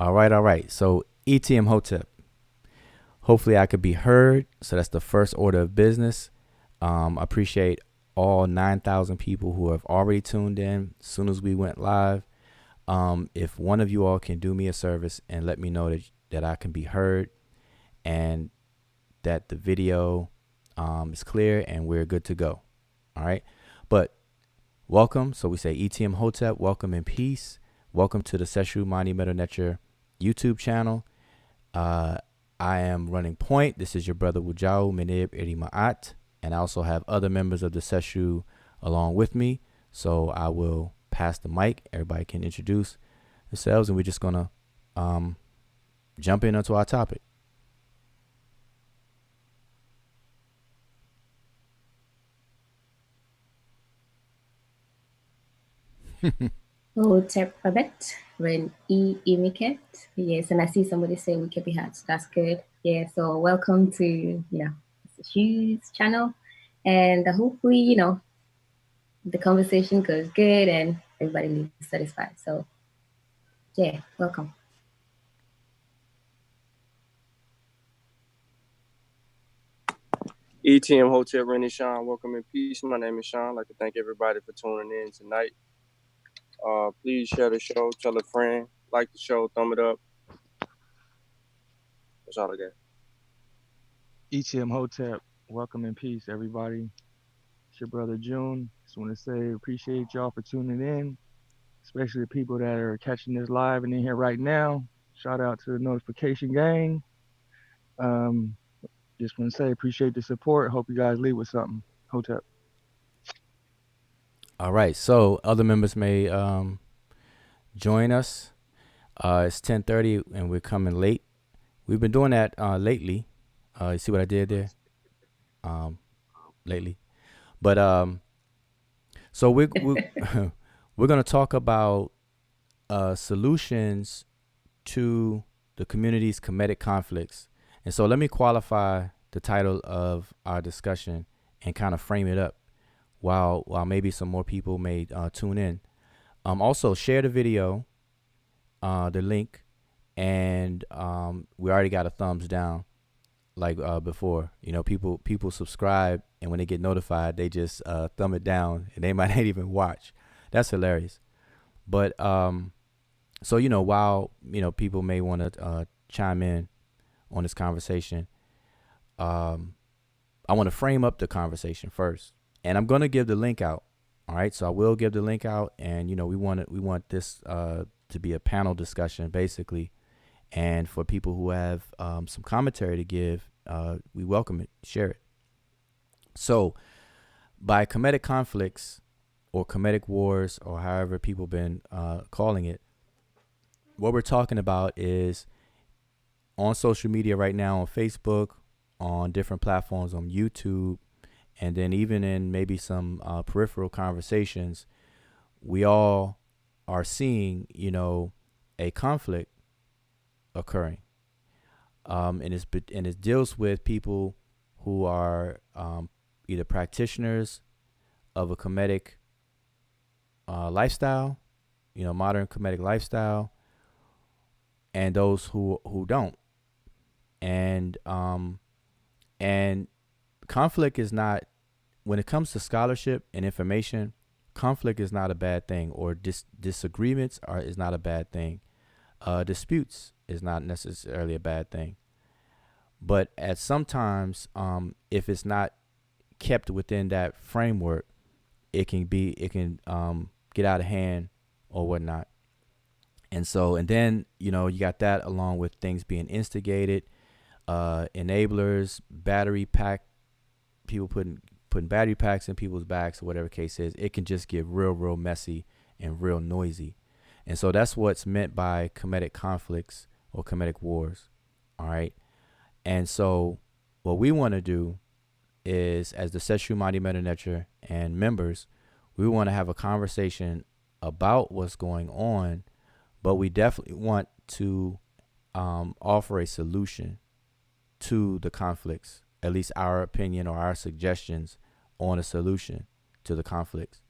All right. So ETM Hotep. Hopefully I could be heard. So that's the first order of business. I appreciate all 9,000 people who have already tuned in as soon as we went live. If one of you all can do me a service and let me know that I can be heard and that the video is clear and we're good to go. All right. But welcome. So we say ETM Hotep, welcome in peace. Welcome to the Sesh Netcher YouTube channel. I am running point. This is your brother Wujau mdw-ntr, and I also have other members of the Seshu along with me. So I will pass the mic. Everybody can introduce themselves, and we're just gonna jump in onto our topic. Tap a bit when imiket. Yes, and I see somebody say we can be heard. So that's good. Yeah, so welcome to Shoes channel. And hopefully, the conversation goes good and everybody leaves satisfied. So yeah, welcome. ETM Hotel Rennie Sean, welcome in peace. My name is Sean. I'd like to thank everybody for tuning in tonight. Please share the show, tell a friend, like the show, thumb it up. That's all I got. ETM Hotep, welcome in peace, everybody. It's your brother June. Just want to say appreciate y'all for tuning in, especially the people that are catching this live and in here right now. Shout out to the notification gang. Just want to say appreciate the support. Hope you guys leave with something. Hotep. All right. So other members may join us. It's 10:30 and we're coming late. We've been doing that lately. You see what I did there? Lately. But so we're we're gonna talk about solutions to the community's Kemetic conflicts. And so let me qualify the title of our discussion and kind of frame it up while maybe some more people may tune in. Also share the video, the link, and we already got a thumbs down like before. People subscribe, and when they get notified, they just thumb it down, and they might not even watch. That's hilarious. But so while people may want to chime in on this conversation, I want to frame up the conversation first, and I'm gonna give the link out. All right, so I will give the link out, and we want this to be a panel discussion basically, and for people who have some commentary to give, we welcome it, share it. So by Kemetic conflicts or Kemetic wars, or however people been calling it, what we're talking about is on social media right now, on Facebook, on different platforms, on YouTube, and then even in maybe some peripheral conversations, we all are seeing, a conflict occurring. And it deals with people who are either practitioners of a Kemetic lifestyle, modern Kemetic lifestyle, and those who don't. And conflict is not, when it comes to scholarship and information, conflict is not a bad thing, or disagreements is not a bad thing. Disputes is not necessarily a bad thing. But at sometimes, if it's not kept within that framework, it can get out of hand or whatnot. And then, you got that along with things being instigated, enablers, battery pack, people putting battery packs in people's backs, or whatever case is. It can just get real messy and real noisy. And so that's what's meant by Kemetic conflicts or Kemetic wars. All right. And so what we want to do is, as the Sesh Netcher and members, we want to have a conversation about what's going on, but we definitely want to offer a solution to the conflicts, at least our opinion or our suggestions on a solution to the conflicts.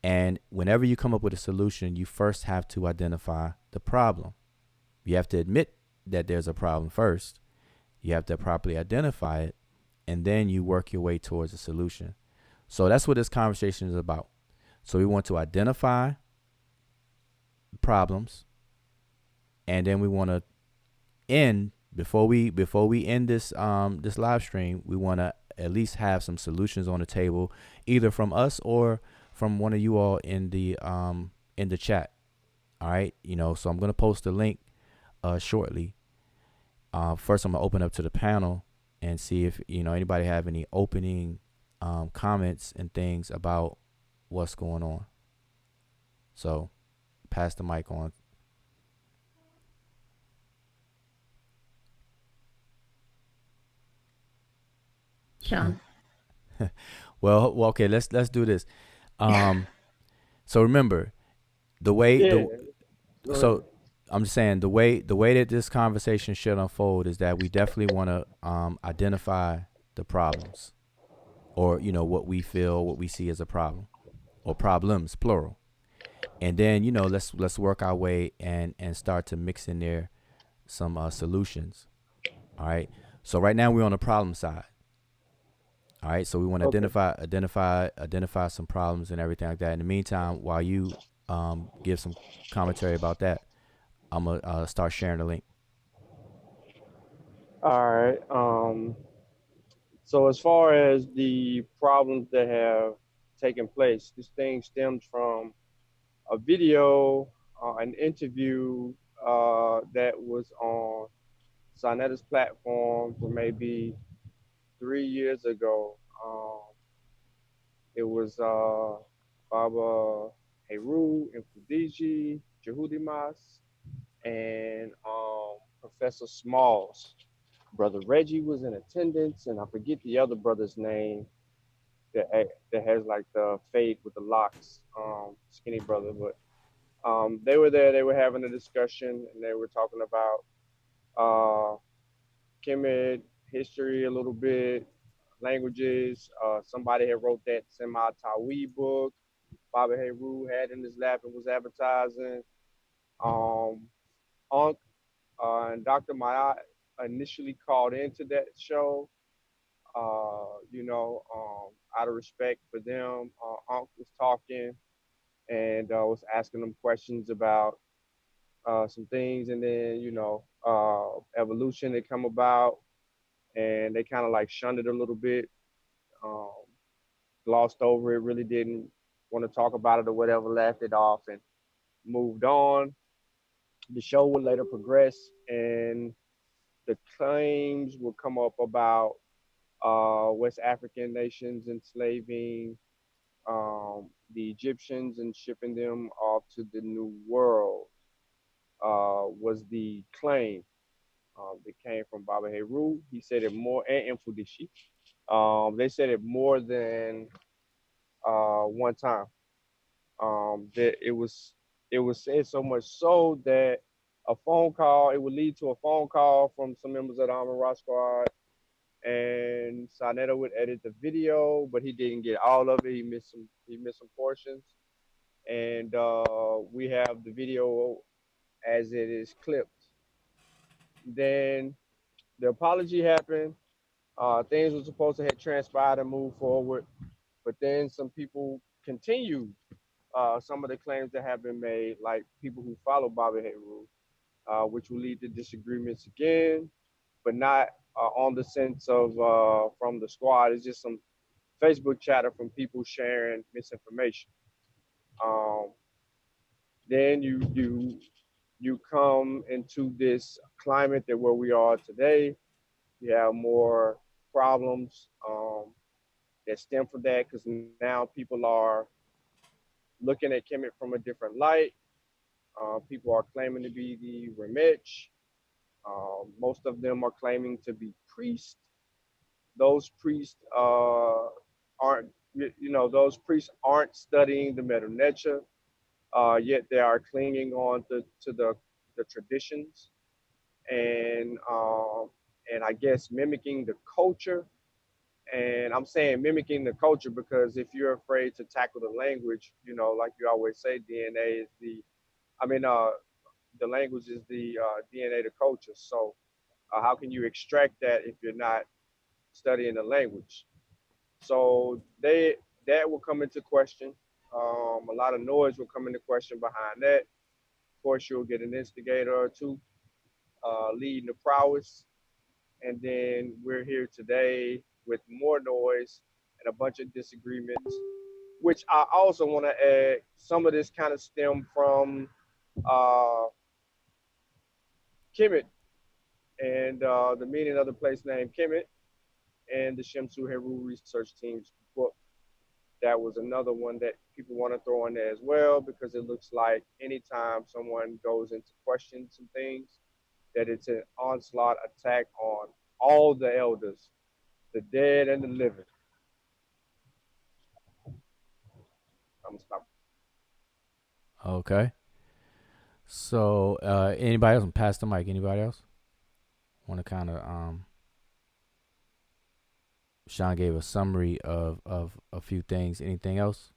And whenever you come up with a solution, you first have to identify the problem. You have to admit that there's a problem first. You have to properly identify it, and then you work your way towards a solution. So that's what this conversation is about. So we want to identify problems, and then we want to end before we end this live stream. We want to at least have some solutions on the table, either from us or from one of you all in the chat. All right, so I'm gonna post the link shortly. First, I'm gonna open up to the panel and see if anybody have any opening comments and things about what's going on. So, pass the mic on. Sean. Well, okay. Let's do this. So remember the way Yeah. the so I'm just saying the way that this conversation should unfold is that we definitely want to identify the problems, or what we feel, what we see as a problem, or problems plural, and then let's work our way and start to mix in there some solutions. All right. So right now we're on the problem side. All right. So we want to Okay. identify some problems and everything like that. In the meantime, while you give some commentary about that, I'm gonna start sharing the link. All right. So as far as the problems that have taken place, this thing stems from a video, an interview that was on Soneta's platform for maybe 3 years ago. It was Baba Heru, Infudiji, Jehudimas, and Professor Smalls. Brother Reggie was in attendance, and I forget the other brother's name that has like the fade with the locks, skinny brother. But they were there. They were having a discussion, and they were talking about Kemet history a little bit, languages. Somebody had wrote that Semi-Tawi book Baba Heru had in his lap and was advertising. Um, Unc and Dr. Maya initially called into that show. Out of respect for them, Unc was talking and was asking them questions about some things, and then evolution had come about, and they kind of like shunned it a little bit, um, glossed over it, really didn't want to talk about it or whatever, laughed it off and moved on. The show would later progress, and the claims would come up about West African nations enslaving the Egyptians and shipping them off to the New World, was the claim that came from Baba Heru. He said it more, and Mfudishi. They said it more than one time. That it was said so much so that a phone call, it would lead to a phone call from some members of the Armor Rock Squad, and Soneta would edit the video, but he didn't get all of it. He missed some portions, and we have the video as it is clipped. Then the apology happened. Things were supposed to have transpired and move forward, but then some people continued some of the claims that have been made, like people who follow Bobby Heru, which will lead to disagreements again, but not on the sense of from the squad. It's just some Facebook chatter from people sharing misinformation. Um, then you come into this climate that where we are today. You have more problems that stem from that because now people are looking at Kemet from a different light. People are claiming to be the Remich. Most of them are claiming to be priests. Those priests aren't, those priests aren't studying the Medew Netcher, yet they are clinging on to the traditions and I guess mimicking the culture. And I'm saying mimicking the culture because if you're afraid to tackle the language, like you always say, DNA is the, I mean, the language is the DNA to culture. So how can you extract that if you're not studying the language? So that will come into question. A lot of noise will come into question behind that. Of course, you'll get an instigator or two leading the prowess. And then we're here today with more noise and a bunch of disagreements, which I also want to add. Some of this kind of stemmed from uh, Kemet and the meaning of the place name Kemet and the Shemsu Heru research team's book. That was another one that people want to throw in there as well, because it looks like anytime someone goes into questions some things, that it's an onslaught attack on all the elders, the dead and the living. I'm gonna stop. Okay. So anybody else? Pass the mic. Anybody else want to kind of Sean gave a summary of a few things. Anything else?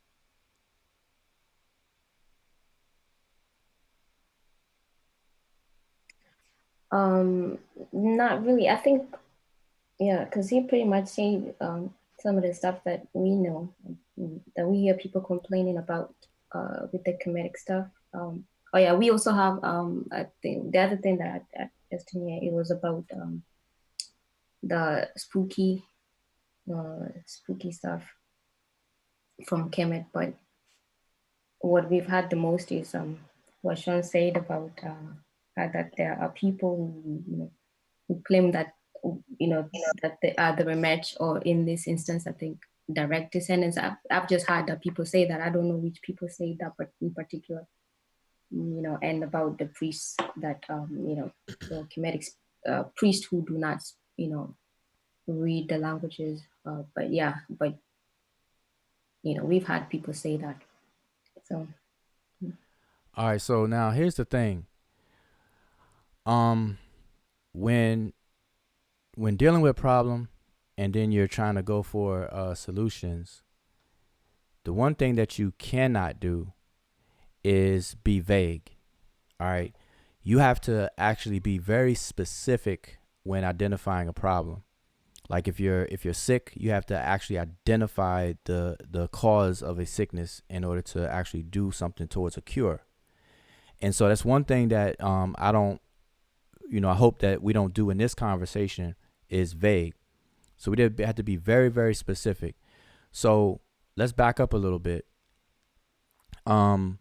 Not really. I think, yeah, because he pretty much said some of the stuff that we know, that we hear people complaining about with the Kemetic stuff. Oh yeah, we also have I think the other thing that I just here, it was about the spooky stuff from Kemet. But what we've had the most is what Sean said about that there are people who claim that that they are the rematch, or in this instance, I think direct descendants. I've just heard that people say that. I don't know which people say that, but in particular, and about the priests that the Kemetic priests who do not read the languages. But we've had people say that. So. All right. So now here's the thing. When dealing with a problem, and then you're trying to go for solutions, the one thing that you cannot do is be vague. All right. You have to actually be very specific when identifying a problem. Like if you're sick, you have to actually identify the cause of a sickness in order to actually do something towards a cure. And so that's one thing that I hope that we don't do in this conversation is vague. So we have to be very, very specific. So let's back up a little bit. One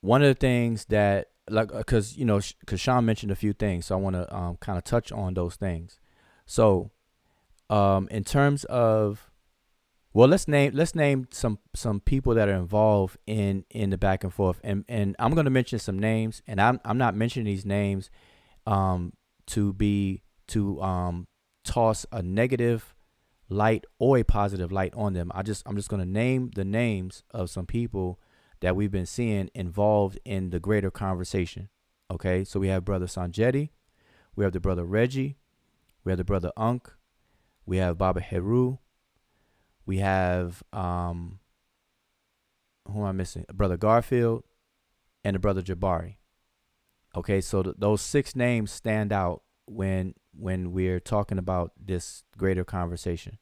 of the things that, because Sean mentioned a few things, so I want to kind of touch on those things. So, in terms of, well, let's name some people that are involved in the back and forth, and I'm going to mention some names, and I'm not mentioning these names, to toss a negative light or a positive light on them. I'm just going to name the names of some people that we've been seeing involved in the greater conversation. Okay, so we have Brother Sanjetti, we have the Brother Reggie, we have the Brother Unk, we have Baba Heru, we have who am I missing? Brother Garfield, and the Brother Jabari. Okay, so those 6 names stand out when we're talking about this greater conversation.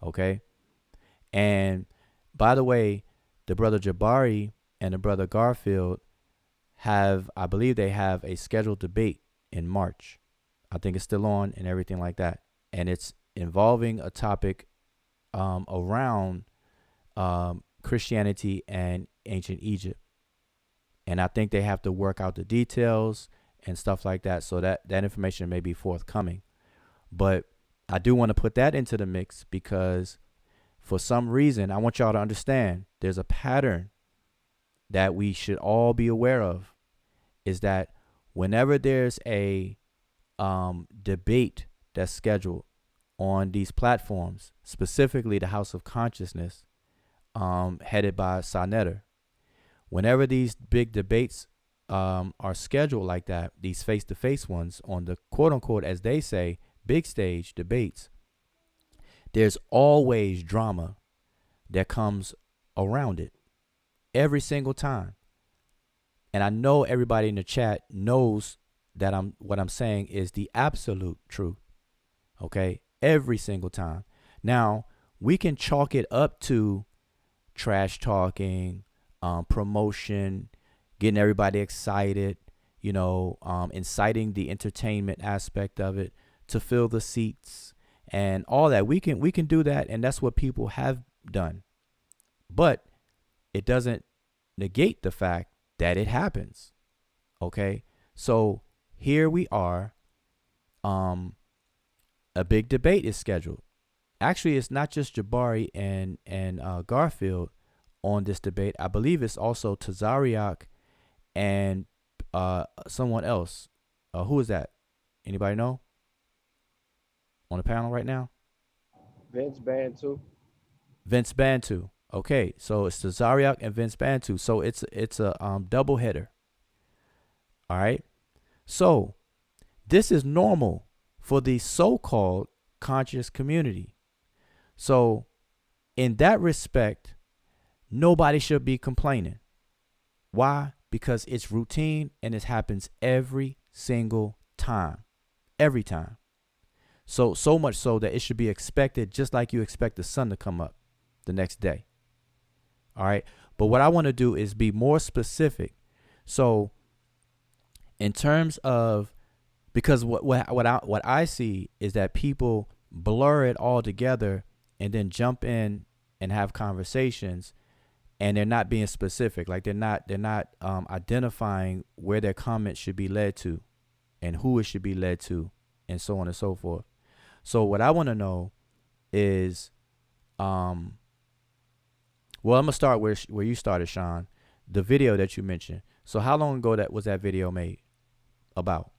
Okay, and by the way, the Brother Jabari and the Brother Garfield I believe they have a scheduled debate in March. I think it's still on and everything like that. And it's involving a topic around Christianity and ancient Egypt. And I think they have to work out the details and stuff like that. So that information may be forthcoming. But I do want to put that into the mix because for some reason, I want y'all to understand there's a pattern that we should all be aware of, is that whenever there's a debate that's scheduled on these platforms, specifically the House of Consciousness, headed by Sa-Neter, whenever these big debates are scheduled like that, these face-to-face ones on the quote-unquote, as they say, big stage debates, there's always drama that comes around it every single time. And I know everybody in the chat knows that what I'm saying is the absolute truth. Okay? Every single time. Now, we can chalk it up to trash talking, promotion, getting everybody excited, inciting the entertainment aspect of it to fill the seats and all that. We can do that, and that's what people have done. But it doesn't negate the fact that it happens. Okay? So here we are. A big debate is scheduled. Actually, it's not just Jabari and Garfield on this debate. I believe it's also Tazariak and someone else. Who is that? Anybody know? On the panel right now? Vince Band too. Vince Bantu. Okay, so it's Tazariak and Vince Bantu. So it's a double header. All right. So this is normal for the so-called conscious community. So in that respect, nobody should be complaining. Why? Because it's routine and it happens every single time. Every time. So much so that it should be expected, just like you expect the sun to come up the next day. All right. But what I want to do is be more specific. So in terms of, because what I see is that people blur it all together and then jump in and have conversations, and they're not being specific. Like they're not identifying where their comments should be led to and who it should be led to, and so on and so forth. So what I want to know is, well, I'm gonna start where you started, Sean. The video that you mentioned. So how long ago was that video made? About?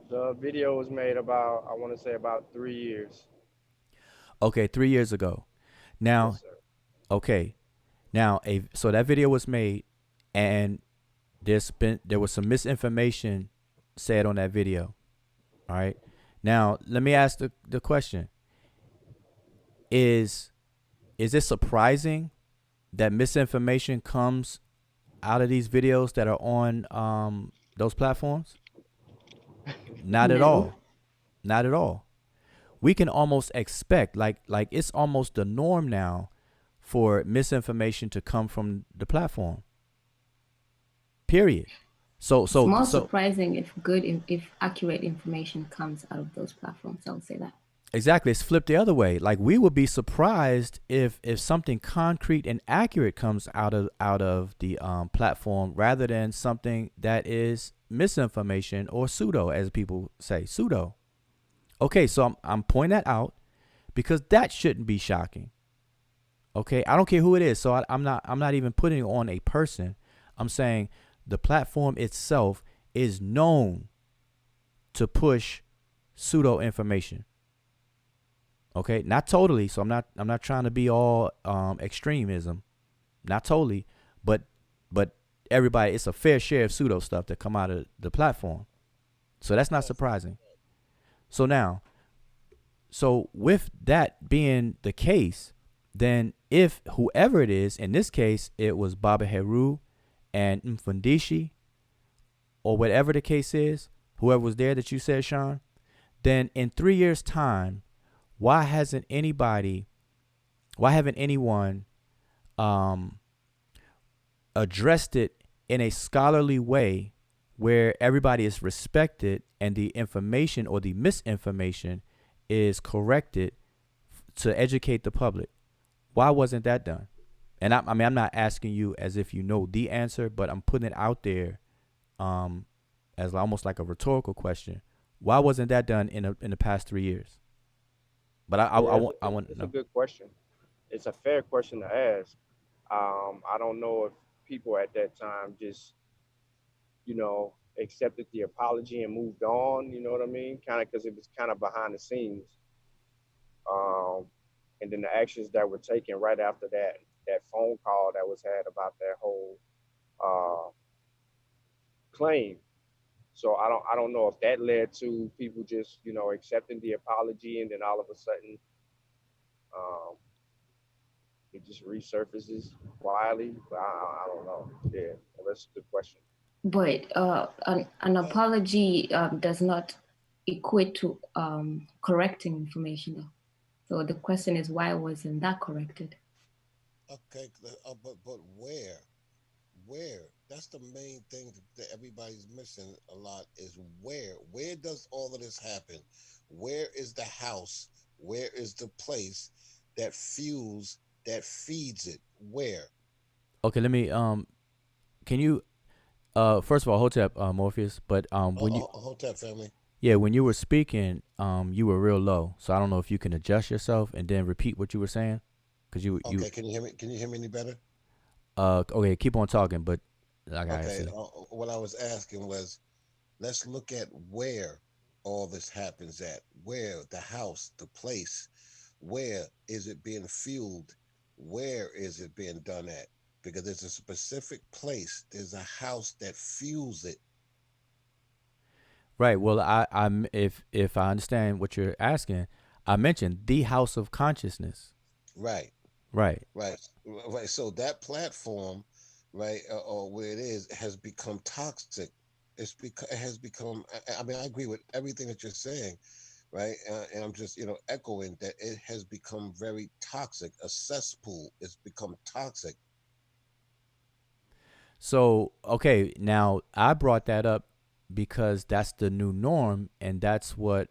The video was made about, I want to say, about 3 years. Okay, 3 years ago. Yes, Now, sir. okay, now so that video was made, and there was some misinformation said on that video. All right. Now let me ask the question: Is it surprising that misinformation comes out of these videos that are on those platforms? Not at No. all. Not at all. We can almost expect, like it's almost the norm now for misinformation to come from the platform. Period. So It's so more so surprising if accurate information comes out of those platforms. I would say that. exactly, it's flipped the other way. Like we would be surprised if something concrete and accurate comes out of the platform rather than something that is misinformation or pseudo, as people say, pseudo. Okay, so I'm pointing that out because that shouldn't be shocking. Okay, I don't care who it is. So I'm not even putting it on a person. I'm saying the platform itself is known to push pseudo information. Okay, not totally. So I'm not trying to be all extremism. Not totally, but everybody, it's a fair share of pseudo stuff that come out of the platform. So that's not surprising. So now, so with that being the case, then if whoever it is, in this case it was Baba Heru and Mfundishi, or whatever the case is, whoever was there that you said, Sean, then in 3 years' time, why hasn't anybody, why haven't anyone um, addressed it in a scholarly way where everybody is respected and the information or the misinformation is corrected to educate the public? Why wasn't that done? And I mean, I'm not asking you as if you know the answer, but I'm putting it out there um, as almost like a rhetorical question. Why wasn't that done in the past 3 years? But Yeah, I want to it's a know. good question. It's a fair question to ask. I don't know if people at that time just, accepted the apology and moved on. You know what I mean? Kind of because it was kind of behind the scenes. Um, and then the actions that were taken right after that phone call that was had about that whole uh, claim. So I don't know if that led to people just accepting the apology, and then all of a sudden um, it just resurfaces quietly. But I don't know. Yeah, well, that's a good question. But an Well, apology does not equate to correcting information, though. So the question is, why wasn't that corrected? okay, but where? That's the main thing that everybody's missing a lot is where. Where does all of this happen? Where is the house? Where is the place that fuels, that feeds it? Where? Okay, let me can you first of all, Hotep, Morpheus, but when you Hotep family. yeah, when you were speaking, you were real low. So I don't know if you can adjust yourself and then repeat what you were saying, cuz you Okay, can you hear me? Can you hear me any better? okay, keep on talking, but like I Okay, see. what I was asking was, let's look at where all this happens at. Where the house, the place, where is it being fueled? Where is it being done at? Because there's a specific place, there's a house that fuels it. Right. Well, I'm if I understand what you're asking, I mentioned the house of consciousness. Right, Right. right, right. So that platform, right, or where it is, has become toxic. It has become. I mean, I agree with everything that you're saying, right? And I'm just, echoing that it has become very toxic. A cesspool. It's become toxic. So, okay, now I brought that up because that's the new norm and that's what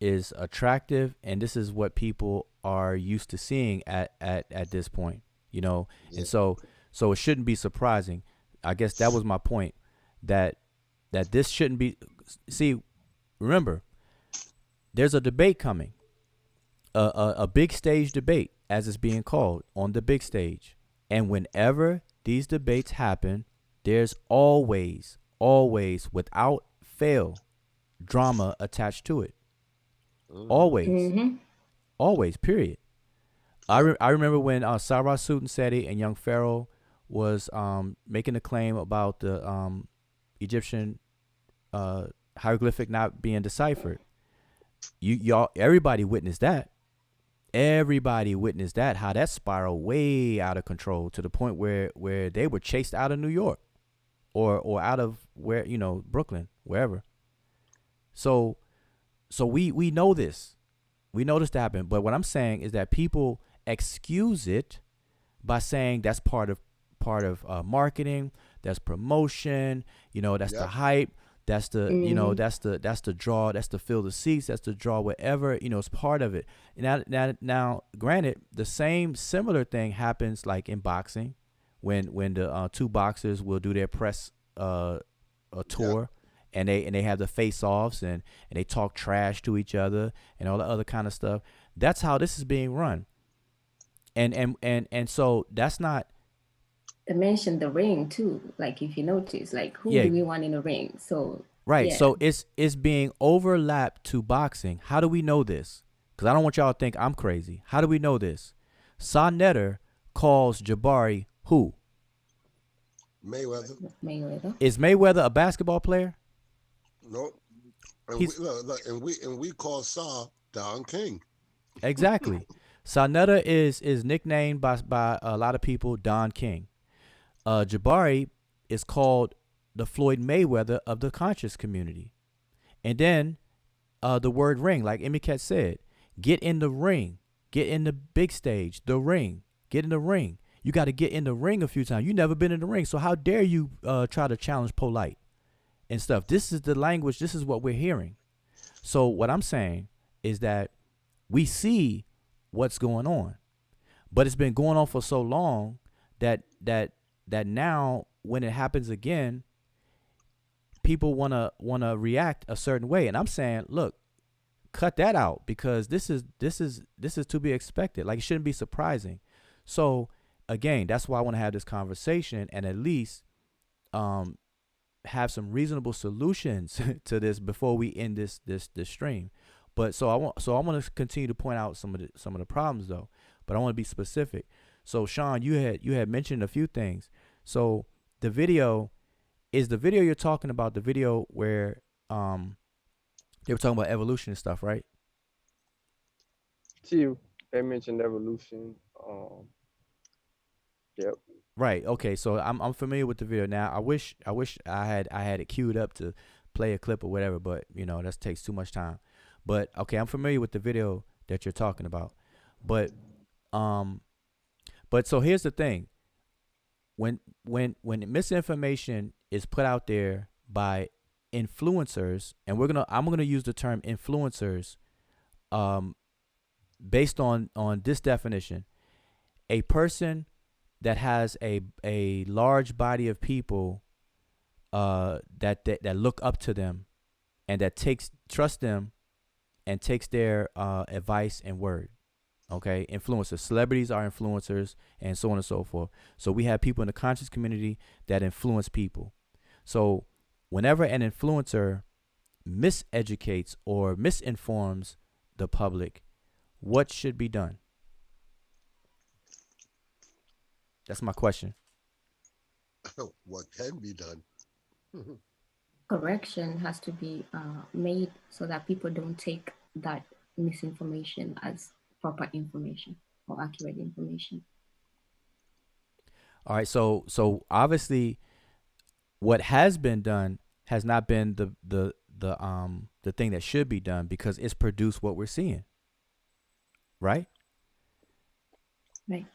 is attractive and this is what people are used to seeing at this point, you know. And Yeah. so it shouldn't be surprising. I guess that was my point that this shouldn't be see, remember, there's a debate coming. A big stage debate as it's being called on the big stage. And whenever these debates happen, there's always without fail drama attached to it. Hmm. Always, Mm-hmm. always. Period. Yep. I remember when Sarah Sutanseti and Young Pharaoh was making a claim about the Egyptian uh, hieroglyphic not being deciphered. Y'all, everybody witnessed that. Everybody witnessed that. How that spiraled way out of control to the point where they were chased out of New York or out of where Brooklyn, wherever. So we know this. We know this to happen. But what I'm saying is that people excuse it by saying that's part of marketing, that's promotion, that's the Yep. hype, that's the Mm-hmm. that's the draw, that's to fill the seats, that's the draw, whatever, it's part of it. Now, granted, the same similar thing happens like in boxing, when the two boxers will do their press a Yep. tour, and they have the face offs and they talk trash to each other and all the other kind of stuff. That's how this is being run. And so that's not They mentioned the ring too. Like if you notice, like who yeah, do we want in the ring? So right. yeah. So it's being overlapped to boxing. How do we know this? Because I don't want y'all to think I'm crazy. How do we know this? Sa Netter calls Jabari who? Mayweather. Mayweather. Is Mayweather a basketball player? Nope. And we He's look, and we call Saw Don King. exactly. Sa Netter is nicknamed by a lot of people Don King. Jabari is called the Floyd Mayweather of the conscious community. And then the word ring, like Emiket said, get in the ring, get in the big stage, the ring, get in the ring. You got to get in the ring a few times. You never been in the ring, so how dare you try to challenge Polite and stuff? This is the language. This is what we're hearing. So what I'm saying is that we see what's going on, but it's been going on for so long that now when it happens again, people wanna react a certain way. And I'm saying, look, cut that out because this is to be expected. Like it shouldn't be surprising. So again, that's why I want to have this conversation and at least um have some reasonable solutions to this before we end this stream. But so I want to continue to point out some of the problems though. But I want to be specific. So Sean, you had mentioned a few things. So the video is the video you're talking about the video where they were talking about evolution and stuff, right? See, they mentioned evolution. Yep. Right. Okay. So I'm familiar with the video now. I wish I had it queued up to play a clip or whatever, but that takes too much time. But okay, I'm familiar with the video that you're talking about. But um but so here's the thing. When misinformation is put out there by influencers, and I'm gonna use the term influencers um based on this definition, a person that has a large body of people that look up to them and that trust them and takes their advice and word. Okay, influencers, celebrities are influencers, and so on and so forth. So we have people in the conscious community that influence people. So whenever an influencer miseducates or misinforms the public, what should be done? That's my question. What can be done? Correction has to be made so that people don't take that misinformation as proper information or accurate information. All right, so obviously what has been done has not been the thing that should be done, because it's produced what we're seeing. Right? Right.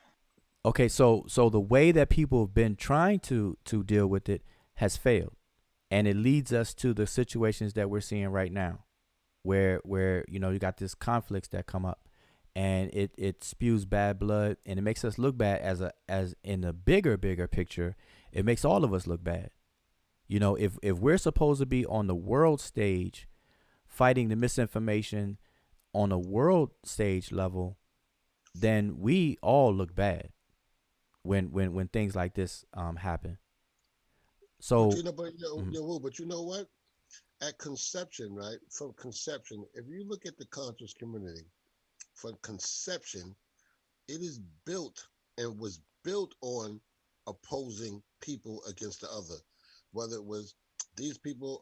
Okay, so the way that people have been trying to deal with it has failed. And it leads us to the situations that we're seeing right now, where you got these conflicts that come up, and it spews bad blood, and it makes us look bad as in the bigger picture. It makes all of us look bad. If we're supposed to be on the world stage fighting the misinformation on a world stage level, then we all look bad when things like this happen. So But you know what? At conception, right? From conception, if you look at the conscious community, from conception, it is built and was built on opposing people against the other. Whether it was these people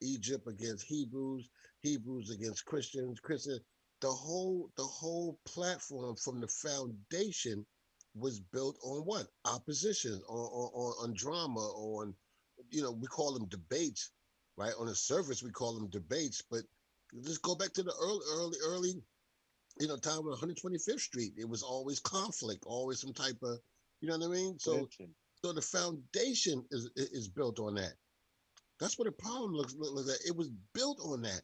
Egypt against Hebrews, Hebrews against Christians, the whole platform from the foundation was built on what? Opposition, on drama, on we call them debates, right? On the surface we call them debates, but just go back to the early time on 125th Street. It was always conflict, always some type of, you know what I mean? So the foundation is built on that. That's what the problem looks like. It was built on that.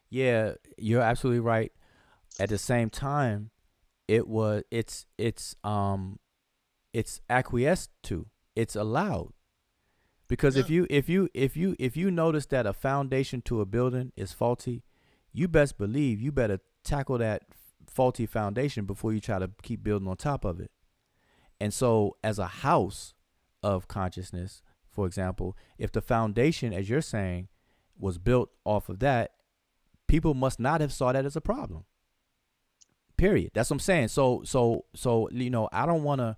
Yeah, you're absolutely right. At the same time, it's acquiesced to. It's allowed. Because if you notice that a foundation to a building is faulty, you best believe you better tackle that faulty foundation before you try to keep building on top of it. And so as a house of consciousness, for example, if the foundation, as you're saying, was built off of that, people must not have saw that as a problem. Period. That's what I'm saying. So I don't want to,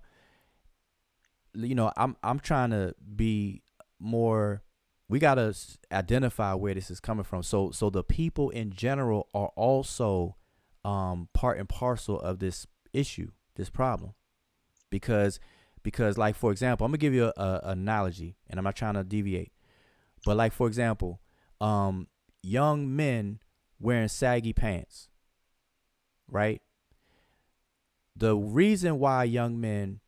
I'm trying to be more, we got to identify where this is coming from. So the people in general are also part and parcel of this issue, this problem. Because like, for example, I'm gonna give you a analogy, and I'm not trying to deviate, but like, for example, young men wearing saggy pants, right? The reason why young men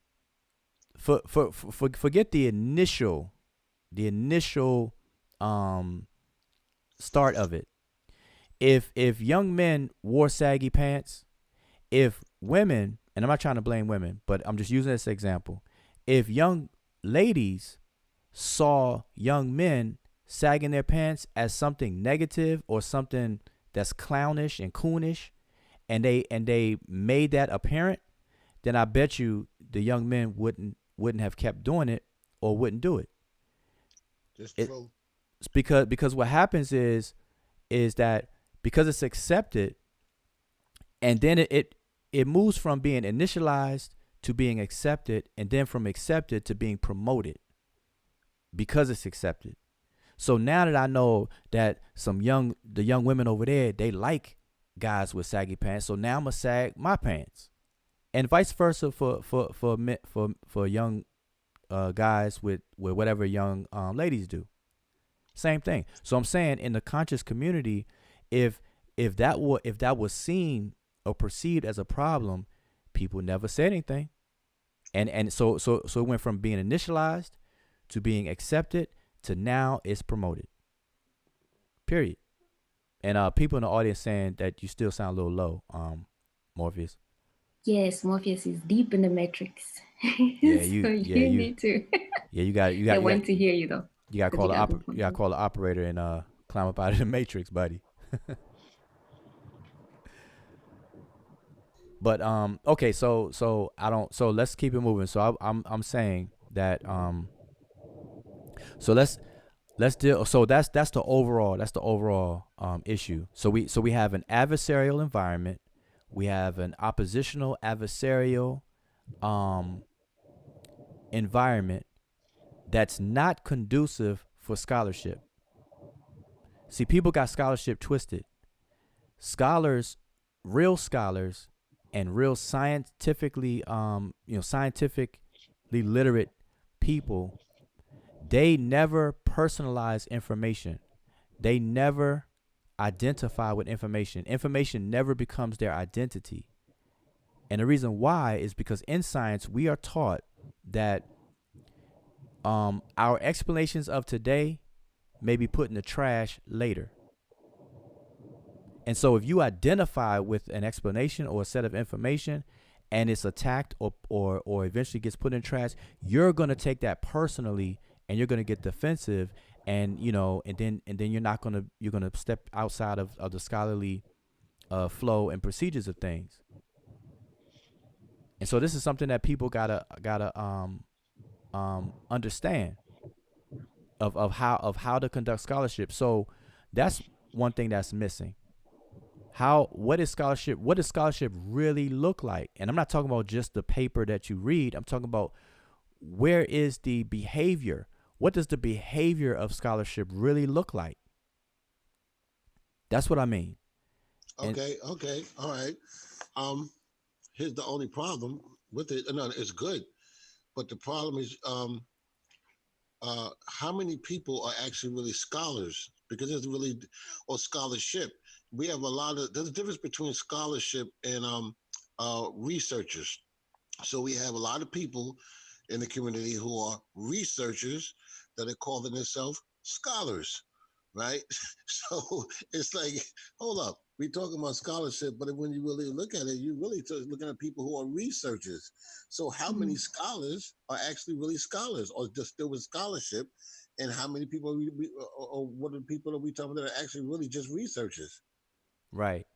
forget the initial start of it. If young men wore saggy pants, if women, and I'm not trying to blame women, but I'm just using this example, if young ladies saw young men sagging their pants as something negative or something that's clownish and coonish, and they made that apparent, then I bet you the young men wouldn't have kept doing it or wouldn't do it. Just true. It's because what happens is that because it's accepted, and then it moves from being initialized to being accepted, and then from accepted to being promoted because it's accepted. So now that I know that the young women over there, they like guys with saggy pants, so now I'm gonna sag my pants. and vice versa for young guys with whatever young ladies do. Same thing. So I'm saying in the conscious community, if if that was seen or perceived as a problem, people never said anything, and so it went from being initialized to being accepted to now it's promoted. Period. And people in the audience saying that you still sound a little low, Morpheus. Yes, Morpheus is deep in the matrix. Yeah, So you need to. yeah, you got They want to hear you though. you got to 'Cause call you the got good you points. got to call the operator and climb up out of the matrix, buddy. But okay, so I don't, so let's keep it moving. So I'm saying that so let's deal, so that's the overall issue. So we have an adversarial environment, we have an oppositional adversarial um environment that's not conducive for scholarship. See, people got scholarship twisted. Scholars, real scholars, and real scientifically literate people, they never personalize information. They never identify with information. Information never becomes their identity. And the reason why is because in science we are taught that our explanations of today may be put in the trash later. And so if you identify with an explanation or a set of information and it's attacked or eventually gets put in trash, you're going to take that personally and you're going to get defensive, and and then you're going to step outside of the scholarly flow and procedures of things. And so this is something that people gotta understand of how to conduct scholarship. So that's one thing that's missing. What is scholarship? What does scholarship really look like? And I'm not talking about just the paper that you read. I'm talking about where is the behavior? What does the behavior of scholarship really look like? That's what I mean. Okay, all right. Um, Here's the only problem with it. No, it's good, but the problem is how many people are actually really scholars? Because there's really, or scholarship. We have there's a difference between scholarship and researchers. So we have a lot of people in the community who are researchers that are calling themselves scholars, right? So it's like, hold up, we're talking about scholarship, but when you really look at it, you're really looking at people who are researchers. So how many scholars are actually really scholars, or just still with scholarship? And how many people or what are the people that we talking about that are actually really just researchers? Right.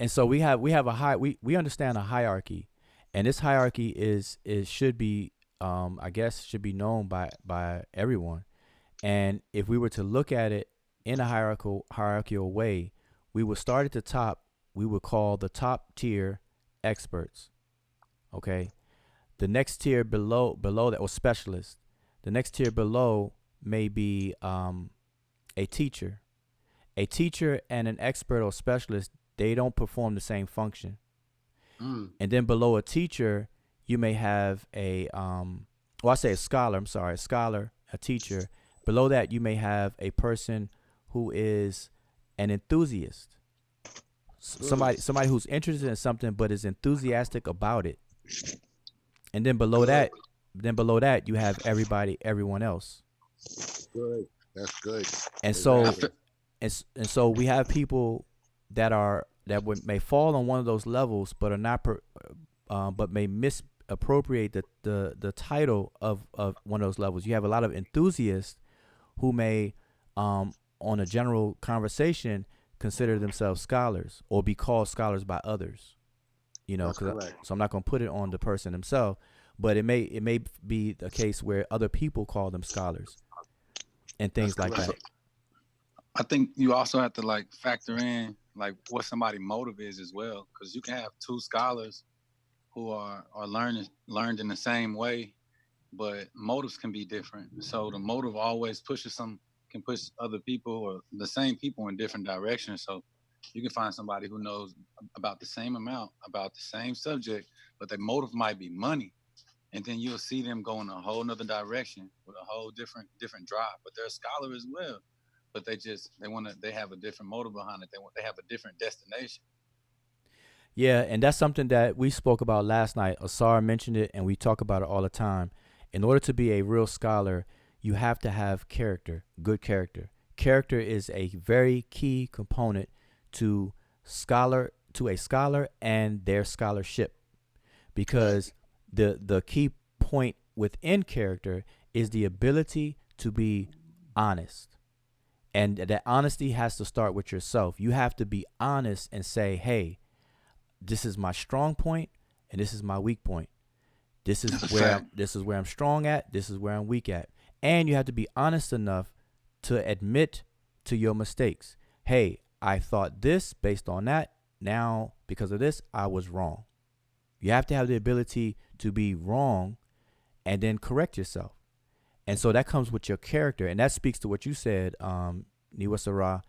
And so we have we understand a hierarchy, and this hierarchy is should be I guess should be known by everyone. And if we were to look at it in a hierarchical way, we would start at the top. We would call the top tier experts. Okay. The next tier below that, or specialists. The next tier below may be a teacher. A teacher and an expert or specialist, they don't perform the same function. And then below a teacher, you may have I say a scholar. I'm sorry, a scholar, a teacher. Below that, you may have a person who is an enthusiast. Somebody who's interested in something but is enthusiastic about it. And then below that, you have everyone else. Good. That's good. And so and so we have people that may fall on one of those levels, but are not but may misappropriate the title of one of those levels. You have a lot of enthusiasts who may on a general conversation consider themselves scholars or be called scholars by others. So I'm not going to put it on the person himself, but it may be the case where other people call them scholars and things like that. I think you also have to like factor in like what somebody's motive is as well, because you can have two scholars who are learned in the same way, but motives can be different. So the motive always can push other people or the same people in different directions. So you can find somebody who knows about the same amount about the same subject, but their motive might be money. And then you'll see them go in a whole nother direction with a whole different drive. But they're a scholar as well. But they have a different motive behind it. They have a different destination. Yeah, and that's something that we spoke about last night. Asar mentioned it, and we talk about it all the time. In order to be a real scholar, you have to have character, good character. Character is a very key component to a scholar and their scholarship, because the key point within character is the ability to be honest. And that honesty has to start with yourself. You have to be honest and say, hey, this is my strong point and this is my weak point. This is where I'm strong at, this is where I'm weak at. And you have to be honest enough to admit to your mistakes. Hey, I thought this based on that. Now, because of this, I was wrong. You have to have the ability to be wrong and then correct yourself. And so that comes with your character. And that speaks to what you said, Niwa Sarah,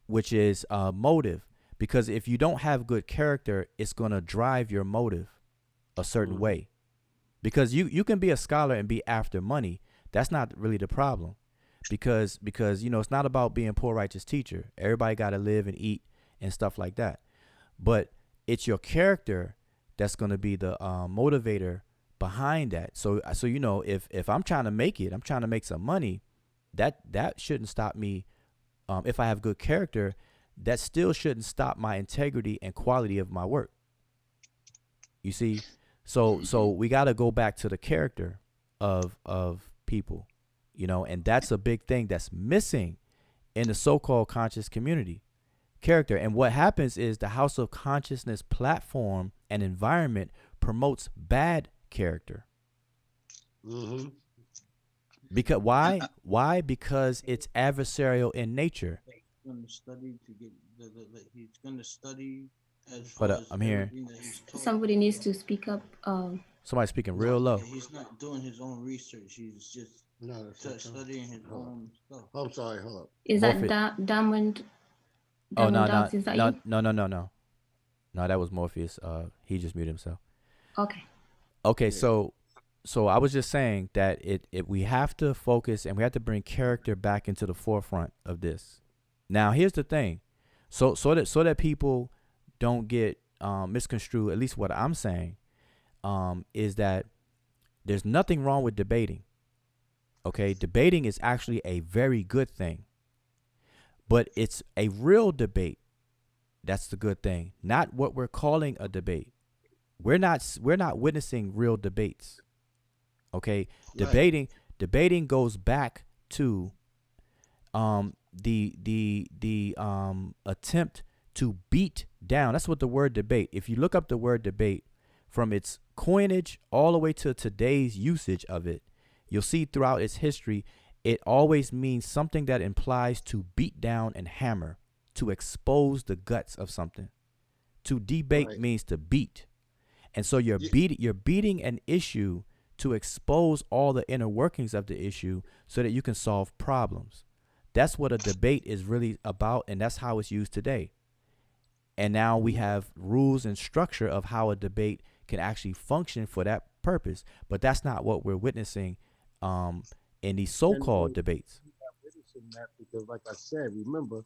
which is motive. Because if you don't have good character, it's going to drive your motive a certain way. Because you can be a scholar and be after money. That's not really the problem. Because it's not about being poor righteous teacher. Everybody got to live and eat and stuff like that. But it's your character that's going to be the motivator behind that. So if I'm trying to make it, I'm trying to make some money, that shouldn't stop me. If I have good character, that still shouldn't stop my integrity and quality of my work. You see, so we got to go back to the character of people, and that's a big thing that's missing in the so-called conscious community. Character. And what happens is the House of Consciousness platform and environment promotes bad character. Mm-hmm. Because why? Because it's adversarial in nature. Going to study to get he's going to study as far as I'm hearing. Somebody needs to speak up. Somebody's speaking real low. He's not doing his own research. He's just studying his own stuff. I'm sorry. Hold up. Is that Diamond? Oh no, is that you? No. No, that was Morpheus. He just muted himself. Okay. Yeah. So I was just saying that we have to focus and we have to bring character back into the forefront of this. Now, here's the thing. So that people don't get misconstrued, at least what I'm saying, is that there's nothing wrong with debating. Okay? Debating is actually a very good thing. But it's a real debate. That's the good thing. Not what we're calling a debate. We're not witnessing real debates. Okay? Right. Debating goes back to the attempt to beat down. That's what the word debate. If you look up the word debate from its coinage all the way to today's usage of it, you'll see throughout its history, it always means something that implies to beat down and hammer, to expose the guts of something. To debate means to beat. And so you're beating an issue to expose all the inner workings of the issue so that you can solve problems. That's what a debate is really about, and that's how it's used today. And now we have rules and structure of how a debate can actually function for that purpose. But that's not what we're witnessing in these so-called debates. We're not witnessing that because, like I said, remember,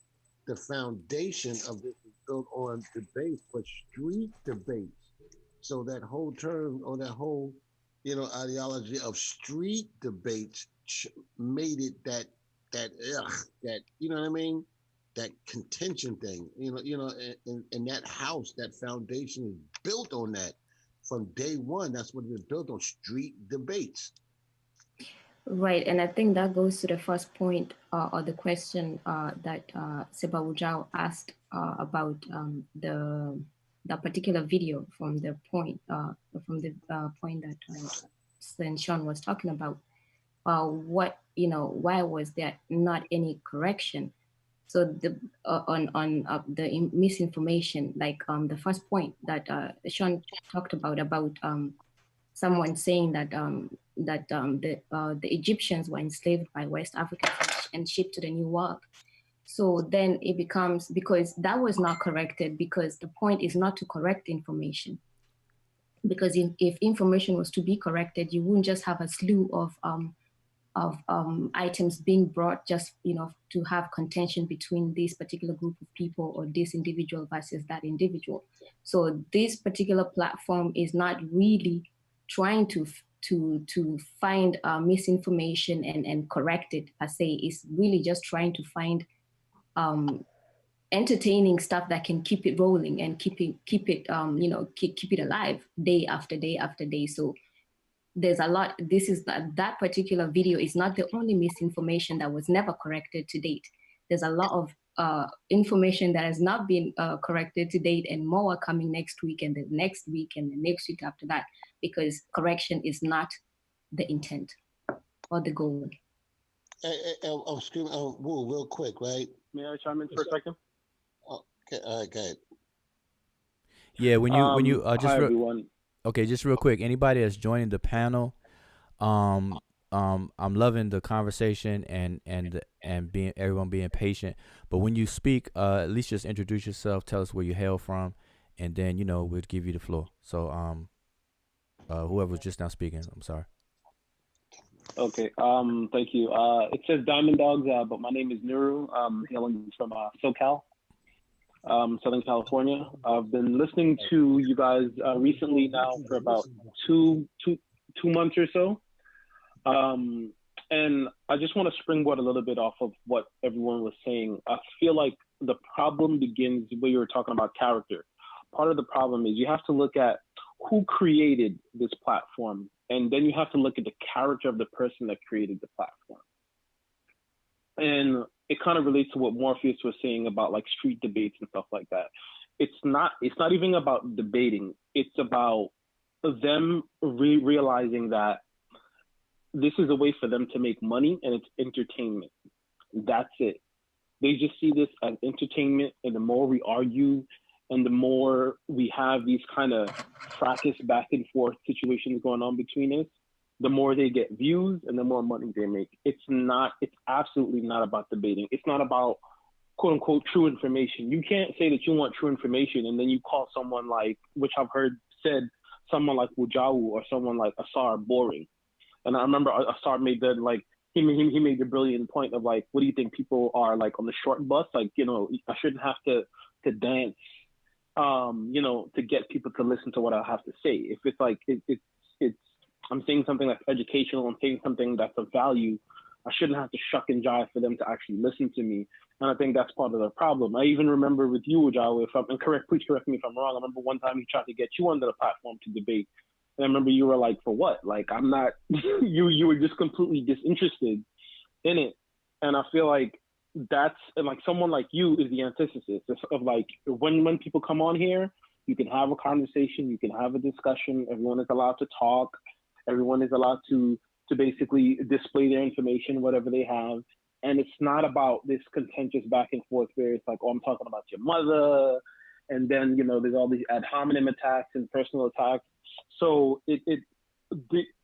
the foundation of this is built on debates, but street debates. So that whole term or that whole, ideology of street debates made it that you know what I mean, that contention thing. And that house, that foundation is built on that from day one. That's what it is built on, street debates. Right, and I think that goes to the first point or the question that Seba Wujao asked about that particular video from the point point that Sen Sean was talking about. Why was there not any correction? So the on the misinformation, like the first point that Sean talked about someone saying that the Egyptians were enslaved by West Africans and shipped to the New World. So then it becomes, because that was not corrected, because the point is not to correct information. because if information was to be corrected, you wouldn't just have a slew of items being brought just to have contention between this particular group of people or this individual versus that individual. So this particular platform is not really trying to find misinformation and correct it per se. Is really just trying to find entertaining stuff that can keep it rolling and keep it keep it alive day after day after day. So there's a lot. This is that particular video is not the only misinformation that was never corrected to date. There's a lot of information that has not been corrected to date, and more are coming next week and the next week and the next week after that, because correction is not the intent or the goal. I'm screaming, Woo, real quick, right? May I chime in for a second? Okay, all right, go ahead. Yeah, when you hi everyone. Okay, just real quick, anybody that's joining the panel, I'm loving the conversation and everyone being patient. But when you speak, at least just introduce yourself, tell us where you hail from, and then we'll give you the floor. So whoever was just now speaking, I'm sorry. Okay, thank you. It says Diamond Dogs, but my name is Nuru. Hailing from SoCal, Southern California. I've been listening to you guys recently now for about two months or so. And I just want to springboard a little bit off of what everyone was saying. I feel like the problem begins where you were talking about character. Part of the problem is you have to look at who created this platform, and then you have to look at the character of the person that created the platform. And it kind of relates to what Morpheus was saying about like street debates and stuff like that. It's not even about debating. It's about them realizing that this is a way for them to make money, and it's entertainment. That's it. They just see this as entertainment, and the more we argue and the more we have these kind of fracas back and forth situations going on between us, the more they get views and the more money they make. It's absolutely not about debating. It's not about quote unquote true information. You can't say that you want true information and then you call someone like, which I've heard said, someone like Wujawu or someone like Asar boring. And I remember Asar made that, like, he made the brilliant point of like, what do you think people are like on the short bus? Like, I shouldn't have to dance, to get people to listen to what I have to say. If it's like, it's I'm saying something that's educational, I'm saying something that's of value, I shouldn't have to shuck and jive for them to actually listen to me. And I think that's part of the problem. I even remember with you, Ujawa, please correct me if I'm wrong. I remember one time he tried to get you onto the platform to debate. And I remember you were like, for what? Like, I'm not, you were just completely disinterested in it. And I feel like and like someone like you is the antithesis of like, when people come on here, you can have a conversation, you can have a discussion, everyone is allowed to talk, everyone is allowed to basically display their information, whatever they have. And it's not about this contentious back and forth where it's like, oh, I'm talking about your mother. And then, there's all these ad hominem attacks and personal attacks. So the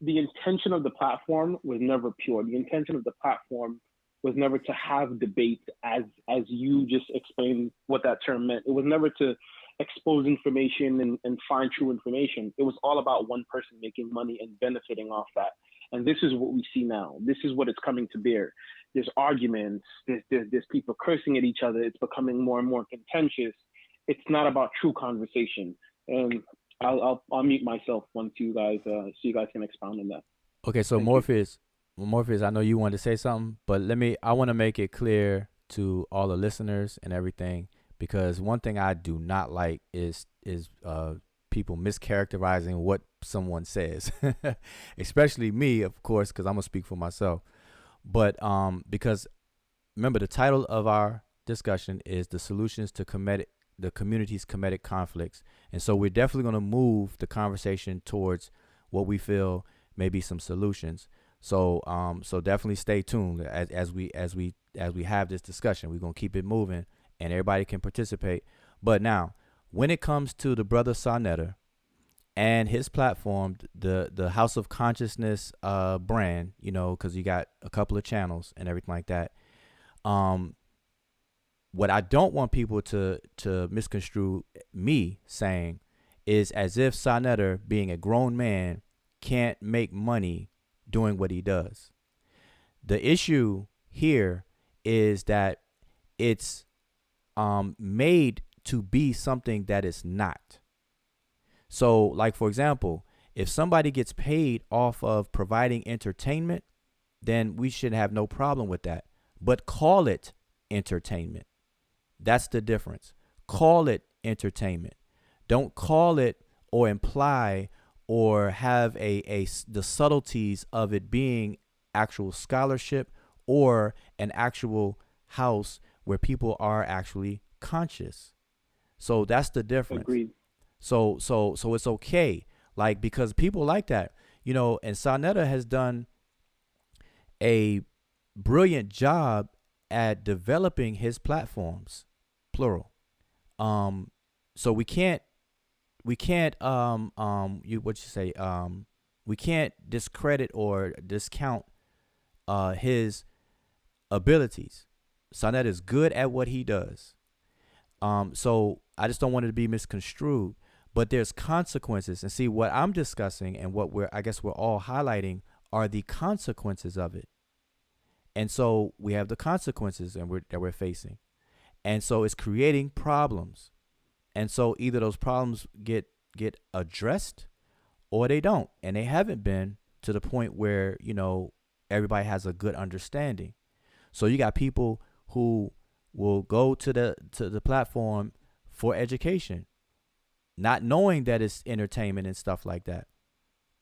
intention of the platform was never pure. The intention of the platform was never to have debates as you just explained what that term meant. It was never to expose information and find true information. It was all about one person making money and benefiting off that. And this is what we see now. This is what it's coming to bear. There's arguments, there's people cursing at each other. It's becoming more and more contentious. It's not about true conversation. And I'll mute myself once you guys, so you guys can expound on that. Okay, so Morpheus, I know you wanted to say something, but I want to make it clear to all the listeners and everything, because one thing I do not like is people mischaracterizing what someone says, especially me, of course, because I'm gonna speak for myself. But because remember, the title of our discussion is the solutions to the community's Kemetic conflicts, and so we're definitely gonna move the conversation towards what we feel may be some solutions. So so definitely stay tuned as we have this discussion. We're gonna keep it moving, and everybody can participate. But now, when it comes to the brother Sarnetter and his platform, the House of Consciousness brand, because you got a couple of channels and everything like that. What I don't want people to misconstrue me saying is as if Sa Neter, being a grown man, can't make money doing what he does. The issue here is that it's made to be something that it's not. So, like, for example, if somebody gets paid off of providing entertainment, then we should have no problem with that. But call it entertainment. That's the difference. Call it entertainment. Don't call it or imply or have the subtleties of it being actual scholarship or an actual house where people are actually conscious. So that's the difference. Agreed. So it's okay, like, because people like that, you know. And Sa Neter has done a brilliant job at developing his platforms, plural. So we can't we can't discredit or discount his abilities. Sa Neter is good at what he does. So I just don't want it to be misconstrued. But there's consequences. And see, what I'm discussing and what we're all highlighting are the consequences of it. And so we have the consequences that we're facing. And so it's creating problems. And so either those problems get addressed or they don't. And they haven't been to the point where, you know, everybody has a good understanding. So you got people who will go to the platform for education, not knowing that it's entertainment and stuff like that,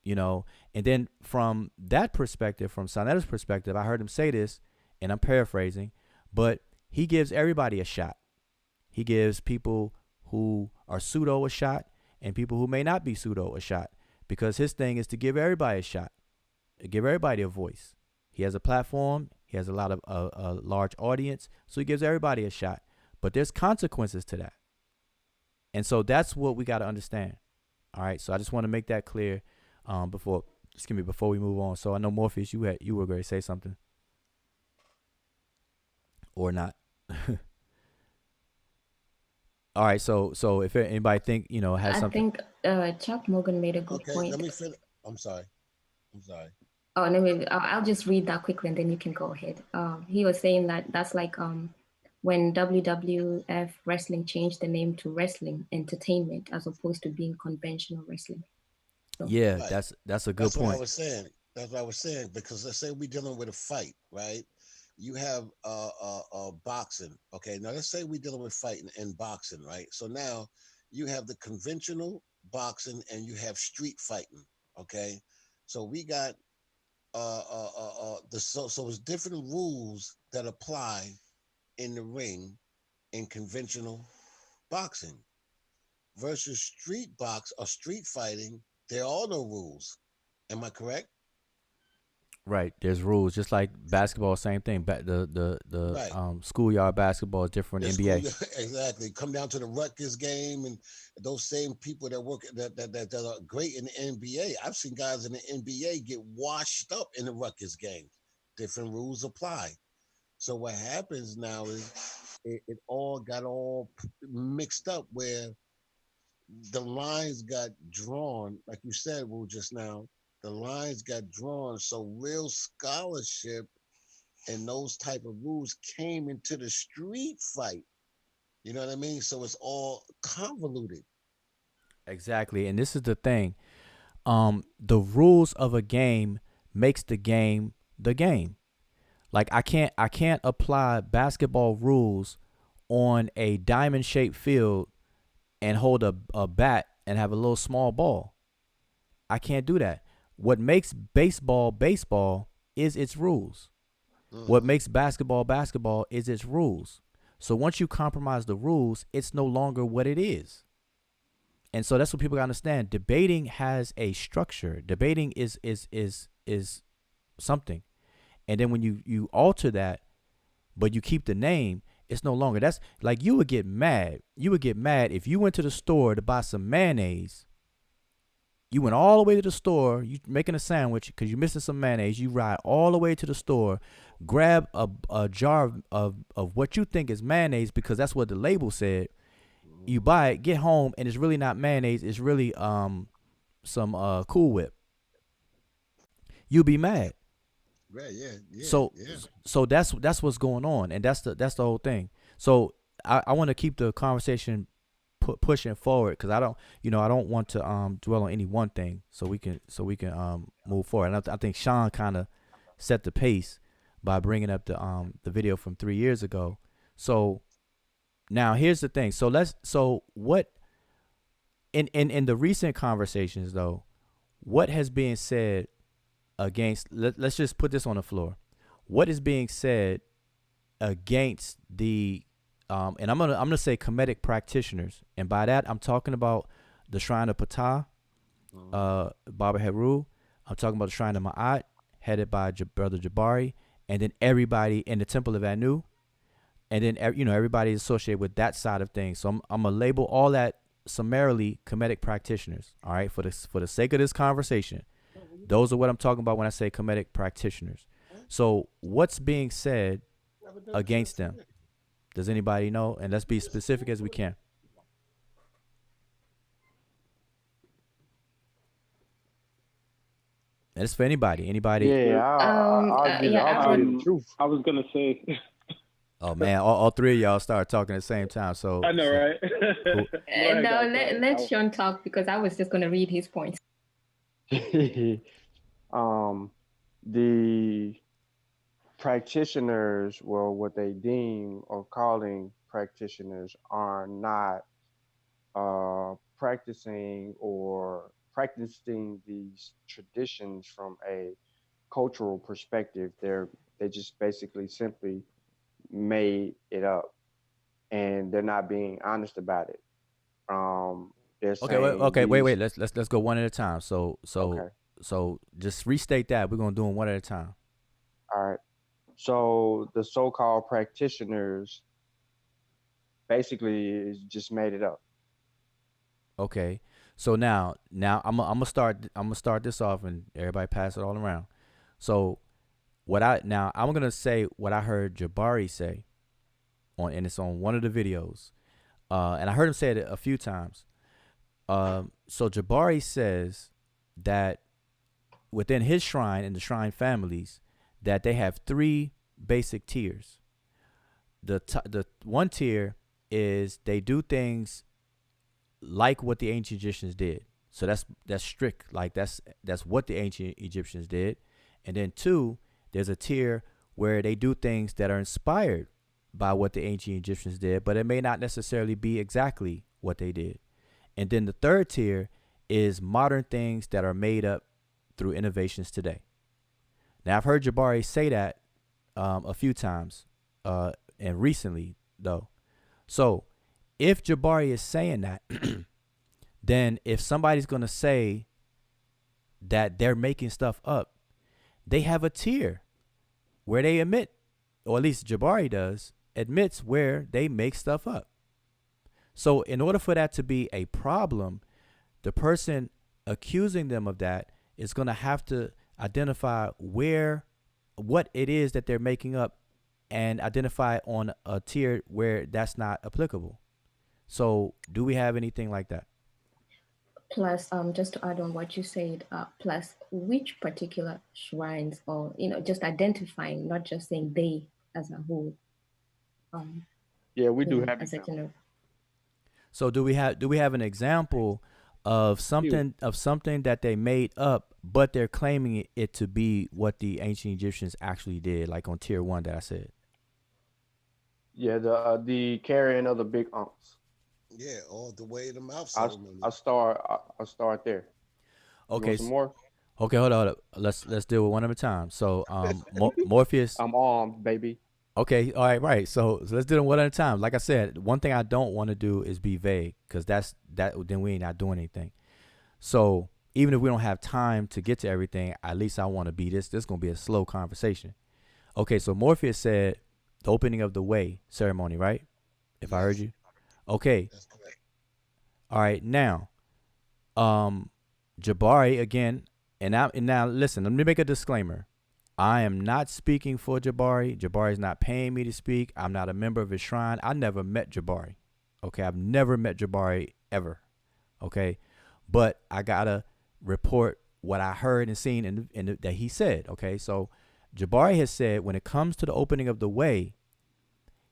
you know. And then from that perspective, from Sa Neter's perspective, I heard him say this, and I'm paraphrasing, but he gives everybody a shot. He gives people who are pseudo a shot and people who may not be pseudo a shot, because his thing is to give everybody a shot, give everybody a voice. He has a platform. He has a lot of a large audience, so he gives everybody a shot. But there's consequences to that. And so that's what we got to understand. All right. So I just want to make that clear before we move on. So I know Morpheus, you were going to say something or not. All right. So if anybody think, you know, has something. I think Chuck Morgan made a good point. Let me finish. I'm sorry. Oh, no, I'll just read that quickly and then you can go ahead. He was saying that's like when WWF wrestling changed the name to wrestling entertainment as opposed to being conventional wrestling. So, yeah, Right. that's a good That's what I point. was saying. That's what I was saying. Because let's say we're dealing with a fight, right? You have boxing. Okay. Now let's say we're dealing with fighting in boxing, right? So now you have the conventional boxing and you have street fighting. Okay. So we got so it's different rules that apply in the ring in conventional boxing versus street fighting. There are no rules. Am I correct? Right. There's rules, just like basketball, same thing. The Right. schoolyard basketball is different than NBA. Exactly. Come down to the Rutgers game, and those same people that work that are great in the NBA. I've seen guys in the NBA get washed up in the Rutgers game. Different rules apply. So what happens now is it all got mixed up where the lines got drawn, like you said, Wu, just now. The lines got drawn, so real scholarship and those type of rules came into the street fight. You know what I mean? So it's all convoluted. Exactly. And this is the thing. The rules of a game makes the game the game. Like I can't apply basketball rules on a diamond shaped field and hold a bat and have a little small ball. I can't do that. What makes baseball is its rules. What makes basketball is its rules. So once you compromise the rules, it's no longer what it is. And so that's what people gotta understand. Debating has a structure. Debating is something. And then when you alter that, but you keep the name, it's no longer. That's like you would get mad. You would get mad if you went to the store to buy some mayonnaise. You went all the way to the store, you making a sandwich because you're missing some mayonnaise. You ride all the way to the store, grab a jar of what you think is mayonnaise because that's what the label said. You buy it, get home, and it's really not mayonnaise. It's really some Cool Whip. You'll be mad. Right, So that's what's going on, and that's the whole thing. So I want to keep the conversation pushing forward, because I don't want to dwell on any one thing, so we can move forward. And I think Sean kind of set the pace by bringing up the video from 3 years ago. So now here's the thing. So what in the recent conversations though, what has been said against, let's just put this on the floor. What is being said against the and I'm gonna say Kemetic practitioners, and by that I'm talking about the Shrine of Ptah, Baba Heru. I'm talking about the Shrine of Ma'at, headed by Brother Jabari, and then everybody in the Temple of Anu, and then everybody associated with that side of things. So I'm gonna label all that summarily Kemetic practitioners. All right, for the sake of this conversation, those are what I'm talking about when I say Kemetic practitioners. So what's being said against them? Does anybody know? And let's be specific as we can. And it's for anybody. Yeah, I'll tell you the truth. I was gonna say. Oh man, all three of y'all started talking at the same time. So I know, right? Cool. No, let Sean talk, because I was just going to read his points. The practitioners, well, what they deem or calling practitioners, are not practicing these traditions from a cultural perspective. They just basically simply made it up, and they're not being honest about it. Wait. Let's go one at a time. So Okay. So just restate that. We're gonna do them one at a time. All right. So the so-called practitioners basically is just made it up. Okay. So now I'm gonna start this off, and everybody pass it all around. So I'm gonna say what I heard Jabari say and it's on one of the videos, and I heard him say it a few times. So Jabari says that within his shrine and the shrine families, that they have three basic tiers. The one tier is they do things like what the ancient Egyptians did. So that's strict. Like that's what the ancient Egyptians did. And then two, there's a tier where they do things that are inspired by what the ancient Egyptians did, but it may not necessarily be exactly what they did. And then the third tier is modern things that are made up through innovations today. Now, I've heard Jabari say that a few times, and recently, though. So if Jabari is saying that, then if somebody's going to say that they're making stuff up, they have a tier where they admit, or at least Jabari does, admits where they make stuff up. So in order for that to be a problem, the person accusing them of that is going to have to identify what it is that they're making up, and identify on a tier where that's not applicable. So do we have anything like that? Plus, just to add on what you said, plus which particular shrines, or just identifying, not just saying they as a whole. Yeah, we do have as a general. So do we have an example of something that they made up, but they're claiming it to be what the ancient Egyptians actually did, like on tier 1 that I said? Yeah, the carrying of the big unks. Yeah, or the way the mouth ceremony. I'll start there. Okay. Some more? Okay, hold on. Let's deal with one at a time. So Morpheus. I'm armed, baby. Okay, all right. So let's do them one at a time. Like I said, one thing I don't want to do is be vague, because then we ain't not doing anything. So even if we don't have time to get to everything, at least I want to be this. This is gonna be a slow conversation. Okay, so Morpheus said the opening of the way ceremony, right? If I heard you. Okay. That's correct. All right. Now, Jabari again, and now listen. Let me make a disclaimer. I am not speaking for Jabari. Jabari is not paying me to speak. I'm not a member of his shrine. I never met Jabari. Okay, I've never met Jabari ever. Okay, but I gotta report what I heard and seen and that he said. Okay, so Jabari has said when it comes to the opening of the way,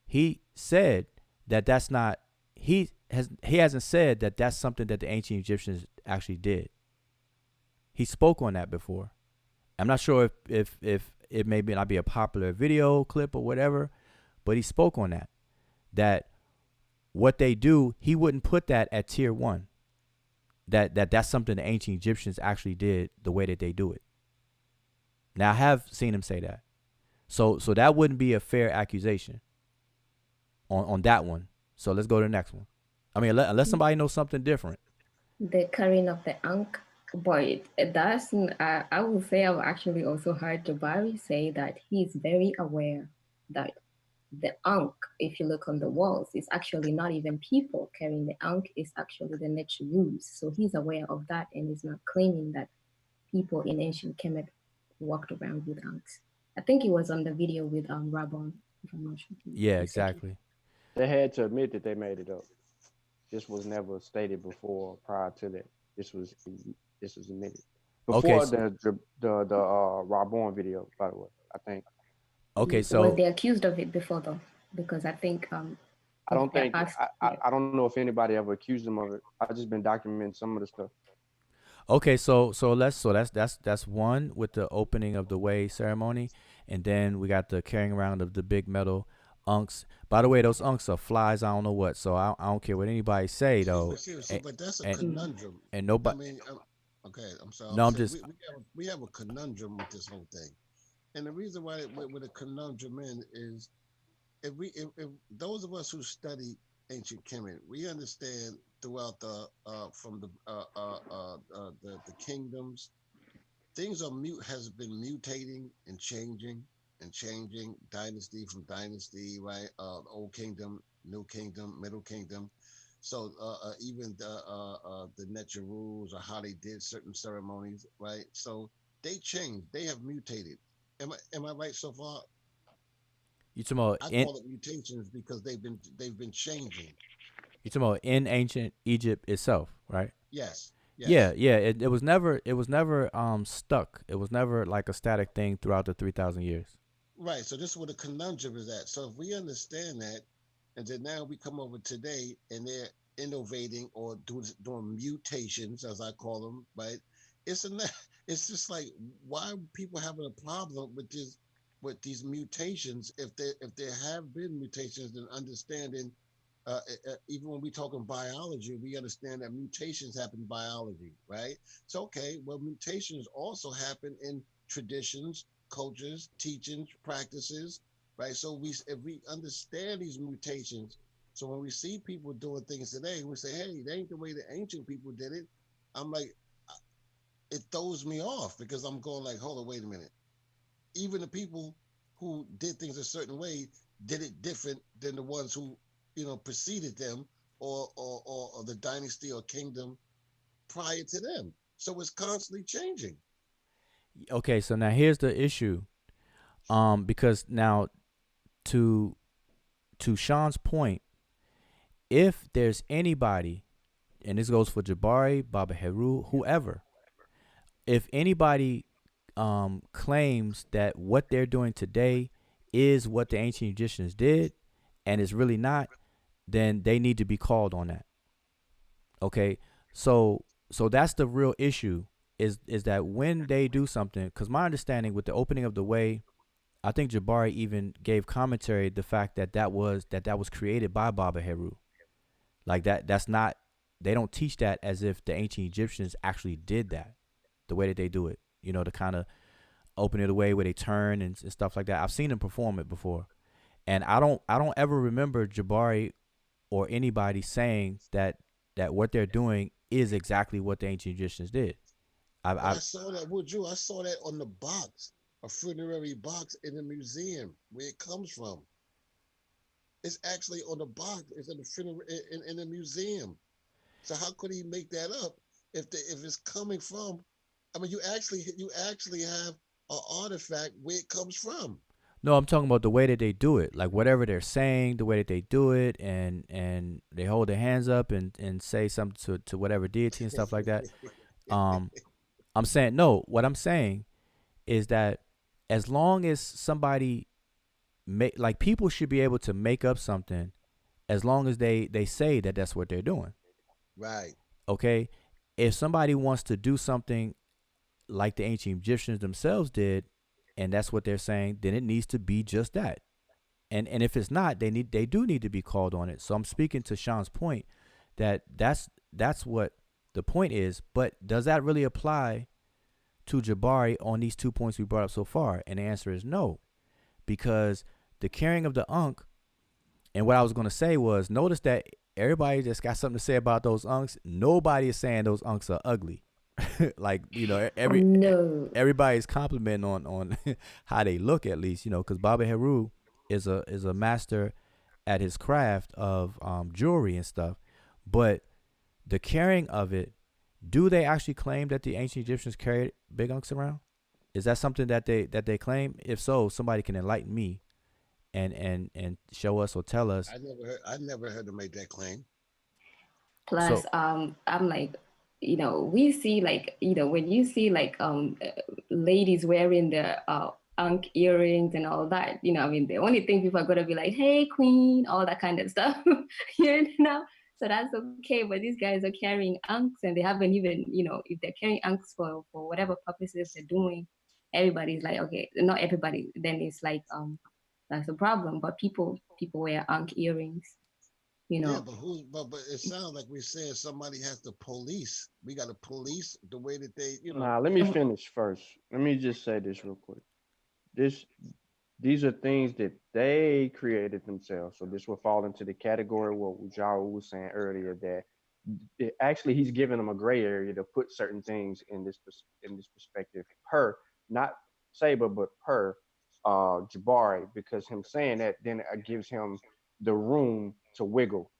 he said that that's not he hasn't said that that's something that the ancient Egyptians actually did. He spoke on that before. I'm not sure if it may be not be a popular video clip or whatever, but he spoke on that. That what they do, he wouldn't put that at tier 1. That's something the ancient Egyptians actually did the way that they do it. Now I have seen him say that. So that wouldn't be a fair accusation on that one. So let's go to the next one. I mean, unless somebody knows something different. The carrying of the Ankh, but that's I would say I've actually also heard Jabari say that he's very aware that the Ankh, if you look on the walls, is actually not even people carrying the Ankh, is actually the Netcher rules. So he's aware of that and is not claiming that people in ancient Kemet walked around with Ankhs. I think it was on the video with Rabon, if I'm not sure. Yeah, exactly. They had to admit that they made it up. This was never stated before. Prior to that, this was admitted before Okay, the Rabon video. By the way, I think. Okay, Was so they accused of it before though? Because I think I don't think asked, I don't know if anybody ever accused them of it. I just been documenting some of the stuff. okay, that's one with the opening of the way ceremony, and then we got the carrying around of the big metal unks. By the way, those unks are flies. I don't know what, so I don't care what anybody say though. Seriously, but that's a And conundrum. and I nobody. mean, okay, I'm sorry. No, I'm I'm saying just we have a conundrum with this whole thing, and the reason why with a conundrum is if those of us who study ancient Kemet, we understand throughout the from the kingdoms, things has been mutating and changing dynasty from dynasty, right? Old kingdom, new kingdom, middle kingdom. So even the Netcher rules or how they did certain ceremonies, right? So they changed, they have mutated. Am I right so far? you talking about I in call it mutations because they've been changing. you talking about in ancient Egypt itself, right? Yes, Yeah, yes. yeah. It was never stuck. It was never like a static thing throughout the 3,000 years. Right. So this is where the conundrum is at. So if we understand that, and then now we come over today and they're innovating or doing mutations, as I call them, right? It's a it's just like why are people having a problem with this with these mutations if there have been mutations and understanding even when we talk in biology, we understand that mutations happen in biology, right? So, okay, well, mutations also happen in traditions, cultures, teachings, practices, right? So if we understand these mutations, so when we see people doing things today, we say, hey, that ain't the way the ancient people did it. I'm like, it throws me off because I'm going like, hold on, wait a minute. Even the people who did things a certain way did it different than the ones who preceded them or the dynasty or kingdom prior to them. So it's constantly changing. Okay, so now here's the issue. Because now to Sean's point, if there's anybody, and this goes for Jabari, Baba Heru, whoever, if anybody claims that what they're doing today is what the ancient Egyptians did, and it's really not, then they need to be called on that. Okay, so that's the real issue is that when they do something, because my understanding with the opening of the way, I think Jabari even gave commentary the fact that was created by Baba Heru. Like that's not, they don't teach that as if the ancient Egyptians actually did that the way that they do it. The kind of open it away where they turn and stuff like that. I've seen them perform it before, and I don't ever remember Jabari or anybody saying that what they're doing is exactly what the ancient Egyptians did. I saw that, would you? I saw that on the box, a funerary box in the museum where it comes from. It's actually on the box. It's in the funerary in the museum. So how could he make that up if it's coming from? I mean, you actually have an artifact where it comes from. No, I'm talking about the way that they do it, like whatever they're saying, the way that they do it, and they hold their hands up and say something to whatever deity and stuff like that. Um, I'm saying no. What I'm saying is that as long as somebody make, like, people should be able to make up something as long as they say that that's what they're doing. Right. Okay, if somebody wants to do something like the ancient Egyptians themselves did, and that's what they're saying, then it needs to be just that. And if it's not, they do need to be called on it. So I'm speaking to Sean's point that that's what the point is. But does that really apply to Jabari on these 2 points we brought up so far? And the answer is no, because the carrying of the Ankh, and what I was going to say was, notice that everybody just got something to say about those Ankhs. Nobody is saying those Ankhs are ugly. Like, No. everybody's complimenting on how they look, at least, because Baba Heru is a master at his craft of jewelry and stuff. But the carrying of it, do they actually claim that the ancient Egyptians carried big Ankhs around? Is that something that they claim? If so, somebody can enlighten me and show us or tell us. I never heard them make that claim. Plus, So- I'm like, we see, like, when you see, like, ladies wearing the Ankh earrings and all that, the only thing people are gonna be like, "Hey, queen," all that kind of stuff, So that's okay. But these guys are carrying Ankhs, and they haven't even, if they're carrying Ankhs for whatever purposes they're doing, everybody's like, okay, not everybody. Then it's like, that's a problem. But people wear Ankh earrings. Yeah, but it sounds like we're saying somebody has to police. We got to police the way that they, Nah, let me finish first. Let me just say this real quick. These are things that they created themselves. So this will fall into the category what Ujara was saying earlier, that actually he's giving them a gray area to put certain things in this perspective per, not Saber, but per Jabari, because him saying that then it gives him the room to wiggle.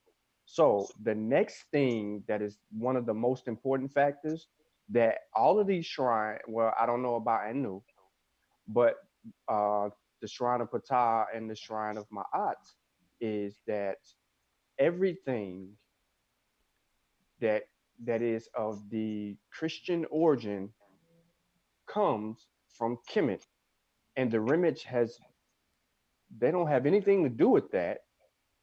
So the next thing that is one of the most important factors that all of these shrine, well, I don't know about Anu, but uh, the shrine of Ptah and the shrine of Ma'at, is that everything that is of the Christian origin comes from Kemet, and the Rimage they don't have anything to do with that.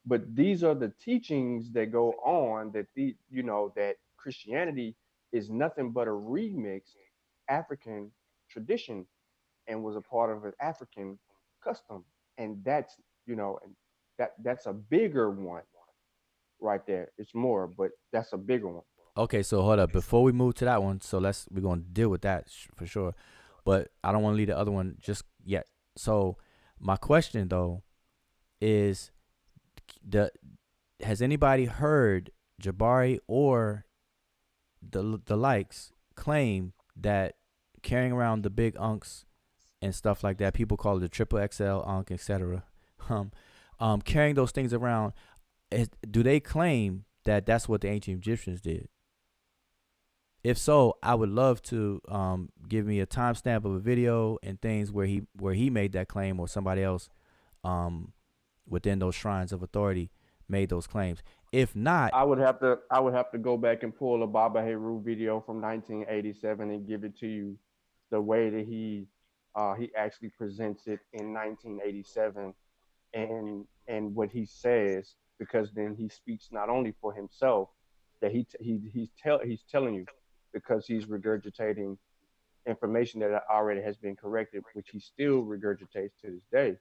But these are the teachings that go on, that that Christianity is nothing but a remixed African tradition and was a part of an African custom. And that's, and that's a bigger one right there. It's more, but that's a bigger one. Okay, so hold up. Before we move to that one, so we're gonna deal with that for sure. But I don't want to leave the other one just yet. So my question though is, has anybody heard Jabari or the likes claim that carrying around the big Ankhs and stuff like that, people call it the triple XL Ankh, etc. Carrying those things around, do they claim that that's what the ancient Egyptians did? If so, I would love to give me a timestamp of a video and things where he made that claim, or somebody else within those shrines of authority made those claims. If not, I would have to go back and pull a Baba Heru video from 1987 and give it to you the way that he actually presents it in 1987, and what he says, because then he speaks not only for himself, that he's telling you, because he's regurgitating information that already has been corrected, which he still regurgitates to this day.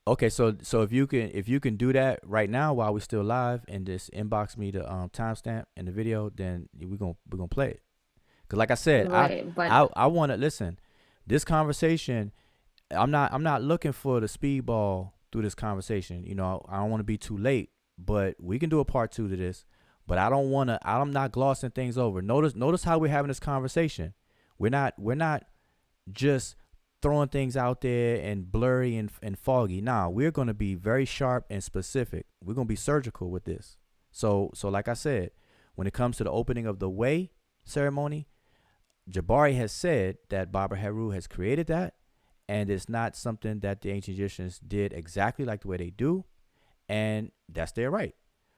Okay, so if you can do that right now while we're still live, and just inbox me the timestamp and the video, then we're gonna play it. Cause like I said, right, I want to listen. This conversation, I'm not looking for the speedball through this conversation. I don't want to be too late, but we can do a part 2 to this. But I'm not glossing things over. Notice how we're having this conversation. We're not just throwing things out there and blurry and foggy. Nah, we're going to be very sharp and specific. We're going to be surgical with this. So like I said, when it comes to the opening of the way ceremony, Jabari has said that Baba Heru has created that, and it's not something that the ancient Egyptians did exactly like the way they do, and that's their right.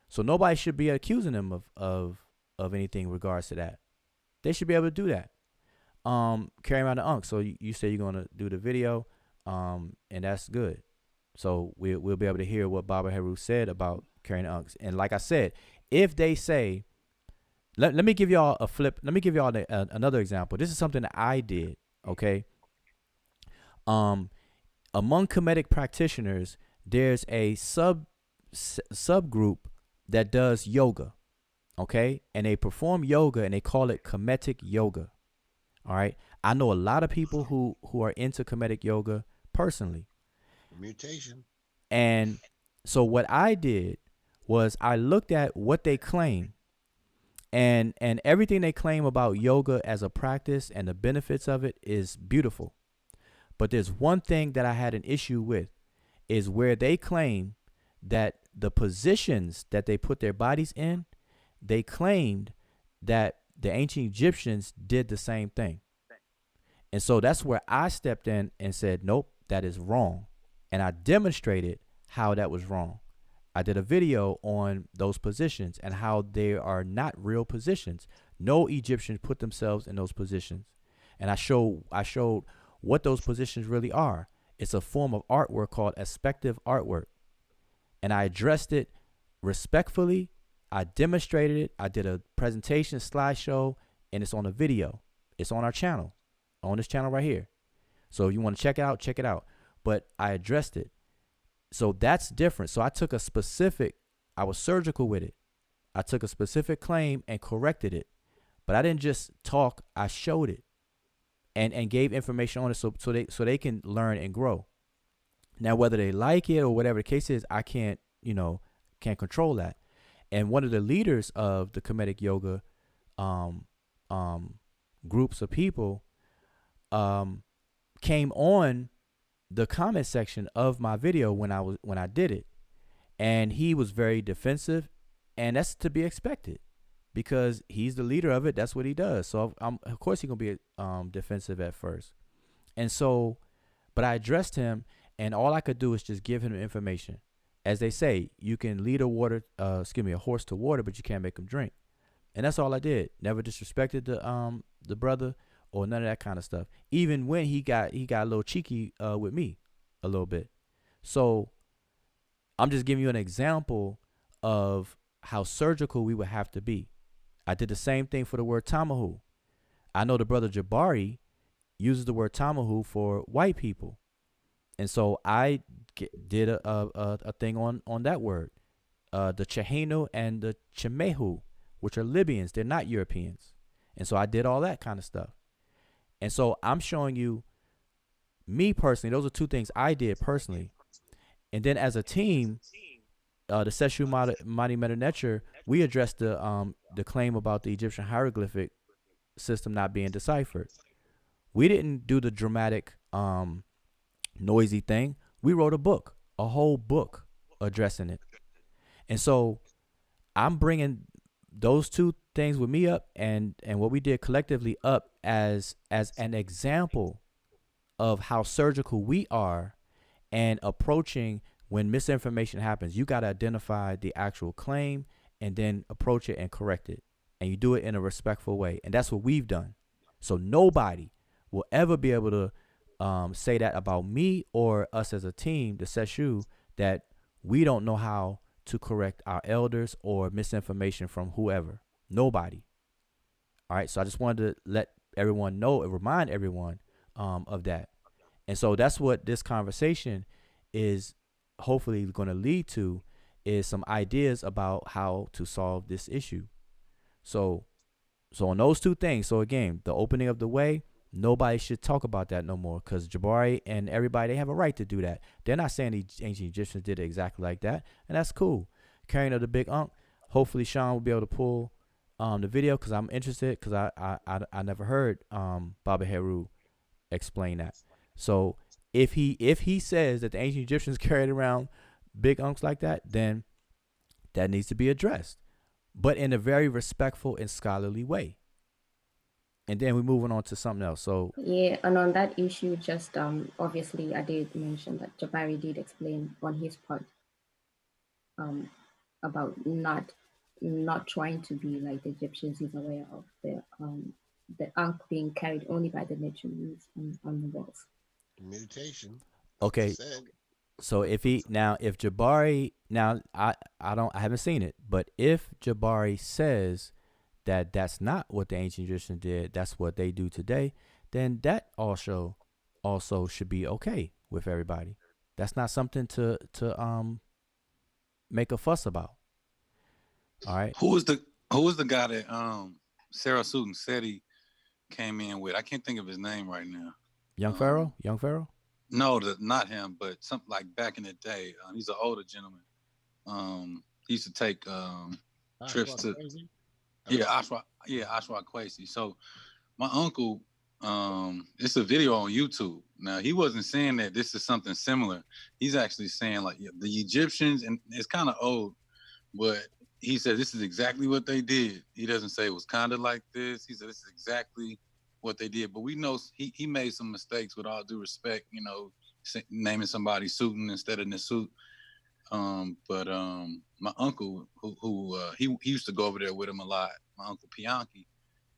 So nobody should be accusing them of anything in regards to that. They should be able to do that. Carrying around the Ankh. So you say you're gonna do the video, and that's good. So we'll be able to hear what Baba Heru said about carrying the Ankhs. And like I said, if they say, let me give y'all a flip. Let me give y'all another example. This is something that I did. Okay. Among Kemetic practitioners, there's a subgroup that does yoga. Okay, and they perform yoga and they call it Kemetic yoga. All right. I know a lot of people who are into Kemetic yoga personally. Mutation. And so what I did was I looked at what they claim and everything they claim about yoga as a practice and the benefits of it is beautiful. But there's one thing that I had an issue with is where they claim that the positions that they put their bodies in, they claimed that the ancient Egyptians did the same thing. And so that's where I stepped in and said, nope, that is wrong. And I demonstrated how that was wrong. I did a video on those positions and how they are not real positions. No Egyptians put themselves in those positions. And I showed what those positions really are. It's a form of artwork called aspective artwork. And I addressed it respectfully. I demonstrated it. I did a presentation slideshow, and it's on a video. It's on our channel, on this channel right here. So if you want to check it out. But I addressed it. So that's different. So I was surgical with it. I took a specific claim and corrected it. But I didn't just talk, I showed it and gave information on it so they can learn and grow. Now, whether they like it or whatever the case is, I can't control that. And one of the leaders of the Kemetic yoga groups of people came on the comment section of my video when I did it, and he was very defensive, and that's to be expected because he's the leader of it. That's what he does. So of course he's gonna be defensive at first, and so, but I addressed him, and all I could do is just give him information. As they say, you can lead a horse to water, but you can't make him drink. And that's all I did. Never disrespected the brother or none of that kind of stuff. Even when he got a little cheeky with me a little bit. So I'm just giving you an example of how surgical we would have to be. I did the same thing for the word tamahu. I know the brother Jabari uses the word tamahu for white people. And so I did a thing on that word. The Chehenu and the Chemehu, which are Libyans. They're not Europeans. And so I did all that kind of stuff. And so I'm showing you, me personally, those are two things I did personally. And then as a team, the Sesh Madi Medew Netcher, we addressed the claim about the Egyptian hieroglyphic system not being deciphered. We didn't do the dramatic noisy thing. We wrote a whole book addressing it. And so I'm bringing those two things with me up and what we did collectively up as an example of how surgical we are and approaching when misinformation happens. You got to identify the actual claim and then approach it and correct it. And you do it in a respectful way. And that's what we've done. So nobody will ever be able to say that about me or us as a team, the Seshu, that we don't know how to correct our elders or misinformation from whoever. Nobody. All right. So I just wanted to let everyone know and remind everyone of that. And so that's what this conversation is hopefully going to lead to, is some ideas about how to solve this issue. So on those two things. So again, the opening of the way, nobody should talk about that no more, because Jabari and everybody, they have a right to do that. They're not saying the ancient Egyptians did it exactly like that, and that's cool. Carrying of the big Ankh. Hopefully Sean will be able to pull the video, because I'm interested, because I never heard Baba Heru explain that. So if he says that the ancient Egyptians carried around big Ankhs like that, then that needs to be addressed, but in a very respectful and scholarly way. and then we're moving on to something else. So Yeah, and on that issue, just obviously I did mention that Jabari did explain on his part um about not trying to be like the Egyptians. He's aware of the Ankh being carried only by the Netcher on the walls. Meditation. okay, Said. so if Jabari, now I haven't seen it, but if Jabari says that that's not what the ancient Egyptians did, that's what they do today, then that also should be okay with everybody. That's not something to make a fuss about. All right. Who was the guy that Sarah Susan said he came in with? I can't think of his name right now. Young Pharaoh? Young Pharaoh? No, not him, but something like back in the day. He's an older gentleman. He used to take trips to Ashwa Kwesi. So my uncle, it's a video on YouTube. Now he wasn't saying that this is something similar. He's actually saying like the Egyptians, and it's kind of old, but he said this is exactly what they did. He doesn't say it was kind of like this. He said this is exactly what they did. But we know he made some mistakes, with all due respect, naming somebody Suitin instead of Nasut. But my uncle, who he used to go over there with him a lot, my uncle Pianki,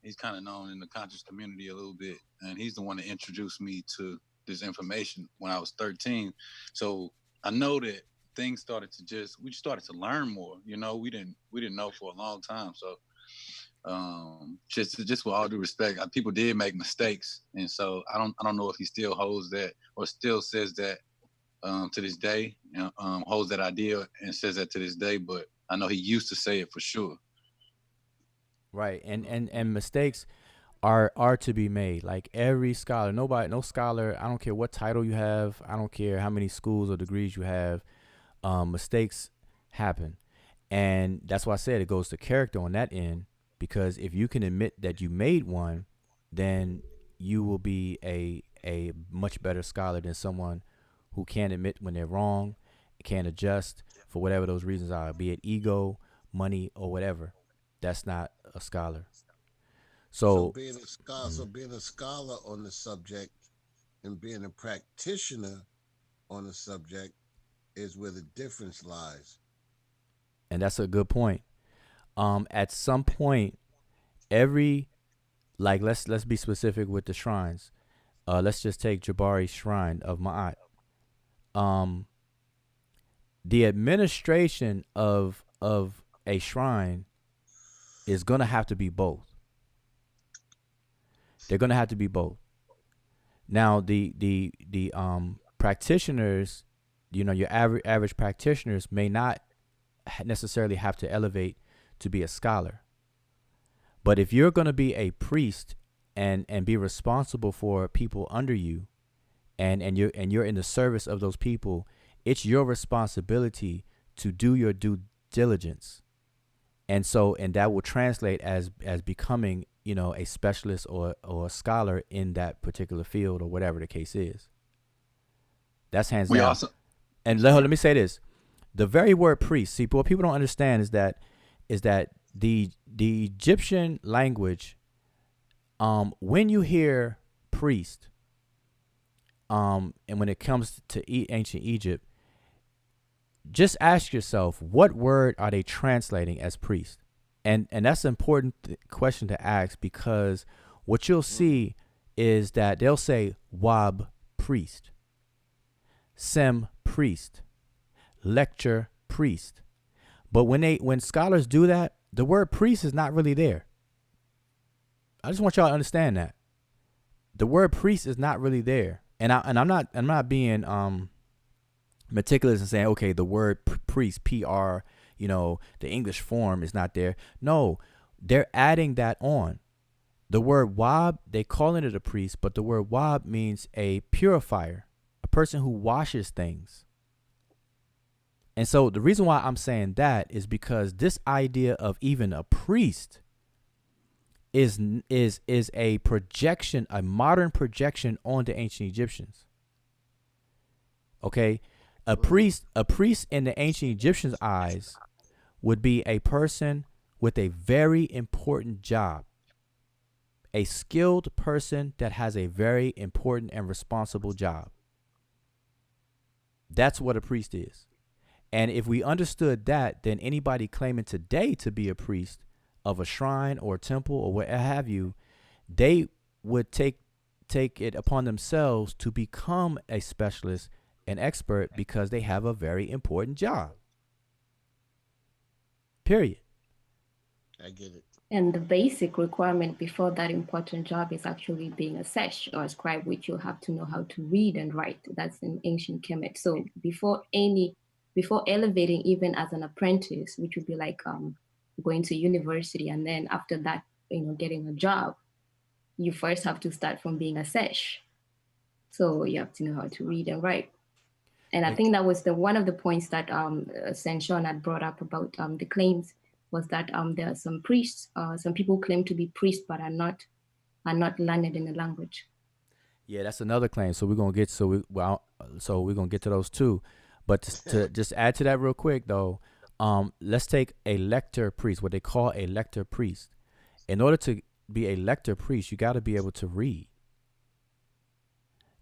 he's kind of known in the conscious community a little bit, and he's the one that introduced me to this information when I was 13. So I know that things started to learn more. We didn't know for a long time. So just with all due respect, people did make mistakes, and so I don't know if he still holds that or still says that to this day, holds that idea and says that to this day. But I know he used to say it for sure. Right, and mistakes are to be made. Like every scholar, no scholar, I don't care what title you have, I don't care how many schools or degrees you have, mistakes happen. And that's why I said it goes to character on that end, because if you can admit that you made one, then you will be a much better scholar than someone who can't admit when they're wrong, can't adjust for whatever those reasons are, be it ego, money, or whatever. That's not a scholar. So being a scholar on the subject and being a practitioner on the subject is where the difference lies. And that's a good point. At some point, let's be specific with the shrines. Let's just take Jabari's shrine of Ma'at. The administration of a shrine is gonna have to be both. They're gonna have to be both. Now, the practitioners, your average practitioners may not necessarily have to elevate to be a scholar. But if you're gonna be a priest and be responsible for people under you, and you're in the service of those people, it's your responsibility to do your due diligence. And that will translate as becoming, a specialist or a scholar in that particular field or whatever the case is. That's hands down. And let me say this: the very word priest. See, what people don't understand is that the Egyptian language, when you hear priest, and when it comes to ancient Egypt, just ask yourself, what word are they translating as priest? And that's an important question to ask, because what you'll see is that they'll say Wab priest, Sem priest, lecture priest. But when scholars do that, the word priest is not really there. I just want y'all to understand that. The word priest is not really there. And I'm not being meticulous and saying, okay, the word priest, PR, the English form is not there. No, they're adding that on. The word wab, they calling it a priest, but the word wab means a purifier, a person who washes things. And so the reason why I'm saying that is because this idea of even a priest is a projection, a modern projection on the ancient Egyptians. Okay? A priest in the ancient Egyptians' eyes would be a person with a very important job. a skilled person that has a very important and responsible job. That's what a priest is. And if we understood that, then anybody claiming today to be a priest of a shrine or a temple or what have you, they would take it upon themselves to become a specialist, an expert, because they have a very important job. Period. I get it. And the basic requirement before that important job is actually being a sesh or a scribe, which you have to know how to read and write. That's in ancient Kemet. So before elevating even as an apprentice, which would be like going to university, and then after that, getting a job, you first have to start from being a sesh. So you have to know how to read and write. And I think that was one of the points that Senshon had brought up about the claims, was that there are some priests, some people claim to be priests but are not learned in the language. Yeah, that's another claim. So we're gonna get we're gonna get to those too. But to just add to that real quick though, let's take a lector priest, what they call a lector priest. In order to be a lector priest, you got to be able to read.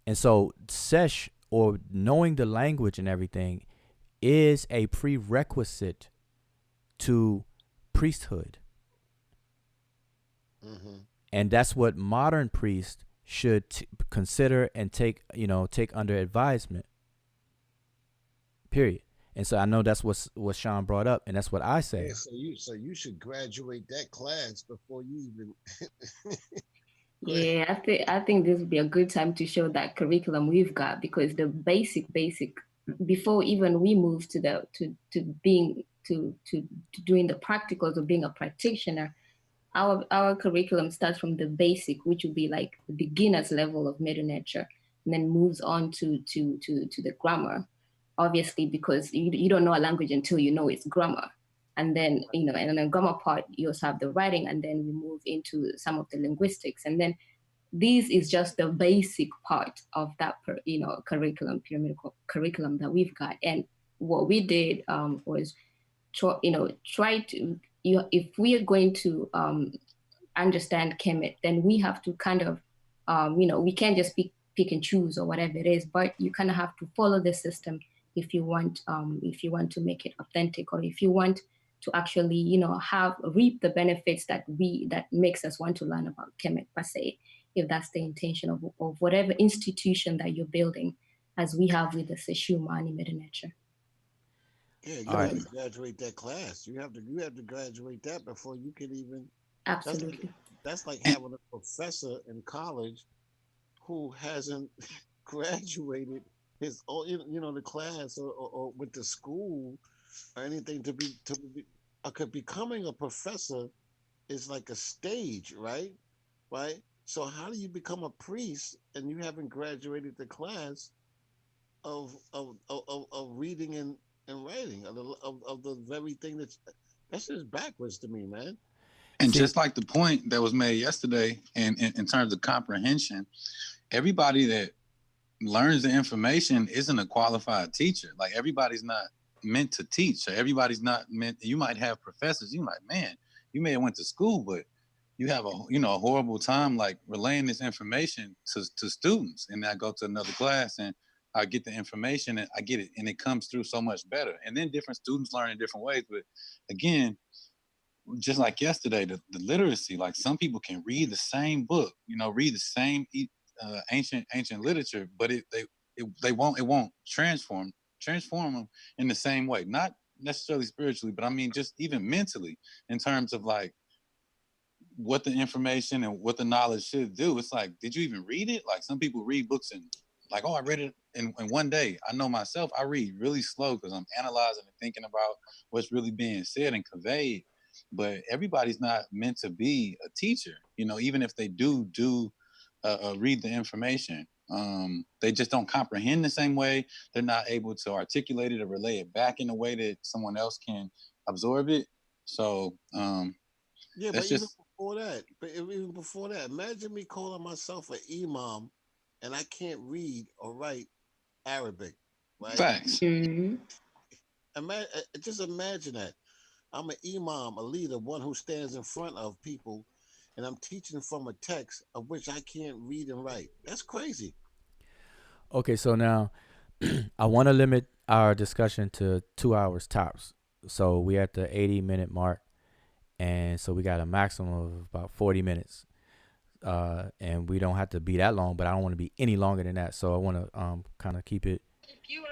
And so sesh, or knowing the language and everything, is a prerequisite to priesthood. Mm-hmm. And that's what modern priests should consider and take under advisement. Period. And so I know that's what Sean brought up, and that's what I say. Yeah, so you should graduate that class before you even. Yeah, I think this would be a good time to show that curriculum we've got, because the basic before even we move to being to doing the practicals of being a practitioner, our curriculum starts from the basic, which would be like the beginner's level of Netcher, and then moves on to the grammar, obviously, because you don't know a language until you know its grammar. And then, and in the grammar part, you also have the writing, and then we move into some of the linguistics. And then this is just the basic part of that, pyramidal curriculum that we've got. And what we did was, try to, if we are going to understand Kemet, then we have to kind of, we can't just pick and choose or whatever it is, but you kind of have to follow the system if you want to make it authentic, or if you want to actually, reap the benefits that makes us want to learn about Kemet per se, if that's the intention of whatever institution that you're building, as we have with the Seshuma and Netcher. Yeah, you have to graduate that class. You have to graduate that before you can even. Absolutely. That's like having a professor in college who hasn't graduated his own, the class or with the school or anything to be becoming a professor is like a stage, right? Right. So how do you become a priest and you haven't graduated the class of reading and writing of the very thing that's just backwards to me, man. And just like the point that was made yesterday in terms of comprehension, everybody that learns the information isn't a qualified teacher. Like, everybody's not meant to teach. So everybody's not meant. You might have professors. You might, man, you may have went to school, but you have a horrible time like relaying this information to students. And I go to another class and I get the information and I get it, and it comes through so much better. And then different students learn in different ways. But again, just like yesterday, the literacy, like some people can read the same book, read the same ancient literature, but it won't transform them in the same way. Not necessarily spiritually, but I mean just even mentally, in terms of like what the information and what the knowledge should do. It's like, did you even read it? Like, some people read books and like, oh, I read it in one day. I know myself, I read really slow because I'm analyzing and thinking about what's really being said and conveyed. But everybody's not meant to be a teacher, even if they do read the information. They just don't comprehend the same way. They're not able to articulate it or relay it back in a way that someone else can absorb it. So yeah, but even before that, imagine me calling myself an imam and I can't read or write Arabic, right? Facts. Mm-hmm. Just imagine that. I'm an imam, a leader, one who stands in front of people, and I'm teaching from a text of which I can't read and write. That's crazy. Okay, so now I want to limit our discussion to 2 hours tops. So we're at the 80-minute mark, and so we got a maximum of about 40 minutes. And we don't have to be that long, but I don't want to be any longer than that. So I want to kind of keep it.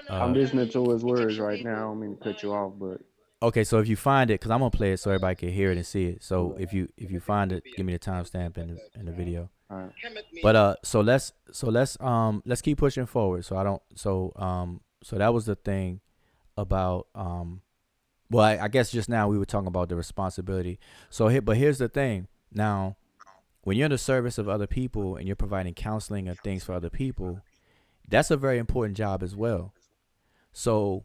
I'm Uh, listening to his words right now. I don't mean to cut you off, but okay, so if you find it, because I'm gonna play it so everybody can hear it and see it. So okay. if you find it, give me the timestamp in the video. All right. But let's keep pushing forward. So I don't so that was the thing about well I guess just now we were talking about the responsibility. So here, but here's the thing. Now, when you're in the service of other people and you're providing counseling and things for other people, that's a very important job as well. So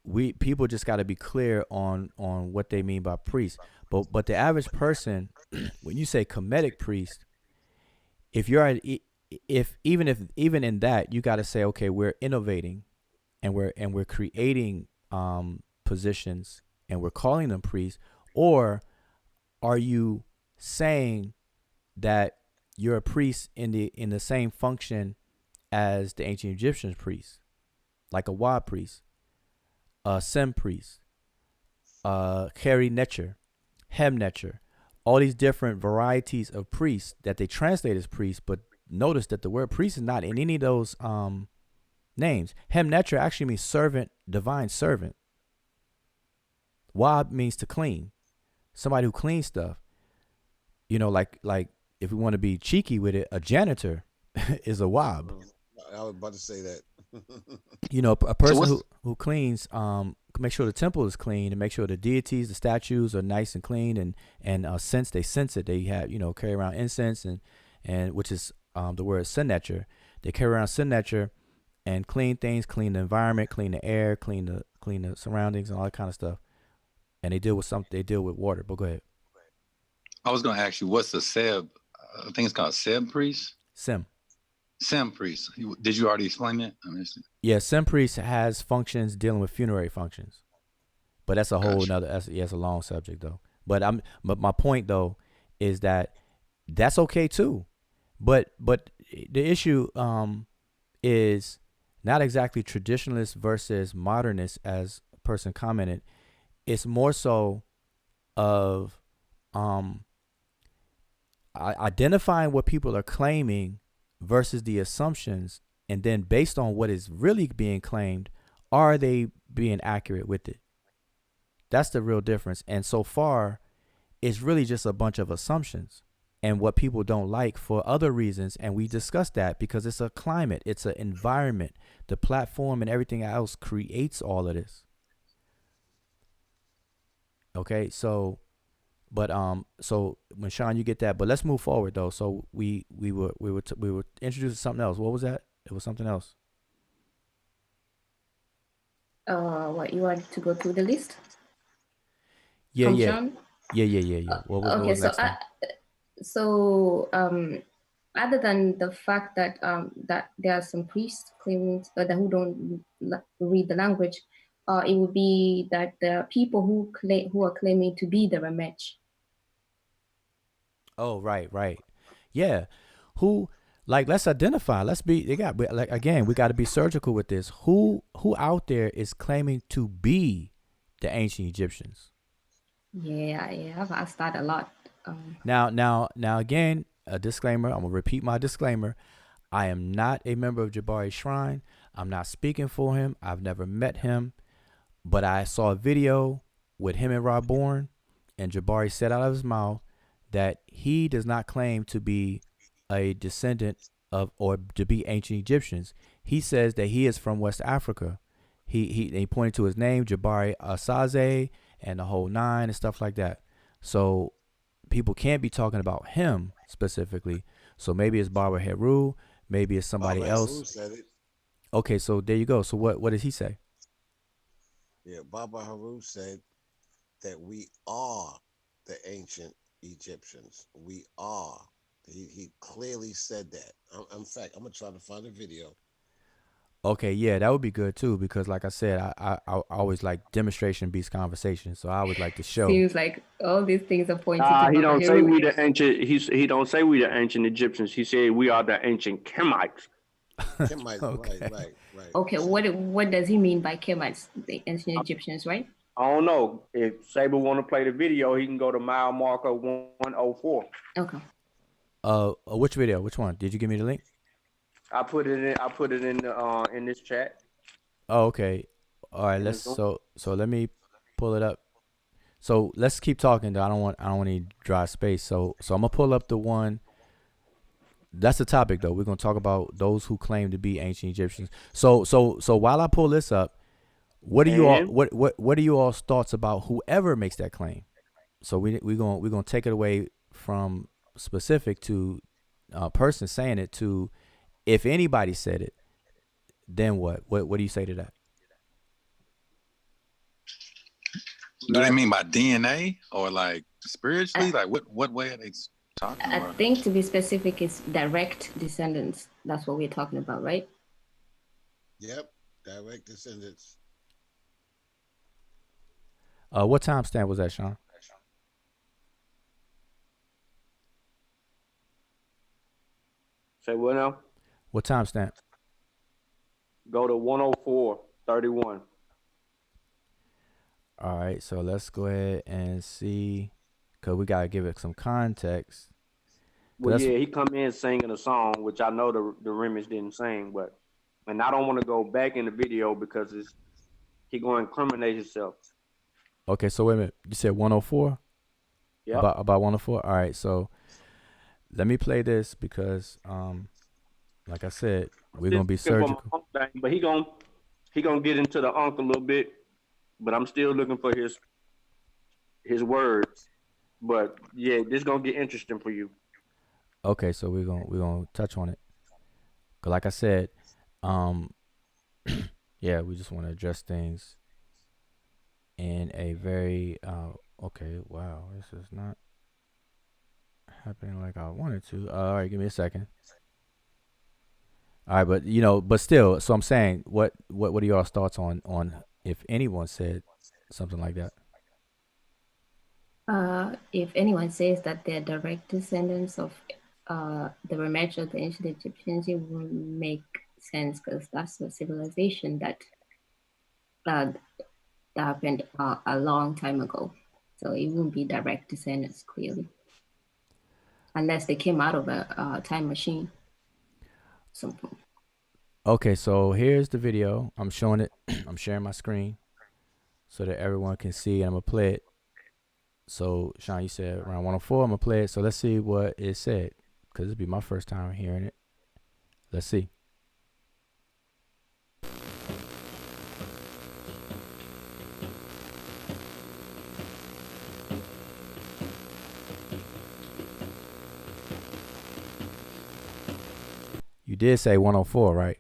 we people just got to be clear on what they mean by priest. But the average person, when you say Kemetic priest, if you're if even in that, you got to say, okay, we're innovating and we're creating positions and we're calling them priests, or are you saying that you're a priest in the same function as the ancient Egyptian priests, like a Wa priest, a Sem priest, Kari Netcher, Hem Netcher, all these different varieties of priests that they translate as priests, but notice that the word priest is not in any of those names. Hem Netcher actually means servant, divine servant. Wab means to clean, somebody who cleans stuff. You know, like if we want to be cheeky with it, a janitor is a wab. I was about to say that. You know, a So person what's who cleans, make sure the temple is clean and make sure the deities, the statues are nice and clean, and sense they sense it. They have, you know, carry around incense and which is the word Netcher. They carry around Netcher and clean things, clean the environment, clean the air, clean the surroundings and all that kind of stuff. And they deal with water. But go ahead. I was gonna ask you what's the Seb? I think it's called Seb priest. Sem. Sem priest. Did you already explain that? I missed it. Yeah, Sem priest has functions dealing with funerary functions. But that's a whole Gotcha. nother. That's a long subject though. But my point though is that that's okay too. But the issue is not exactly traditionalist versus modernist, as a person commented. It's more so of identifying what people are claiming versus the assumptions, and then based on what is really being claimed, are they being accurate with it? That's the real difference. And so far, it's really just a bunch of assumptions and what people don't like for other reasons. And we discussed that because it's a climate, it's an environment. The platform and everything else creates all of this. Okay, so so when Sean, you get that, but let's move forward though. So we were introduced to something else. What was that? It was something else. What you want to go through the list? Yeah, From yeah, Sean? yeah. What Okay, was so next thing? other than the fact that that there are some priests claiming who don't read the language, it would be that the people who are claiming to be the Ramech. Oh, right. Yeah. Who, like, let's identify. Let's be, like, again, we got to be surgical with this. Who out there is claiming to be the ancient Egyptians? Yeah, I've asked that a lot. Now, again, a disclaimer. I'm going to repeat my disclaimer. I am not a member of Jabari's Shrine. I'm not speaking for him. I've never met him. But I saw a video with him and Rob Bourne, and Jabari said out of his mouth that he does not claim to be a descendant of or to be ancient Egyptians. He says that he is from West Africa. He pointed to his name, Jabari Asaze, and the whole nine and stuff like that. So people can't be talking about him specifically. So maybe it's Barbara Heru, maybe it's somebody else. Haru said it. Okay, so there you go. So what does he say? Yeah, Baba Haru said that we are the ancient Egyptians. We are. He clearly said that. In fact, I'm gonna try to find a video. Okay, yeah, that would be good too because, like I said, I always like demonstration beats conversation, so I always like to show. Seems like all these things are pointing to He Baba don't say we hieroglyphics. the ancient. He don't say we the ancient Egyptians. He said we are the ancient Kemites. Kemites, Okay. right. Okay, See, what does he mean by Kemites, the ancient Egyptians, right? I don't know if Saber want to play the video. He can go to mile marker 104. Okay. Which video? Which one? Did you give me the link? I put it in. I put it in this chat. Oh, okay. All right. In Let's this room. so let me pull it up. So let's keep talking. Though I don't want any dry space. So I'm gonna pull up the one. That's the topic though. We're gonna talk about those who claim to be ancient Egyptians. So while I pull this up, what are you all And what are you all's thoughts about whoever makes that claim? So we're gonna take it away from specific to a person saying it to if anybody said it, then what? What do you say to that? Do they mean by DNA or like spiritually? Like what way are they talking I about? think to be specific, it's direct descendants. That's what we're talking about, right? yep, direct descendants. What timestamp was that, Sean? say what now? What timestamp? Go to 104:31. All right, so let's go ahead and see, cause we gotta give it some context. Well, That's- yeah, he come in singing a song, which I know the remix didn't sing, but and I don't want to go back in the video because he going to incriminate himself. Okay, so wait a minute. You said 104? Yeah. About 104? All right, so let me play this because like I said, we're gonna be surgical. But he gonna get into the unk a little bit, but I'm still looking for his words. But yeah, this gonna get interesting for you. Okay, so we're gonna touch on it. 'Cause like I said, yeah, we just want to address things in a very okay, wow, this is not happening like I wanted to. All right, give me a second. All right, but still, so I'm saying, what are y'all's thoughts on if anyone said something like that? If anyone says that they're direct descendants of the remains of the ancient Egyptians, it won't make sense because that's a civilization that happened a long time ago. So it won't be direct descendants, clearly, unless they came out of a time machine. Something. Okay, so here's the video. I'm showing it. I'm sharing my screen so that everyone can see, and I'm gonna play it. So Sean, you said around 104. I'm gonna play it. So let's see what it said, because it'll be my first time hearing it. Let's see. You did say 104, right?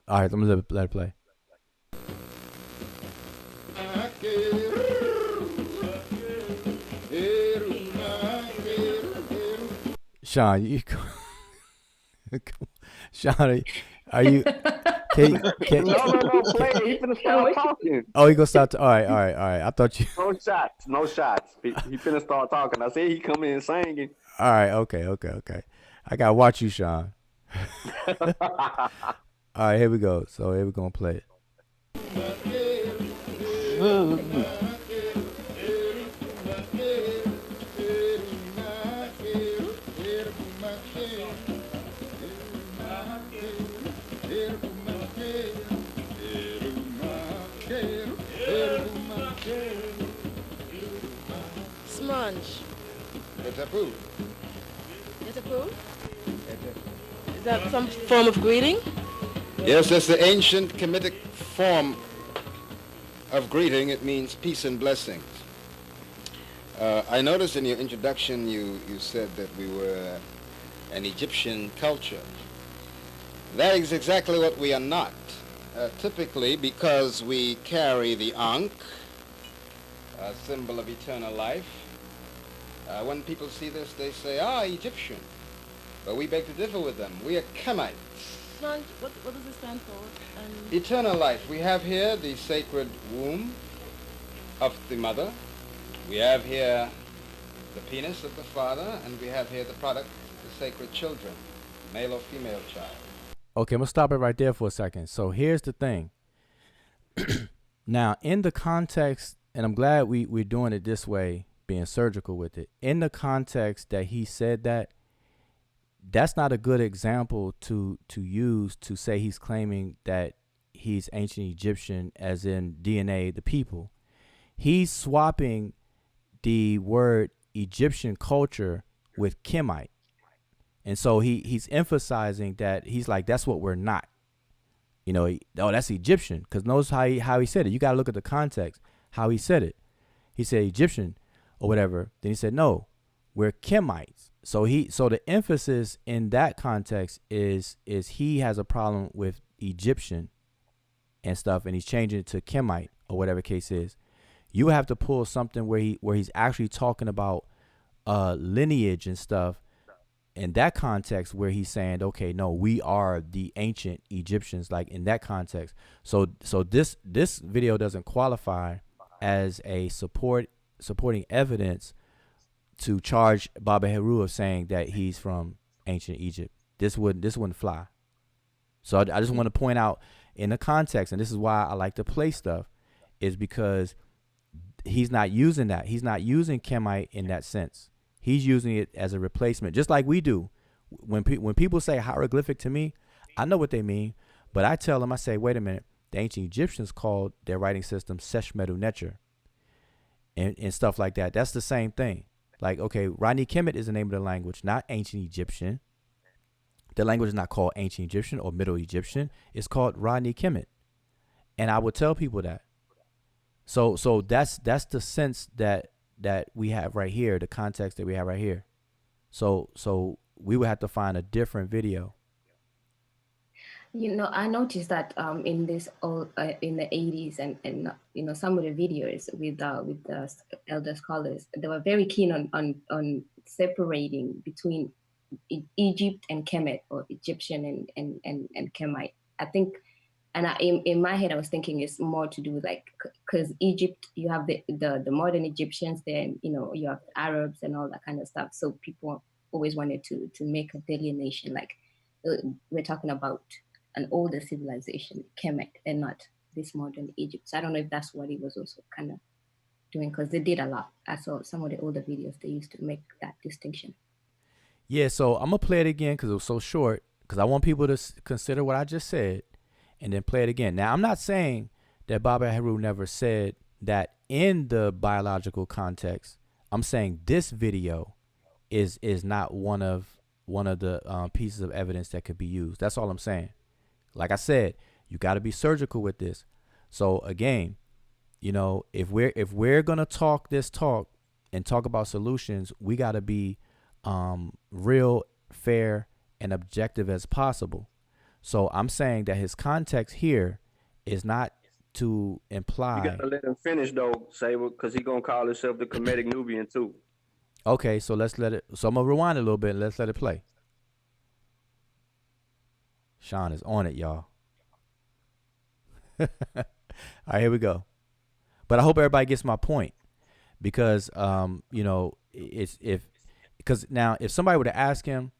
All right, let it play. Sean, Sean, are you? Can No, play it. He finna start talking. Oh, he gonna start. All right. I thought you. No shots. He finna start talking. I said he come in singing. All right, okay. I gotta watch you, Sean. All right, here we go. So here we're gonna play it. Sponge. It's approved. It's approved? Is that some form of greeting? Yes, that's the ancient Kemetic form of greeting. It means peace and blessings. I noticed in your introduction you said that we were an Egyptian culture. That is exactly what we are not. Typically, because we carry the Ankh, a symbol of eternal life. When people see this, they say, Egyptian. But we beg to differ with them. We are Kemites. What does it stand for? Eternal life. We have here the sacred womb of the mother. We have here the penis of the father, and we have here the product, the sacred children, male or female child. Okay, I'm gonna stop it right there for a second. So here's the thing. Now, in the context, and I'm glad we're doing it this way, being surgical with it. In the context that he said that, that's not a good example to use to say he's claiming that he's ancient Egyptian, as in DNA, the people. He's swapping the word Egyptian culture with Kemite. And so he's emphasizing that he's like, that's what we're not. You know, that's Egyptian. Because notice how he said it. You got to look at the context, how he said it. He said Egyptian or whatever. Then he said, no, we're Kemites. So the emphasis in that context is he has a problem with Egyptian and stuff, and he's changing it to Kemite or whatever case is. You have to pull something where he's actually talking about lineage and stuff in that context, where he's saying, okay, no, we are the ancient Egyptians, like in that context. So this video doesn't qualify as a supporting evidence to charge Baba Heru of saying that he's from ancient Egypt. This wouldn't fly. So I just want to point out in the context, and this is why I like to play stuff, is because he's not using that. He's not using Kemite in that sense. He's using it as a replacement, just like we do. When people say hieroglyphic to me, I know what they mean, but I tell them, I say, wait a minute, the ancient Egyptians called their writing system Sesh, Medew, Netcher, and stuff like that. That's the same thing. Like, okay, Rodney Kemet is the name of the language, not ancient Egyptian. The language is not called ancient Egyptian or Middle Egyptian. It's called Rodney Kemet. And I would tell people that. So that's the sense that we have right here, the context that we have right here. So we would have to find a different video. You know, I noticed that in this in the 80s and you know, some of the videos with the elder scholars, they were very keen on separating between Egypt and Kemet, or Egyptian and Kemite. I think, and in my head I was thinking it's more to do with, like, because Egypt, you have the modern Egyptians, then, you know, you have the Arabs and all that kind of stuff. So people always wanted to make a delineation, like we're talking about an older civilization, Kemet, and not this modern Egypt. So I don't know if that's what he was also kind of doing, because they did a lot. I saw some of the older videos, they used to make that distinction. Yeah, so I'm going to play it again because it was so short, because I want people to consider what I just said and then play it again. Now, I'm not saying that Baba Heru never said that in the biological context. I'm saying this video is not one of the pieces of evidence that could be used. That's all I'm saying. Like I said, you got to be surgical with this. So again, you know, if we're gonna talk this talk and talk about solutions, we got to be real, fair, and objective as possible. So I'm saying that his context here is not to imply. You gotta let him finish though, Saber, because he's gonna call himself the Kemetic Nubian too. Okay, so let's let it. So I'm gonna rewind a little bit and let's let it play. Sean is on it, y'all. All right, here we go. But I hope everybody gets my point, because you know, because now if somebody were to ask him,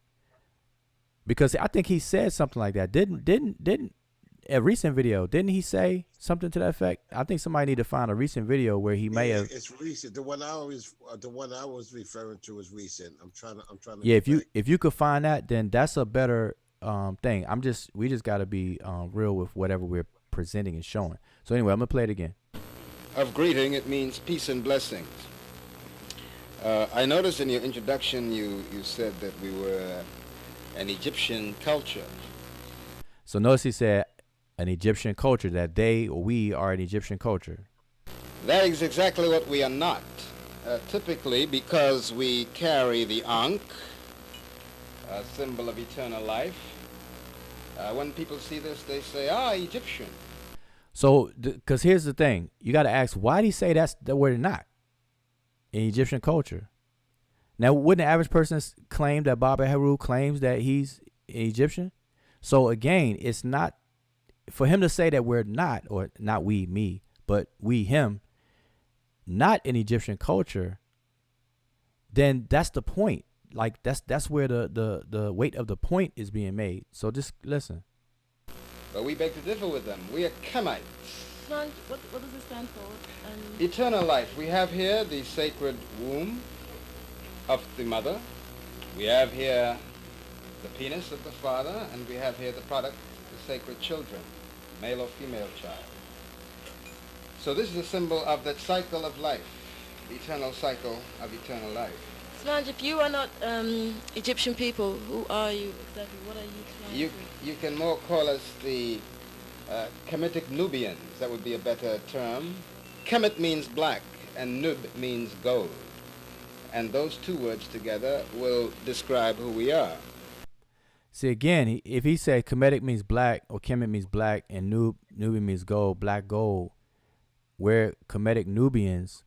because I think he said something like that. Didn't a recent video, didn't he say something to that effect? I think somebody need to find a recent video where he may have. It's recent. The one I was referring to is recent. I'm trying to. Yeah, if you could find that, then that's a better thing. We just got to be real with whatever we're presenting and showing. So anyway, I'm gonna play it again. Of greeting, it means peace and blessings. I noticed in your introduction you said that we were an Egyptian culture. So notice he said an Egyptian culture, that they or we are an Egyptian culture. That is exactly what we are not. Typically, because we carry the Ankh, a symbol of eternal life. When people see this, they say, Egyptian. So, because here's the thing. You got to ask, why did he say that we're not in Egyptian culture? Now, wouldn't the average person claim that Baba Heru claims that he's Egyptian? So again, it's not for him to say that we're not, or not we, me, but we, him, not in Egyptian culture. Then that's the point. Like that's where the weight of the point is being made. So just listen. But we beg to differ with them. We are Kemites. What does it stand for? Eternal life. We have here the sacred womb of the mother. We have here the penis of the father, and we have here the product, the sacred children, male or female child. So this is a symbol of that cycle of life, the eternal cycle of eternal life. Slanj, if you are not Egyptian people, who are you exactly? What are you trying to... You can more call us the Kemetic Nubians. That would be a better term. Kemet means black, and Nub means gold. And those two words together will describe who we are. See, again, if he said Kemetic means black, or Kemet means black, and Nubian means gold, black gold, we're Kemetic Nubians,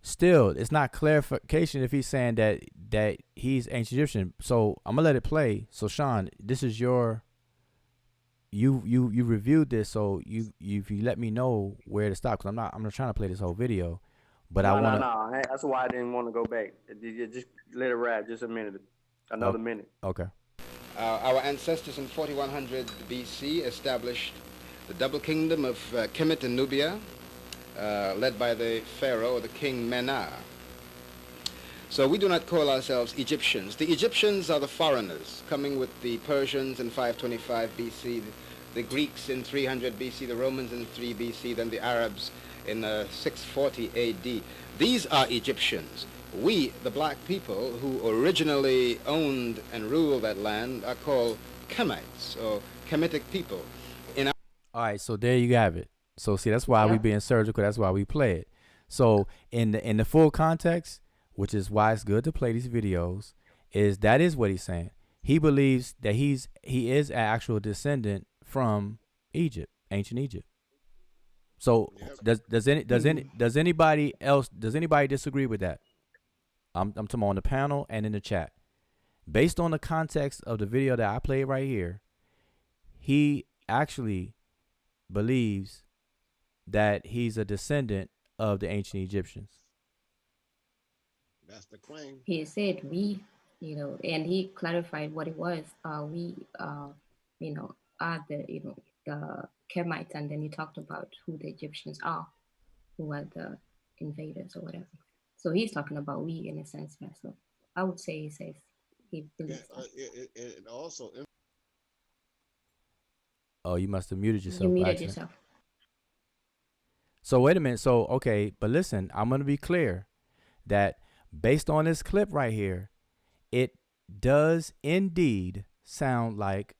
still, it's not clarification if he's saying that he's ancient Egyptian. So I'm gonna let it play. So Sean, this is you reviewed this, so you let me know where to stop, because I'm not trying to play this whole video, but I want to. No. That's why I didn't want to go back. Just let it ride just a minute, another minute. Okay. Our ancestors in 4100 BC established the double kingdom of Kemet and Nubia, led by the pharaoh or the king Menar. So we do not call ourselves Egyptians. The Egyptians are the foreigners coming with the Persians in 525 BC, the Greeks in 300 BC, the Romans in 3 BC, then the Arabs in 640 AD. These are Egyptians. We, the black people who originally owned and ruled that land, are called Kemites, or Kemetic people. All right, so there you have it. So see, that's why we being surgical. That's why we play it. So in the full context, which is why it's good to play these videos, that is what he's saying. He believes that he is an actual descendant from Egypt, ancient Egypt. So does anybody disagree with that? I'm talking on the panel and in the chat. Based on the context of the video that I played right here, he actually believes that he's a descendant of the ancient Egyptians. That's the claim. He said we, and he clarified what it was. We, are the, the Kemites, and then he talked about who the Egyptians are, who are the invaders or whatever. So he's talking about we in a sense, so I would say he says he believes that. It also. Oh, you must have muted yourself. You muted yourself. So wait a minute. So, okay, but listen, I'm going to be clear that based on this clip right here, it does indeed sound like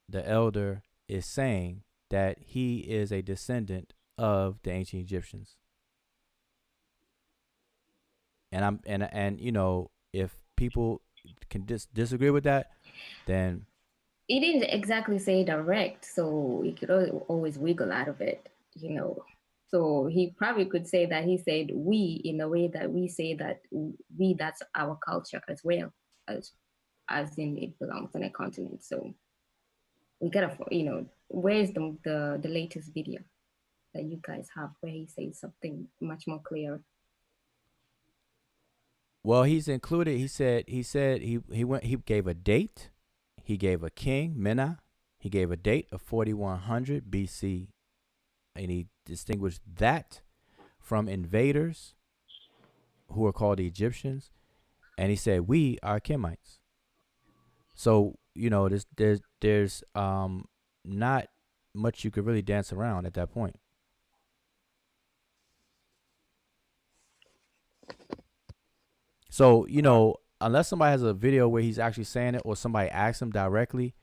the elder is saying that he is a descendant of the ancient Egyptians. And if people can disagree with that, then He didn't exactly say direct, so he could always wiggle out of it, So he probably could say that he said we in a way that we say that we, that's our culture as well, as in it belongs on a continent. So we gotta, where's the latest video that you guys have where he says something much more clear? Well, he's included. He said he gave a date. He gave a king, Mena. He gave a date of 4100 BC, and he distinguished that from invaders who are called the Egyptians, and he said we are Kemites. So there's not much you could really dance around at that point. So unless somebody has a video where he's actually saying it, or somebody asks him directly,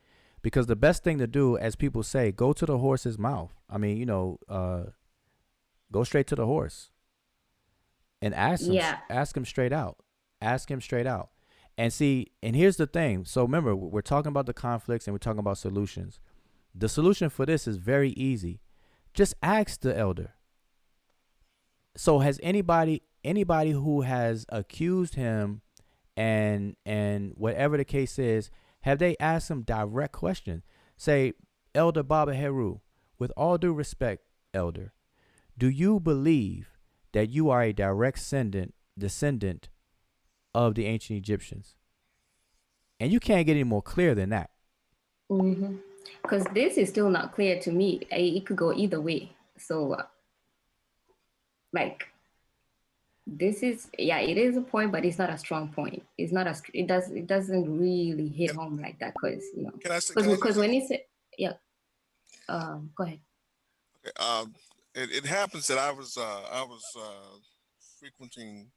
because the best thing to do, as people say, go to the horse's mouth. I mean, go straight to the horse and ask him straight out. Ask him straight out. And see, and here's the thing. So remember, we're talking about the conflicts and we're talking about solutions. The solution for this is very easy. Just ask the elder. So has anybody who has accused him and whatever the case is, have they asked him direct questions? Say, Elder Baba Heru, with all due respect, Elder, do you believe that you are a direct descendant of the ancient Egyptians? And you can't get any more clear than that. Because this is still not clear to me. It could go either way. So, like, this is, yeah, it is a point, but it's not a strong point. It's not a, it doesn't really hit home like that, because, you know, because when he said, yeah, go ahead. Okay, it happens that I was frequenting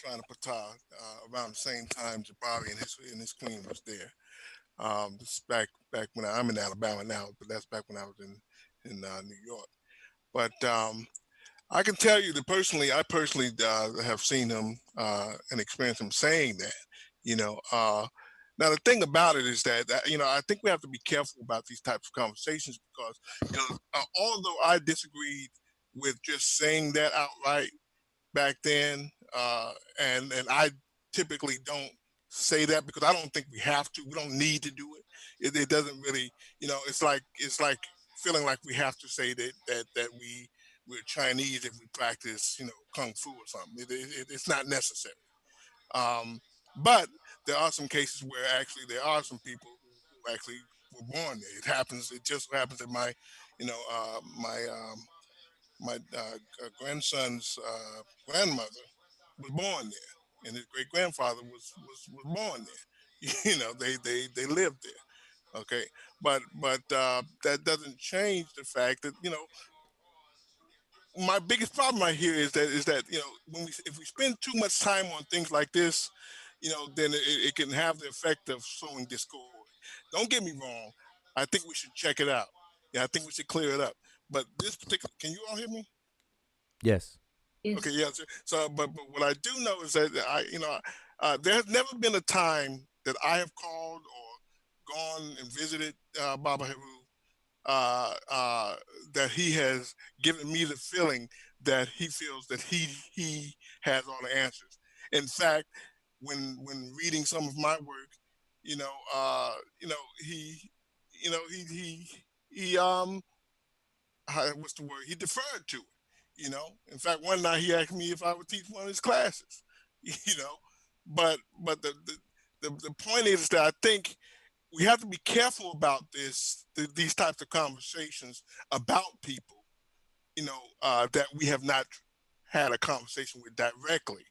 trying to Patah around the same time Jabari and his queen was there. This is back when I'm in Alabama now, but that's back when I was in New York. But I can tell you that I personally have seen him and experienced him saying that. You know, now the thing about it is that you know, I think we have to be careful about these types of conversations, because you know, although I disagreed with just saying that outright back then, and I typically don't say that because I don't think we have to. We don't need to do it. It doesn't really, you know, it's like feeling like we have to say that we're Chinese if we practice, you know, kung fu or something. It's not necessary. But there are some cases where actually there are some people who actually were born there. It happens. It just so happens that my, you know, my grandson's grandmother was born there, and his great grandfather was born there. You know, they lived there. Okay, but that doesn't change the fact that, you know, my biggest problem right here is that you know, if we spend too much time on things like this, you know, then it can have the effect of sowing discord. Don't get me wrong. I think we should check it out. Yeah, I think we should clear it up. But this particular, can you all hear me? Yes. Okay, yeah. So but what I do know is that you know, there has never been a time that I have called or gone and visited Baba Heru that he has given me the feeling that he feels that he has all the answers. In fact, when reading some of my work, you know, you know, he what's the word? He deferred to it. You know, in fact, one night he asked me if I would teach one of his classes. You know, but the point is that I think we have to be careful about these types of conversations about people, you know, that we have not had a conversation with directly,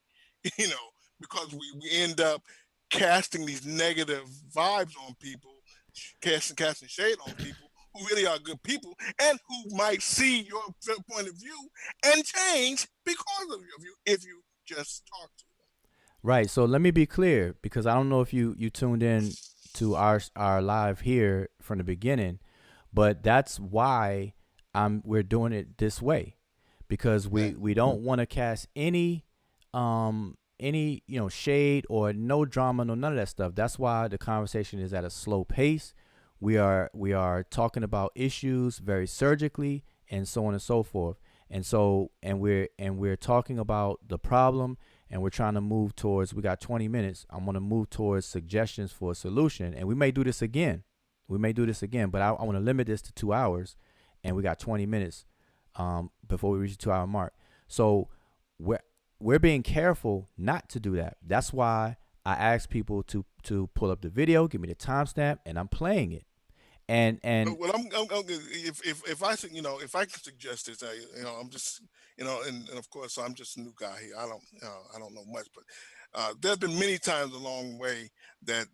you know, because we end up casting these negative vibes on people, casting shade on people who really are good people and who might see your point of view and change because of your view if you just talk to them. Right. So let me be clear, because I don't know if you tuned in to our live here from the beginning, but that's why we're doing it this way, because we don't want to cast any you know, shade or no drama, no none of that stuff. That's why the conversation is at a slow pace. We are talking about issues very surgically and so on and so forth. And so we're talking about the problem, and we're trying to move towards, we got 20 minutes. I'm going to move towards suggestions for a solution. And we may do this again. But I want to limit this to 2 hours, and we got 20 minutes before we reach the 2 hour mark. So we're being careful not to do that. That's why I ask people to pull up the video, give me the timestamp, and I'm playing it. And well, if I you know, if I can suggest this, you know, I'm just, you know, and of course I'm just a new guy here. I don't know much, but there's been many times along the way that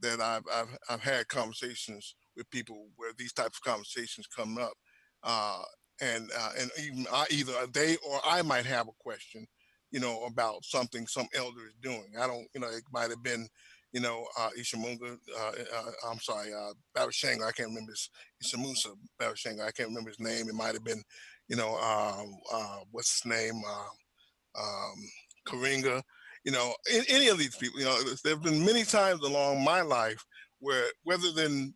I've had conversations with people where these types of conversations come up, and even either they or I might have a question, you know, about something some elder is doing. I don't, you know, it might have been, you know, Ishamunga, I'm sorry, Babashanga, I can't remember his, Ishamusa Babashanga, I can't remember his name. It might have been, you know, what's his name, Karinga, you know, any of these people, you know, there have been many times along my life where rather than,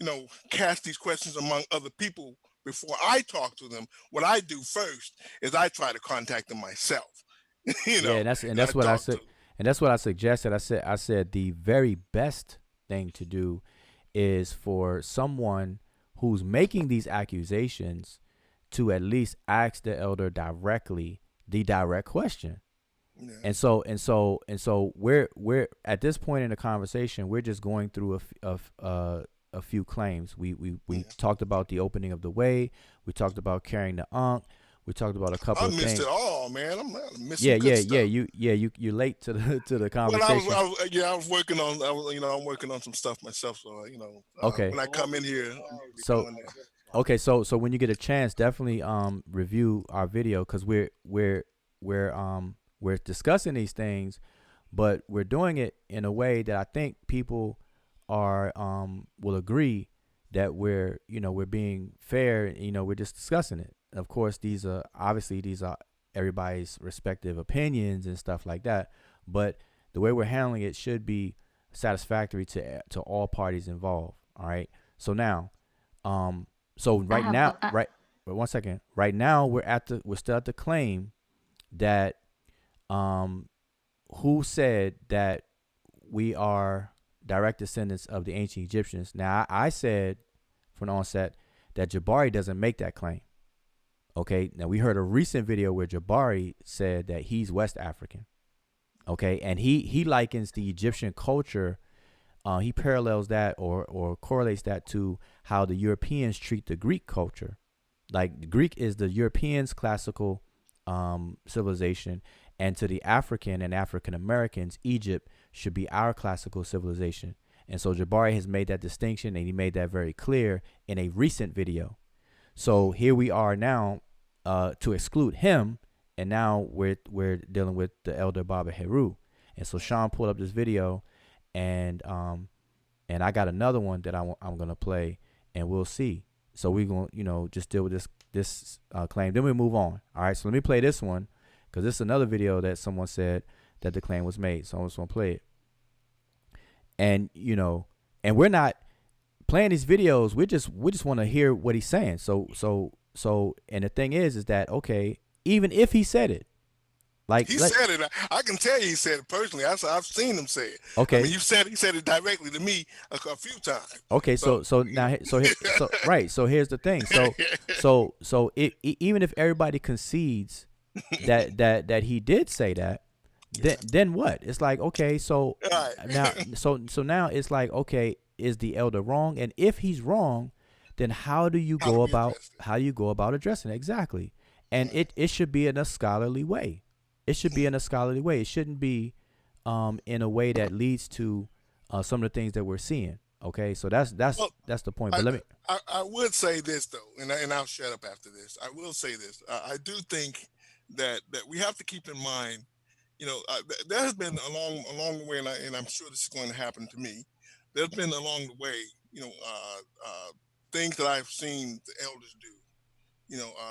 you know, cast these questions among other people before I talk to them, what I do first is I try to contact them myself. You yeah, know, and that's what I said. And that's what I suggested. I said the very best thing to do is for someone who's making these accusations to at least ask the elder directly the direct question. Yeah. And so we're at this point in the conversation, we're just going through a few claims. We talked about the opening of the way. We talked about carrying the Ankh. We talked about a couple of things. I missed it all, man. I'm missing good stuff. You're late to the conversation. Well, I was working on. I'm working on some stuff myself. So okay. When I come in here, so when you get a chance, definitely review our video, because we're discussing these things, but we're doing it in a way that I think people are will agree that we're being fair. We're just discussing it. Of course, these are everybody's respective opinions and stuff like that, but the way we're handling it should be satisfactory to all parties involved. All right. So now, right 1 second. Right now we're still at the claim that who said that we are direct descendants of the ancient Egyptians. Now I said from the onset that Jabari doesn't make that claim. Okay, now we heard a recent video where Jabari said that he's West African. Okay, and he likens the Egyptian culture, he parallels that or correlates that to how the Europeans treat the Greek culture. Like, the Greek is the Europeans' classical civilization, and to the African and African Americans, Egypt should be our classical civilization. And so Jabari has made that distinction, and he made that very clear in a recent video. So here we are now to exclude him, and now we're dealing with the elder Baba Heru. And so Sean pulled up this video, and I got another one that I'm gonna play, and we'll see. So we're gonna just deal with this claim. Then we move on. All right. So let me play this one, because this is another video that someone said that the claim was made. So I'm just gonna play it. And and we're not playing these videos. We just want to hear what he's saying. So and the thing is that, okay, even if he said it, like he said it, I can tell you he said it personally. I've seen him say it. Okay. I mean, he said it directly to me a few times. Okay. So right. So here's the thing. So even if everybody concedes that he did say that, then what? It's like, okay, so now now it's like, okay, is the elder wrong? And if he's wrong, then how do you go about addressing it? Exactly. And it should be in a scholarly way. It should be in a scholarly way. It shouldn't be in a way that leads to some of the things that we're seeing. Okay, so that's the point. But I would say this though, and I'll shut up after this. I will say this. I do think that we have to keep in mind, there has been along the way, and I'm sure this is going to happen to me. There's been along the way, things that I've seen the elders do.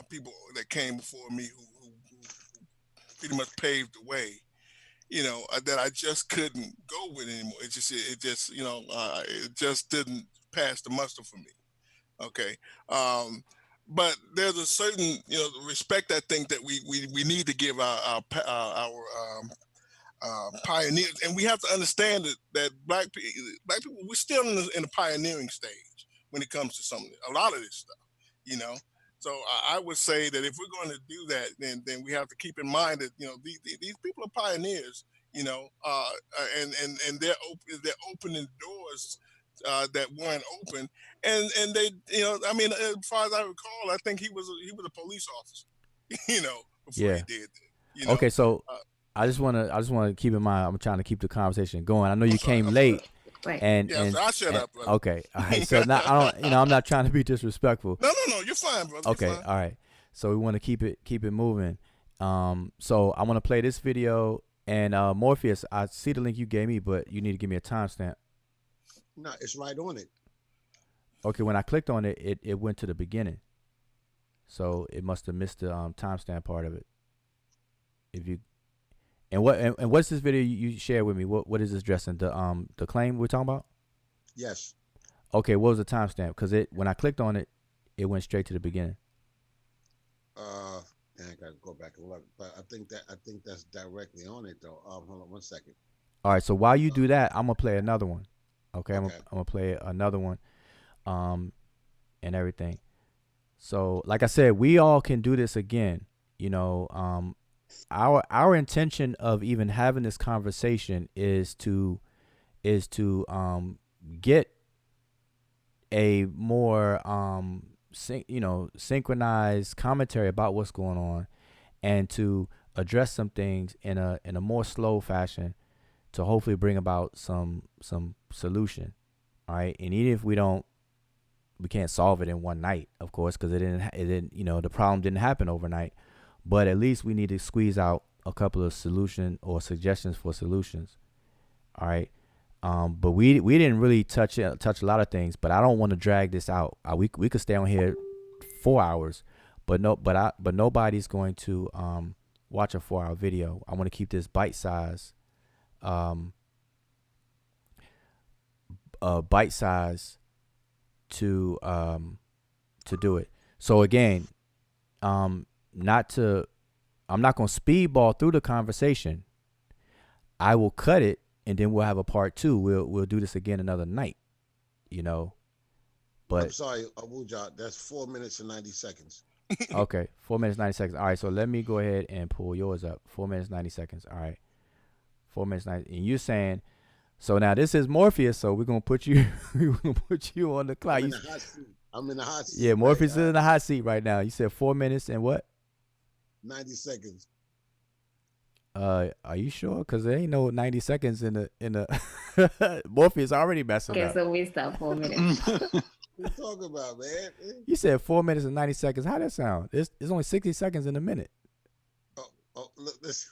People that came before me who pretty much paved the way. That I just couldn't go with anymore. It just didn't pass the muster for me. Okay. But there's a certain, respect, I think, that we need to give our pioneers, and we have to understand that black people, we're still in the pioneering stage when it comes to a lot of this stuff, So I would say that if we're going to do that, then we have to keep in mind that these people are pioneers, and they're opening doors that weren't open, and they, I mean, as far as I recall, I think he was a police officer, before he did that. Okay, so I just want to keep in mind, I'm trying to keep the conversation going. I know you came late. Right. And I'll shut up, brother. Okay, all right. So now I'm not trying to be disrespectful. No, you're fine, brother. Okay, all right. So we want to keep it moving. So I want to play this video, and Morpheus, I see the link you gave me, but you need to give me a timestamp. No, it's right on it. Okay, when I clicked on it, it went to the beginning. So it must have missed the timestamp part of it. And what's this video you shared with me? What is this addressing? The claim we're talking about? Yes. Okay, what was the timestamp? Because when I clicked on it, it went straight to the beginning. I gotta go back and look, but I think that's directly on it though. Hold on 1 second. All right, so while you do that, I'm gonna play another one. Okay, I'm gonna play another one, and everything. So, like I said, we all can do this again. You know, our intention of even having this conversation is to get a more synchronized commentary about what's going on, and to address some things in a more slow fashion to hopefully bring about some solution. All right, and even if we can't solve it in one night, of course, because it didn't the problem didn't happen overnight, but at least we need to squeeze out a couple of solution or suggestions for solutions. All right. But we didn't really touch a lot of things, but I don't want to drag this out. We could stay on here 4 hours, but nobody's going to watch a 4-hour video. I want to keep this bite size to do it. So again, I'm not going to speedball through the conversation. I will cut it, and then we'll have a part 2. We'll do this again another night, But I'm sorry, Abuja, that's 4 minutes and 90 seconds. Okay, 4 minutes 90 seconds. All right, so let me go ahead and pull yours up. 4 minutes 90 seconds. All right, 4 minutes 90. And you're saying, so now this is Morpheus. So we're gonna put you, on the clock. I'm in the hot seat. I'm in the hot seat. Yeah, Morpheus is in the hot seat right now. You said 4 minutes and what? 90 seconds. Are you sure? Because there ain't no 90 seconds in the Morpheus already messing up. Okay, so we stop 4 minutes. What you talking about, man? You said 4 minutes and 90 seconds. How that sound? It's only 60 seconds in a minute. Oh, look, this.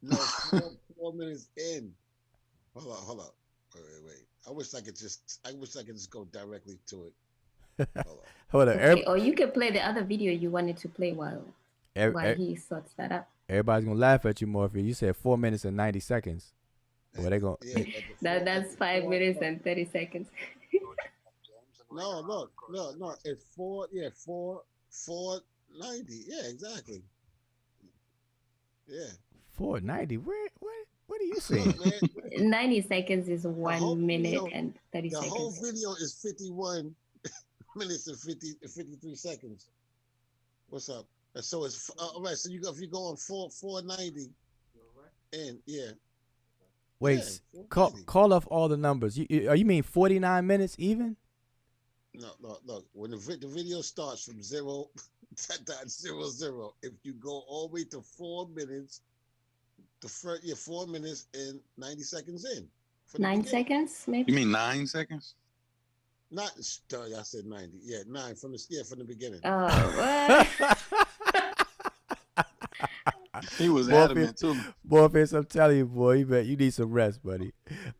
No, 4 minutes in. Hold on. Wait. I wish I could just go directly to it. Hold on. Okay, or you could play the other video you wanted to play while he sorts that up. Everybody's gonna laugh at you, Morpheus. You said 4 minutes and 90 seconds. Well, they gonna. That's 5 minutes and 30 seconds. No, look. It's 490. Yeah, exactly. Yeah. 490. What are you saying? 90 seconds is 1 minute and 30 seconds. The whole video is 51 minutes and 53 seconds. What's up? So it's all right. So if you go on 490, and yeah. Wait, call off all the numbers. You mean 49 minutes even? No, look. When the video starts from 0.00, if you go all the way to 4 minutes, 4 minutes and 90 seconds in. 9 seconds, maybe. You mean 9 seconds? Not. I said 90. Yeah, 9 from the beginning. Oh, what? He was adamant too. Morpheus, I'm telling you, boy, you need some rest, buddy.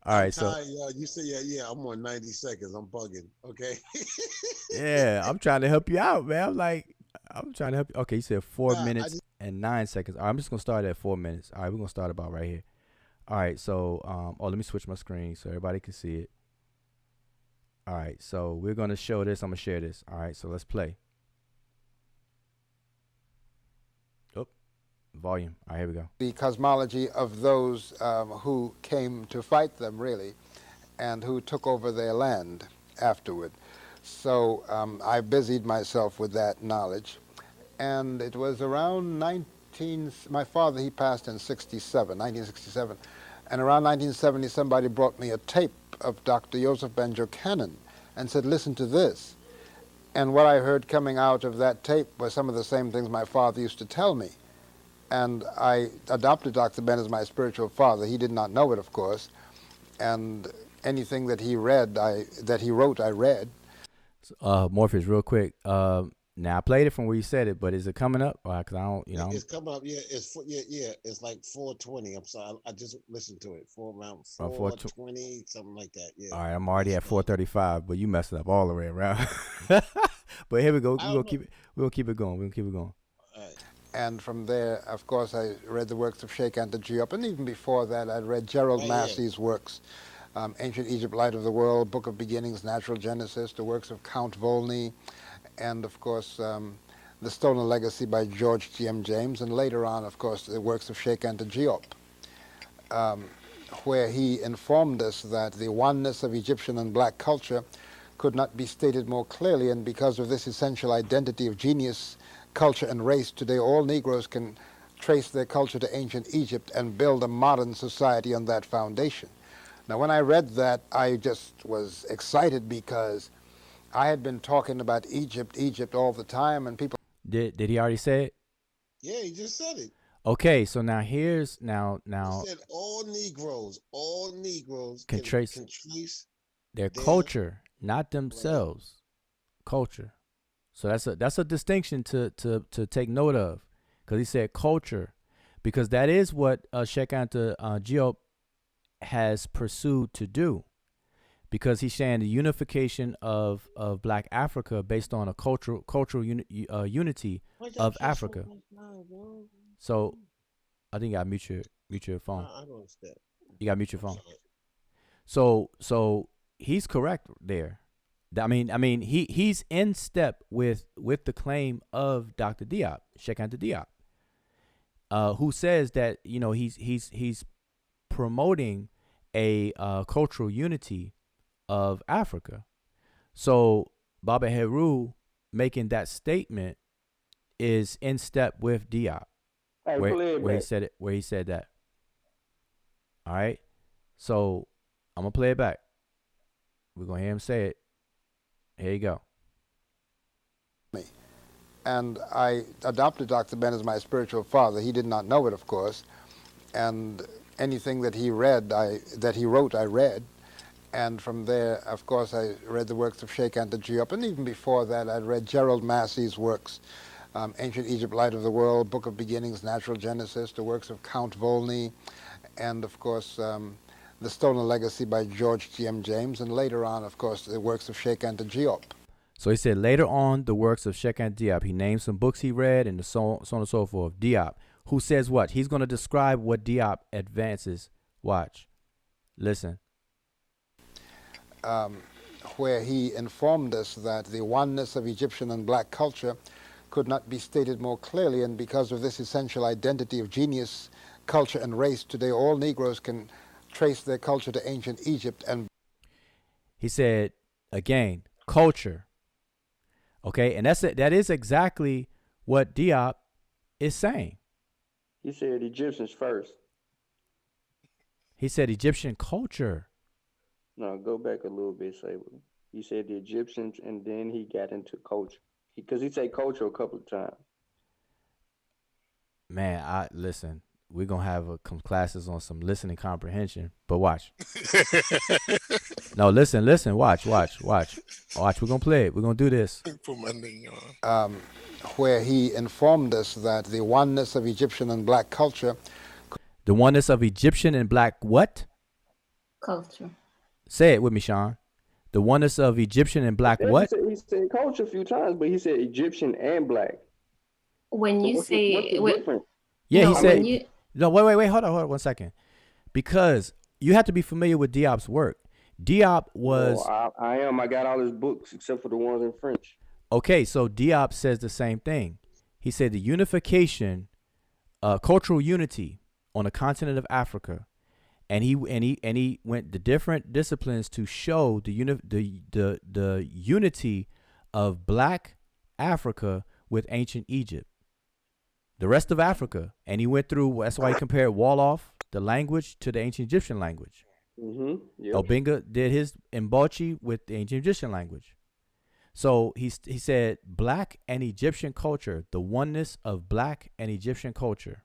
All right, so you say I'm on 90 seconds. I'm bugging. Okay. Yeah, I'm trying to help you out, man. I'm trying to help you. Okay, you said 4 minutes and 9 seconds. All right, I'm just gonna start at 4 minutes. All right, we're gonna start about right here. All right, so let me switch my screen so everybody can see it. All right, so we're gonna show this. I'm gonna share this. All right, so let's play. Volume. All right, here we go. The cosmology of those who came to fight them, really, and who took over their land afterward. So I busied myself with that knowledge. And it was around my father, he passed in 1967. And around 1970, somebody brought me a tape of Dr. Joseph Ben-Jochannan and said, listen to this. And what I heard coming out of that tape was some of the same things my father used to tell me. And I adopted Dr. Ben as my spiritual father. He did not know it, of course. And anything that he read, that he wrote, I read. Morpheus, real quick. Now I played it from where you said it, but is it coming up? Because I don't, It's coming up. Yeah, it's like 4:20. I'm sorry, I just listened to it. Around 4:20, something like that. Yeah. All right, I'm already at 4:35, but you messing up all the way around. But here we go. We'll keep it going. All right. And from there, of course, I read the works of Sheikh Anta Diop, and even before that, I read Gerald Massey's works, Ancient Egypt, Light of the World, Book of Beginnings, Natural Genesis, the works of Count Volney, and of course, The Stolen Legacy by George G.M. James, and later on, of course, the works of Sheikh Anta Diop. where he informed us that the oneness of Egyptian and black culture could not be stated more clearly, and because of this essential identity of genius, culture, and race, today all Negroes can trace their culture to ancient Egypt and build a modern society on that foundation. Now, when I read that, I just was excited because I had been talking about Egypt all the time, and people... Did he already say it? Yeah, he just said it. Okay, so now here's now He said all Negroes can trace their their culture, not themselves. Culture. So that's a distinction to take note of, because he said culture, because that is what Sheikh Anta Diop has pursued to do, because he's saying the unification of Black Africa based on a cultural unity of Africa. So I think you got to mute your phone. I don't understand. You got to mute your phone. So he's correct there. I mean he's in step with the claim of Dr. Diop, Sheikh Anta Diop, who says that, you know, he's promoting a cultural unity of Africa. So Baba Heru making that statement is in step with Diop, where he said that. All right, so I'm gonna play it back. We're gonna hear him say it. Here you go. And I adopted Dr. Ben as my spiritual father. He did not know it, of course, and anything that he read, that he wrote, I read. And from there, of course, I read the works of Sheikh Anta Diop, and even before that, I read Gerald Massey's works, Ancient Egypt, Light of the World, Book of Beginnings, Natural Genesis, the works of Count Volney, and of course, The Stolen Legacy by George G.M. James, and later on, of course, the works of Sheikh Anta Diop. So he said later on the works of Sheikh Anta Diop. He named some books he read and so on and so forth. Diop, who says what? He's going to describe what Diop advances. Watch. Listen. Where he informed us that the oneness of Egyptian and black culture could not be stated more clearly, and because of this essential identity of genius, culture, and race, today all Negroes can trace their culture to ancient Egypt. And he said, again, culture. Okay, and that is exactly what Diop is saying. He said Egyptians first. He said Egyptian culture. No, go back a little bit, say. He said the Egyptians, and then he got into culture. Because he said culture a couple of times. Man, listen. We're going to have some classes on some listening comprehension. But watch. No, listen. Watch. Watch. We're going to play it. We're going to do this. Where he informed us that the oneness of Egyptian and black culture. The oneness of Egyptian and black what? Culture. Say it with me, Sean. The oneness of Egyptian and black what? He said culture a few times, but he said Egyptian and black. When you say... Yeah, he said... No, wait. Hold on 1 second. Because you have to be familiar with Diop's work. Diop was... I am. I got all his books except for the ones in French. Okay, so Diop says the same thing. He said the unification, cultural unity on the continent of Africa, and he went to different disciplines to show the unity of Black Africa with ancient Egypt, the rest of Africa, and he went through. That's why he compared Wolof, the language, to the ancient Egyptian language. Mm-hmm. Yep. Obinga did his Mbochi with the ancient Egyptian language. So he said Black and Egyptian culture, the oneness of Black and Egyptian culture.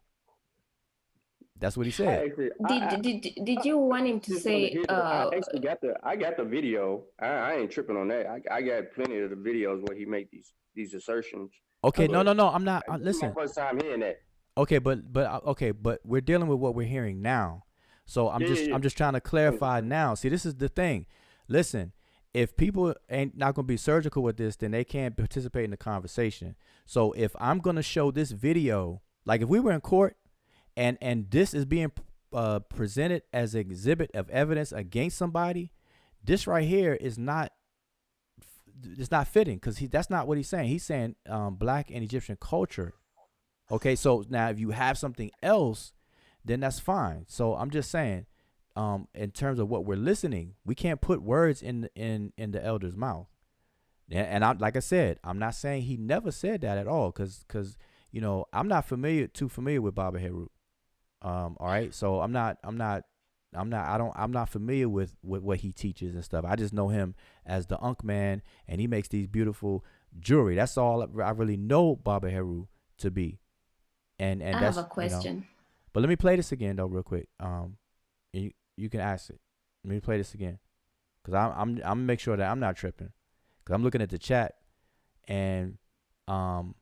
That's what he said. Did you want him to say? I actually got the video. I ain't tripping on that. I got plenty of the videos where he make these assertions. Okay, no. I'm not. Listen. My first time hearing that. Okay, but we're dealing with what we're hearing now. So I'm just trying to clarify now. See, this is the thing. Listen, if people ain't not gonna be surgical with this, then they can't participate in the conversation. So if I'm gonna show this video, like if we were in court, and this is being presented as an exhibit of evidence against somebody, this right here is not. It's not fitting because that's not what he's saying. He's saying Black and Egyptian culture. Okay, so now if you have something else, then that's fine. So I'm just saying, in terms of what we're listening, we can't put words in the elder's mouth. And I, like I said, I'm not saying he never said that at all, because I'm not too familiar with Baba Heru. All right, so I'm not familiar with what he teaches and stuff. I just know him as the Unk Man, and he makes these beautiful jewelry. That's all I really know Baba Heru to be. And I that's, have a question. But let me play this again though, real quick. You can ask it. Let me play this again, cause I'm gonna make sure that I'm not tripping, cause I'm looking at the chat, and so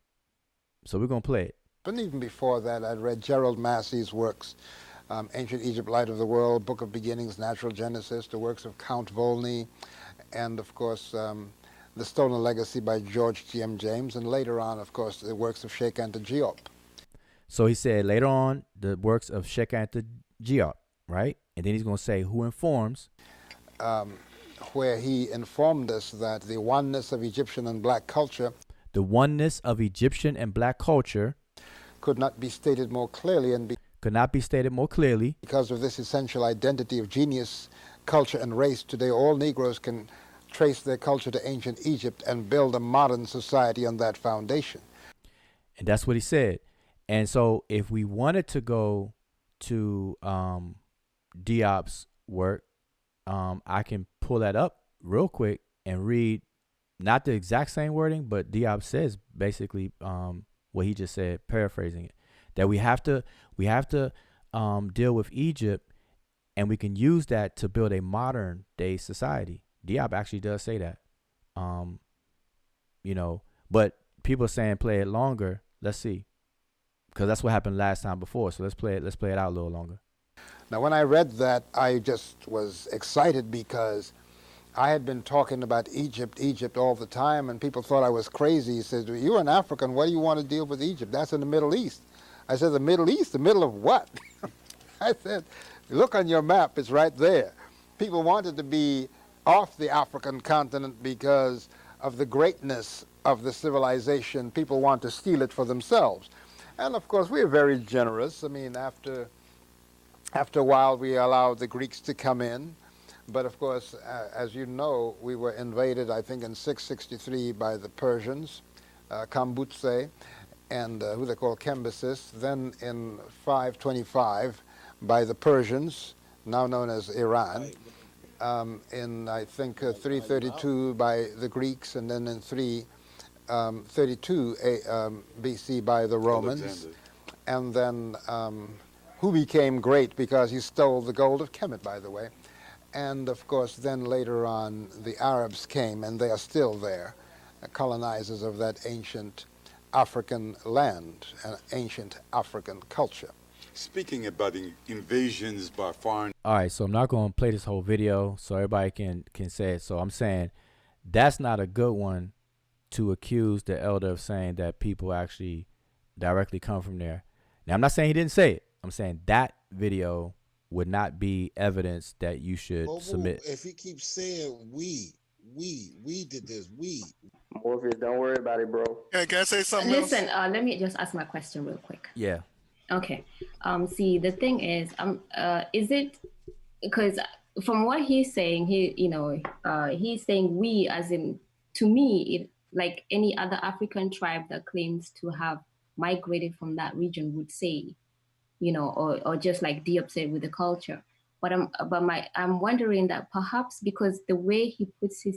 we're gonna play it. But even before that, I'd read Gerald Massey's works, Ancient Egypt, Light of the World, Book of Beginnings, Natural Genesis, the works of Count Volney, and of course The Stolen Legacy by George G.M. James, and later on, of course, the works of Sheikh Anta Diop. So he said later on the works of Sheikh Anta Diop, right? And then he's going to say who informs. Where he informed us that the oneness of Egyptian and black culture. The oneness of Egyptian and black culture. Could not be stated more clearly. Because of this essential identity of genius, culture, and race, today all Negroes can trace their culture to ancient Egypt and build a modern society on that foundation. And that's what he said. And so if we wanted to go to Diop's work, I can pull that up real quick and read not the exact same wording, but Diop says basically what he just said, paraphrasing it, that we have to deal with Egypt, and we can use that to build a modern day society. Diop actually does say that, but people are saying play it longer. Let's see, because that's what happened last time before. So let's play it out a little longer. Now, when I read that, I just was excited because I had been talking about Egypt all the time, and people thought I was crazy. He said, "You're an African. Why do you want to deal with Egypt? That's in the Middle East." I said, "The Middle East? The middle of what?" I said, "Look on your map. It's right there." People wanted to be off the African continent because of the greatness of the civilization. People want to steal it for themselves. And, of course, we're very generous. I mean, after a while, we allowed the Greeks to come in. But, of course, as you know, we were invaded, I think, in 663 by the Persians, Kambutse, and who they call Cambyses. Then in 525 by the Persians, now known as Iran. In, I think, 332 by the Greeks, and then in 332 BC by the Romans. And then who became great because he stole the gold of Kemet, by the way. And, of course, then later on, the Arabs came, and they are still there, colonizers of that ancient African land, an ancient African culture. Speaking about invasions by foreign... All right, so I'm not going to play this whole video so everybody can say it. So I'm saying that's not a good one to accuse the elder of saying that people actually directly come from there. Now, I'm not saying he didn't say it. I'm saying that video would not be evidence that you should submit. If he keeps saying we did this, Morpheus, don't worry about it, bro. Can I say something Listen, let me just ask my question real quick. Yeah. Okay. See, the thing is it because from what he's saying, he's saying we, as in, to me, it, like any other African tribe that claims to have migrated from that region would say, or just like Diop said with the culture. But I'm wondering that perhaps because the way he puts he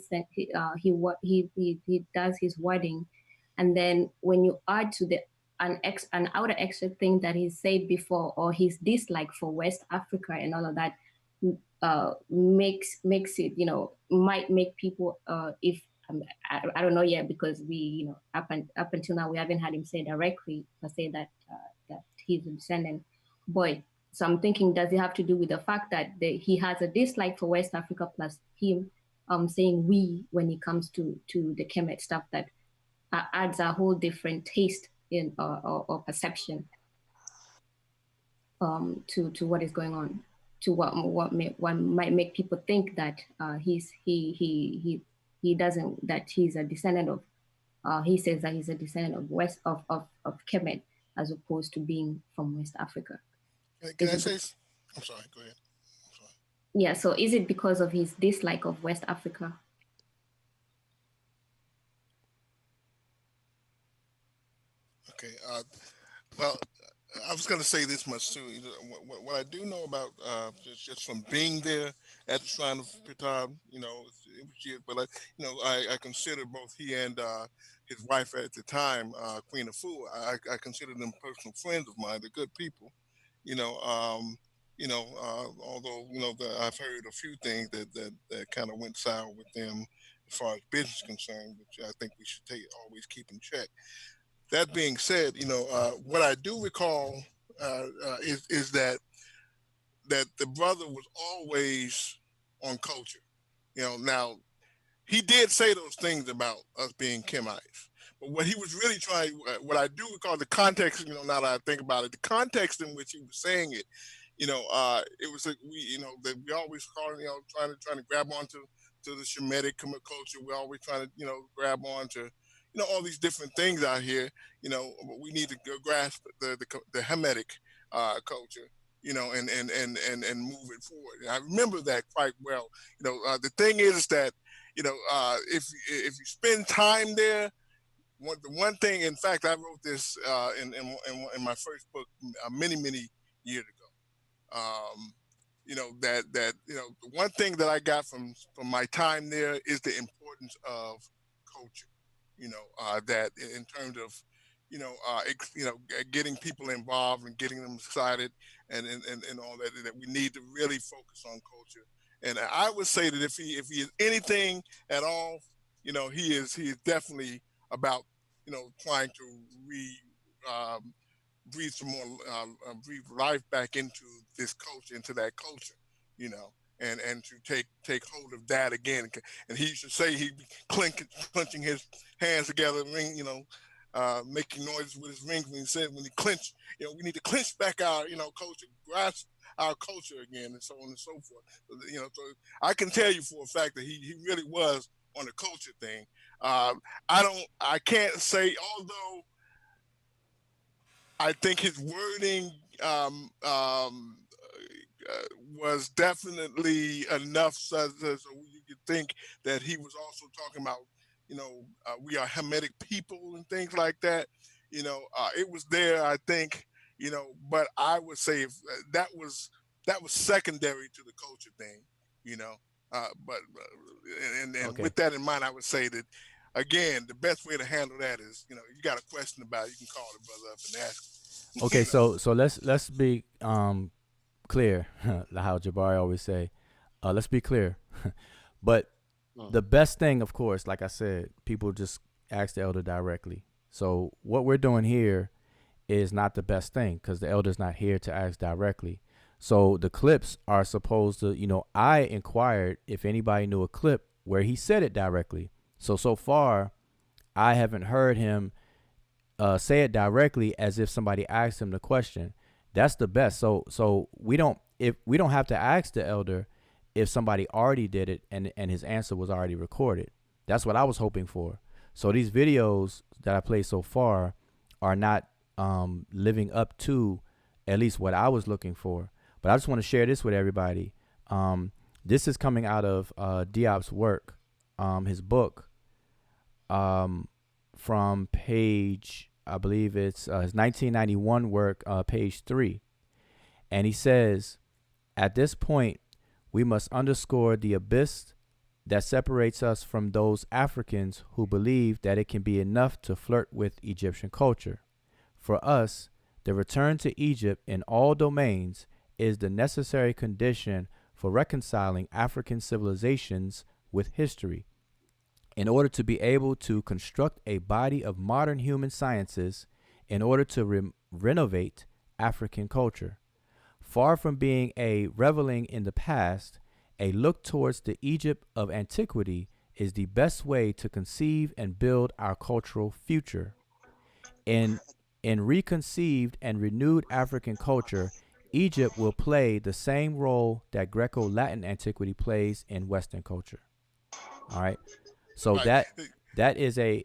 does his wording, and then when you add to the an outer extra thing that he said before, or his dislike for West Africa and all of that, makes it, might make people if I don't know yet, because we up until now we haven't had him say directly per se that he's a descendant. But so I'm thinking, does it have to do with the fact that he has a dislike for West Africa, plus him saying we when it comes to the Kemet stuff that adds a whole different taste in or perception to what is going on, to what might make people think that he doesn't, that he's a descendant of he says that he's a descendant of West of Kemet as opposed to being from West Africa. Can I say? I'm sorry. Go ahead. Yeah, so is it because of his dislike of West Africa? Okay. Well, I was going to say this much too. What I do know about just from being there at the Shrine of Ptah, it was years, but I consider both he and his wife at the time, Queen of Fu. I consider them personal friends of mine. They're good people, you know. Although I've heard a few things that kind of went sour with them as far as business concerned, which I think we should always keep in check. That being said, what I do recall is that the brother was always on culture. Now he did say those things about us being Kemites, but what he was really trying, what I do recall the context, now that I think about it, the context in which he was saying it, it was like that we always call, trying to grab onto the Kemetic culture. We're always trying to, grab onto, all these different things out here. But we need to grasp the Hermetic culture, and move it forward. And I remember that quite well. The thing is that, if you spend time there, the one thing, in fact, I wrote this in my first book many years ago. The one thing that I got from my time there is the importance of culture. That in terms of getting people involved and getting them excited and all that we need to really focus on culture. And I would say that if he is anything at all, he is definitely about trying to breathe some more, breathe life back into this culture, into that culture, and to take hold of that again. And he used to say he'd be clenching his hands together, making noises with his rings when he clenched. We need to clench back our culture, grasp our culture again, and so on and so forth. So I can tell you for a fact that he really was on the culture thing. I can't say, although I think his wording was definitely enough so you could think that he was also talking about, we are Hermetic people and things like that. It was there, I think, but I would say if that was secondary to the culture thing, but Okay. with that in mind, I would say that, again, the best way to handle that is, you got a question about it, you can call the brother up and ask him. Okay, so let's be clear, how Jabari always say, let's be clear. But the best thing, of course, like I said, people just ask the elder directly. So what we're doing here is not the best thing because the elder's not here to ask directly. So the clips are supposed to, I inquired if anybody knew a clip where he said it directly. So far, I haven't heard him say it directly as if somebody asked him the question. That's the best. So we don't have to ask the elder if somebody already did it and his answer was already recorded. That's what I was hoping for. So these videos that I played so far are not living up to at least what I was looking for. But I just want to share this with everybody. This is coming out of Diop's work, his book, from page, I believe it's his 1991 work, page 3. And he says, at this point, we must underscore the abyss that separates us from those Africans who believe that it can be enough to flirt with Egyptian culture. For us, the return to Egypt in all domains is the necessary condition for reconciling African civilizations with history. In order to be able to construct a body of modern human sciences, in order to renovate African culture. Far from being a reveling in the past, a look towards the Egypt of antiquity is the best way to conceive and build our cultural future. In reconceived and renewed African culture, Egypt will play the same role that Greco-Latin antiquity plays in Western culture. All right. So Right. that is a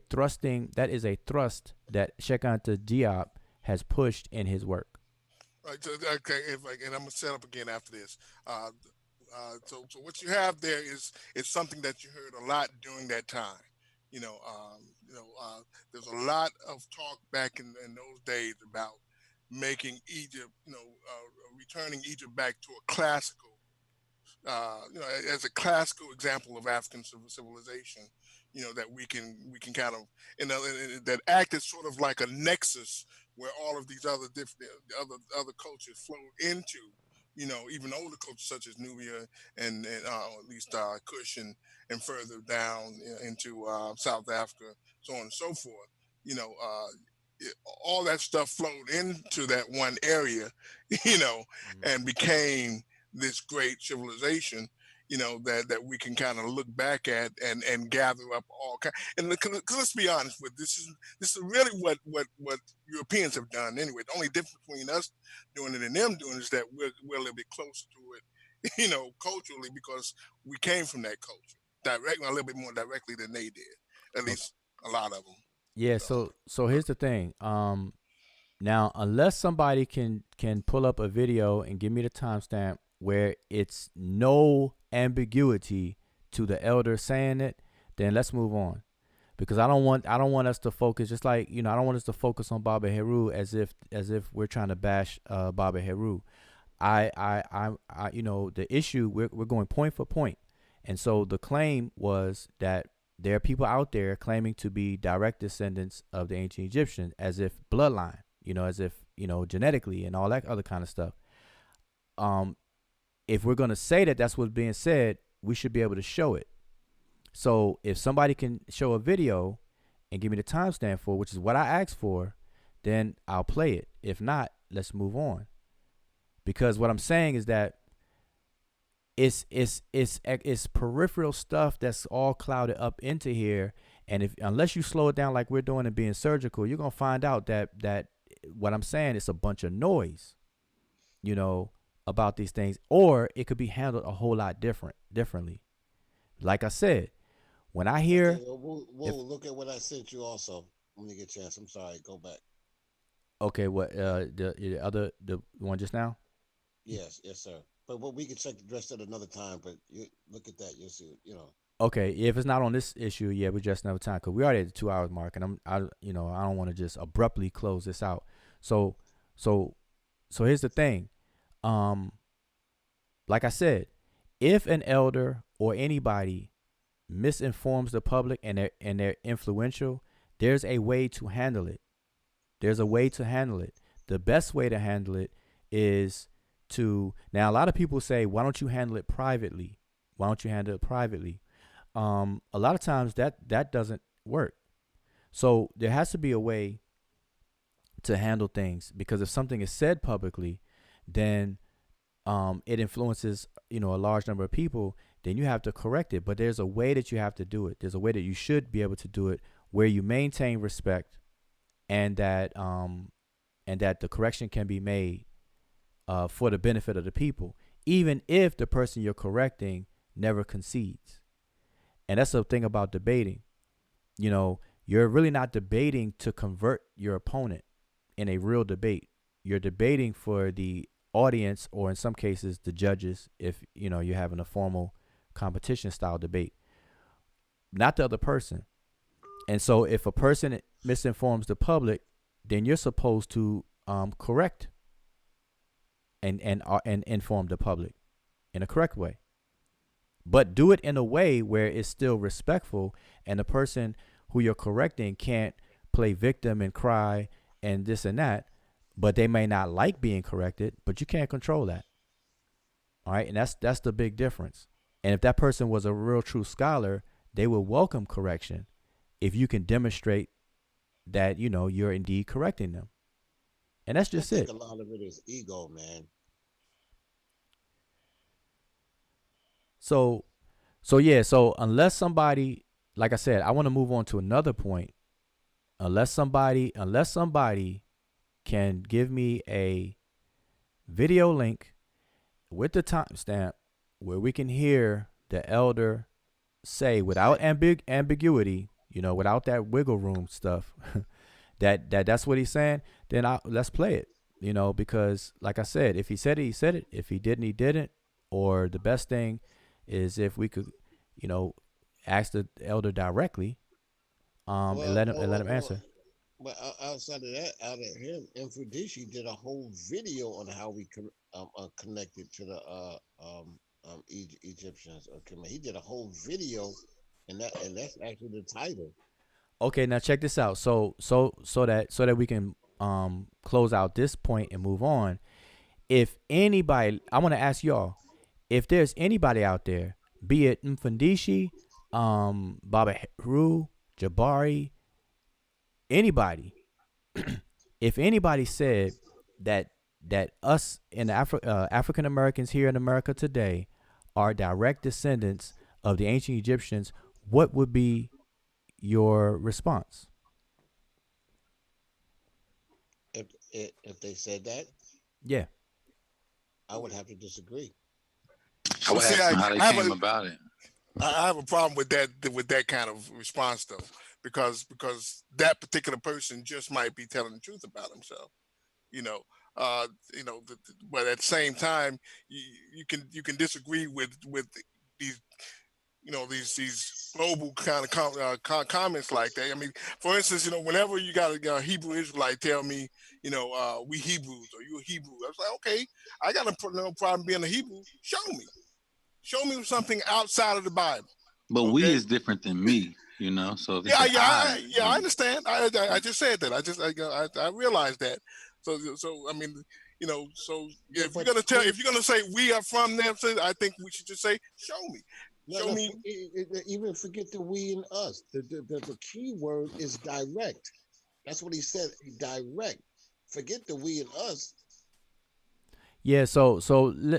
thrust that Sheikh Anta Diop has pushed in his work. Right. So, okay. And I'm gonna set up again after this. So what you have there is something that you heard a lot during that time. There's a lot of talk back in those days about making Egypt, returning Egypt back to a classical, as a classical example of African civilization, that we can kind of, that act as sort of like a nexus where all of these other different other cultures flow into, even older cultures such as Nubia and at least Kush and further down into South Africa, so on and so forth. You know, all that stuff flowed into that one area, and became this great civilization, that we can kind of look back at and gather up all kind. And cause let's be honest with this is really what Europeans have done anyway. The only difference between us doing it and them doing it is that we're a little bit closer to it, culturally, because we came from that culture directly, a little bit more directly than they did. At least a lot of them. Yeah. So here's the thing. Now, unless somebody can pull up a video and give me the timestamp where it's no ambiguity to the elder saying it, then let's move on. Because I don't want us to focus, just like, I don't want us to focus on Baba Heru as if we're trying to bash Baba Heru. The issue, we're going point for point. And so the claim was that there are people out there claiming to be direct descendants of the ancient Egyptians, as if bloodline, as if, genetically and all that other kind of stuff. If we're going to say that that's what's being said, we should be able to show it. So if somebody can show a video and give me the timestamp for, which is what I asked for, then I'll play it. If not, let's move on. Because what I'm saying is that it's peripheral stuff that's all clouded up into here. And unless you slow it down like we're doing and being surgical, you're gonna find out that what I'm saying is a bunch of noise, about these things, or it could be handled a whole lot differently. Like I said, when I hear, okay, we'll look at what I sent you also when you get a chance. I'm sorry, go back. Okay, what the one just now? Yes, sir. But we can check the rest at another time. But you look at that, you'll see. Okay, if it's not on this issue, yeah, we just another time, because we already at the 2 hours mark, and I don't want to just abruptly close this out. So here's the thing. Like I said, if an elder or anybody misinforms the public and they're influential, there's a way to handle it. The best way to handle it is now a lot of people say, why don't you handle it privately? A lot of times that doesn't work. So there has to be a way to handle things, because if something is said publicly, then it influences, a large number of people, then you have to correct it. But there's a way that you have to do it. There's a way that you should be able to do it where you maintain respect, and that the correction can be made for the benefit of the people, even if the person you're correcting never concedes. And that's the thing about debating. You're really not debating to convert your opponent in a real debate. You're debating for the audience, or in some cases the judges, if you're having a formal competition style debate, not the other person. And so if a person misinforms the public, then you're supposed to correct and inform the public in a correct way, but do it in a way where it's still respectful, and the person who you're correcting can't play victim and cry and this and that. But they may not like being corrected, but you can't control that. All right. And that's the big difference. And if that person was a real true scholar, they will welcome correction if you can demonstrate that, you're indeed correcting them. And that's just it. A lot of it is ego, man. So unless somebody, like I said, I want to move on to another point. Unless somebody can give me a video link with the timestamp where we can hear the elder say without ambiguity, without that wiggle room stuff, that's what he's saying, then let's play it, because like I said, if he said it, he said it. If he didn't, he didn't. or the best thing is if we could, you know, ask the elder directly, and let him answer. But outside of that, out of him, Infudishi did a whole video on how we connected to the Egyptians. He did a whole video, and that's actually the title. Okay, now check this out. So that we can close out this point and move on. If anybody, I want to ask y'all, if there's anybody out there, be it Mfundishi, Baba Heru, Jabari, anybody, if anybody said that us in African Americans here in America today are direct descendants of the ancient Egyptians, what would be your response? If they said that, yeah, I would have to disagree. I would ask them how they came about it. I have a problem with that kind of response though, because that particular person just might be telling the truth about himself, but at the same time, you can disagree with these these global kind of comments like that. I mean, for instance, whenever you got a Hebrew Israelite tell me, we Hebrews or you a Hebrew, I was like, okay, I got no problem being a Hebrew. Show me something outside of the Bible. But okay? we is different than me, So if I understand. I just said that. I realized that. So I mean, so if you're gonna say we are from them, I think we should just say, show me. Show me. Even forget the we and us. The key word is direct. That's what he said. Direct. Forget the we and us. Yeah, so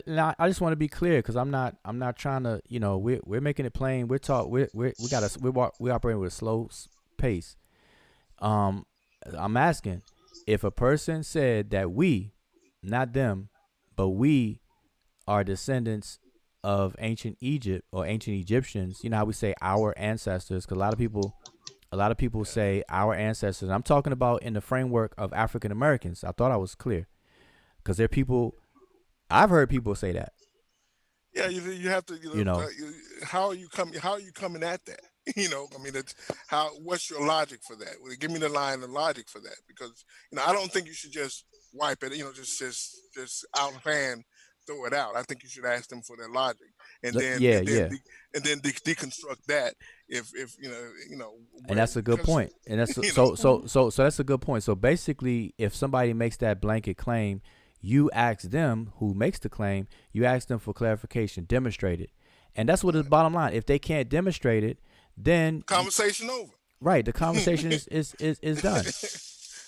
I just want to be clear because I'm not trying to, we're making it plain. We operating with a slow pace. I'm asking if a person said that we, not them, but we are descendants of ancient Egypt or ancient Egyptians. You know how we say our ancestors, because a lot of people say our ancestors. I'm talking about in the framework of African Americans. I thought I was clear because there are people. I've heard people say that. Yeah, you have to. How are you coming at that? I mean, what's your logic for that? Well, give me the line of logic for that, because I don't think you should just wipe it. Just out of hand throw it out. I think you should ask them for their logic, and then deconstruct that. If and that's a good point. And that's so that's a good point. So basically, if somebody makes that blanket claim, you ask them who makes the claim, you ask them for clarification, demonstrate it. And that's what the bottom line. If they can't demonstrate it, then conversation over. Right. The conversation is done.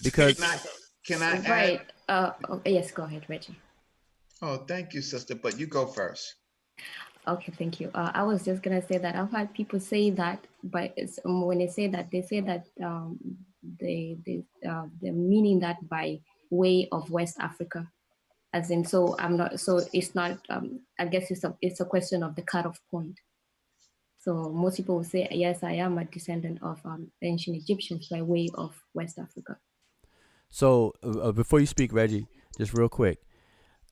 Because can I right. Yes, go ahead, Reggie. Oh, thank you, sister. But you go first. Okay, thank you. I was just gonna say that I've had people say that, but when they say that they're meaning that by way of West Africa. As in, so it's not, I guess it's a question of the cutoff point. So most people will say, yes, I am a descendant of ancient Egyptians by way of West Africa. So before you speak, Reggie, just real quick,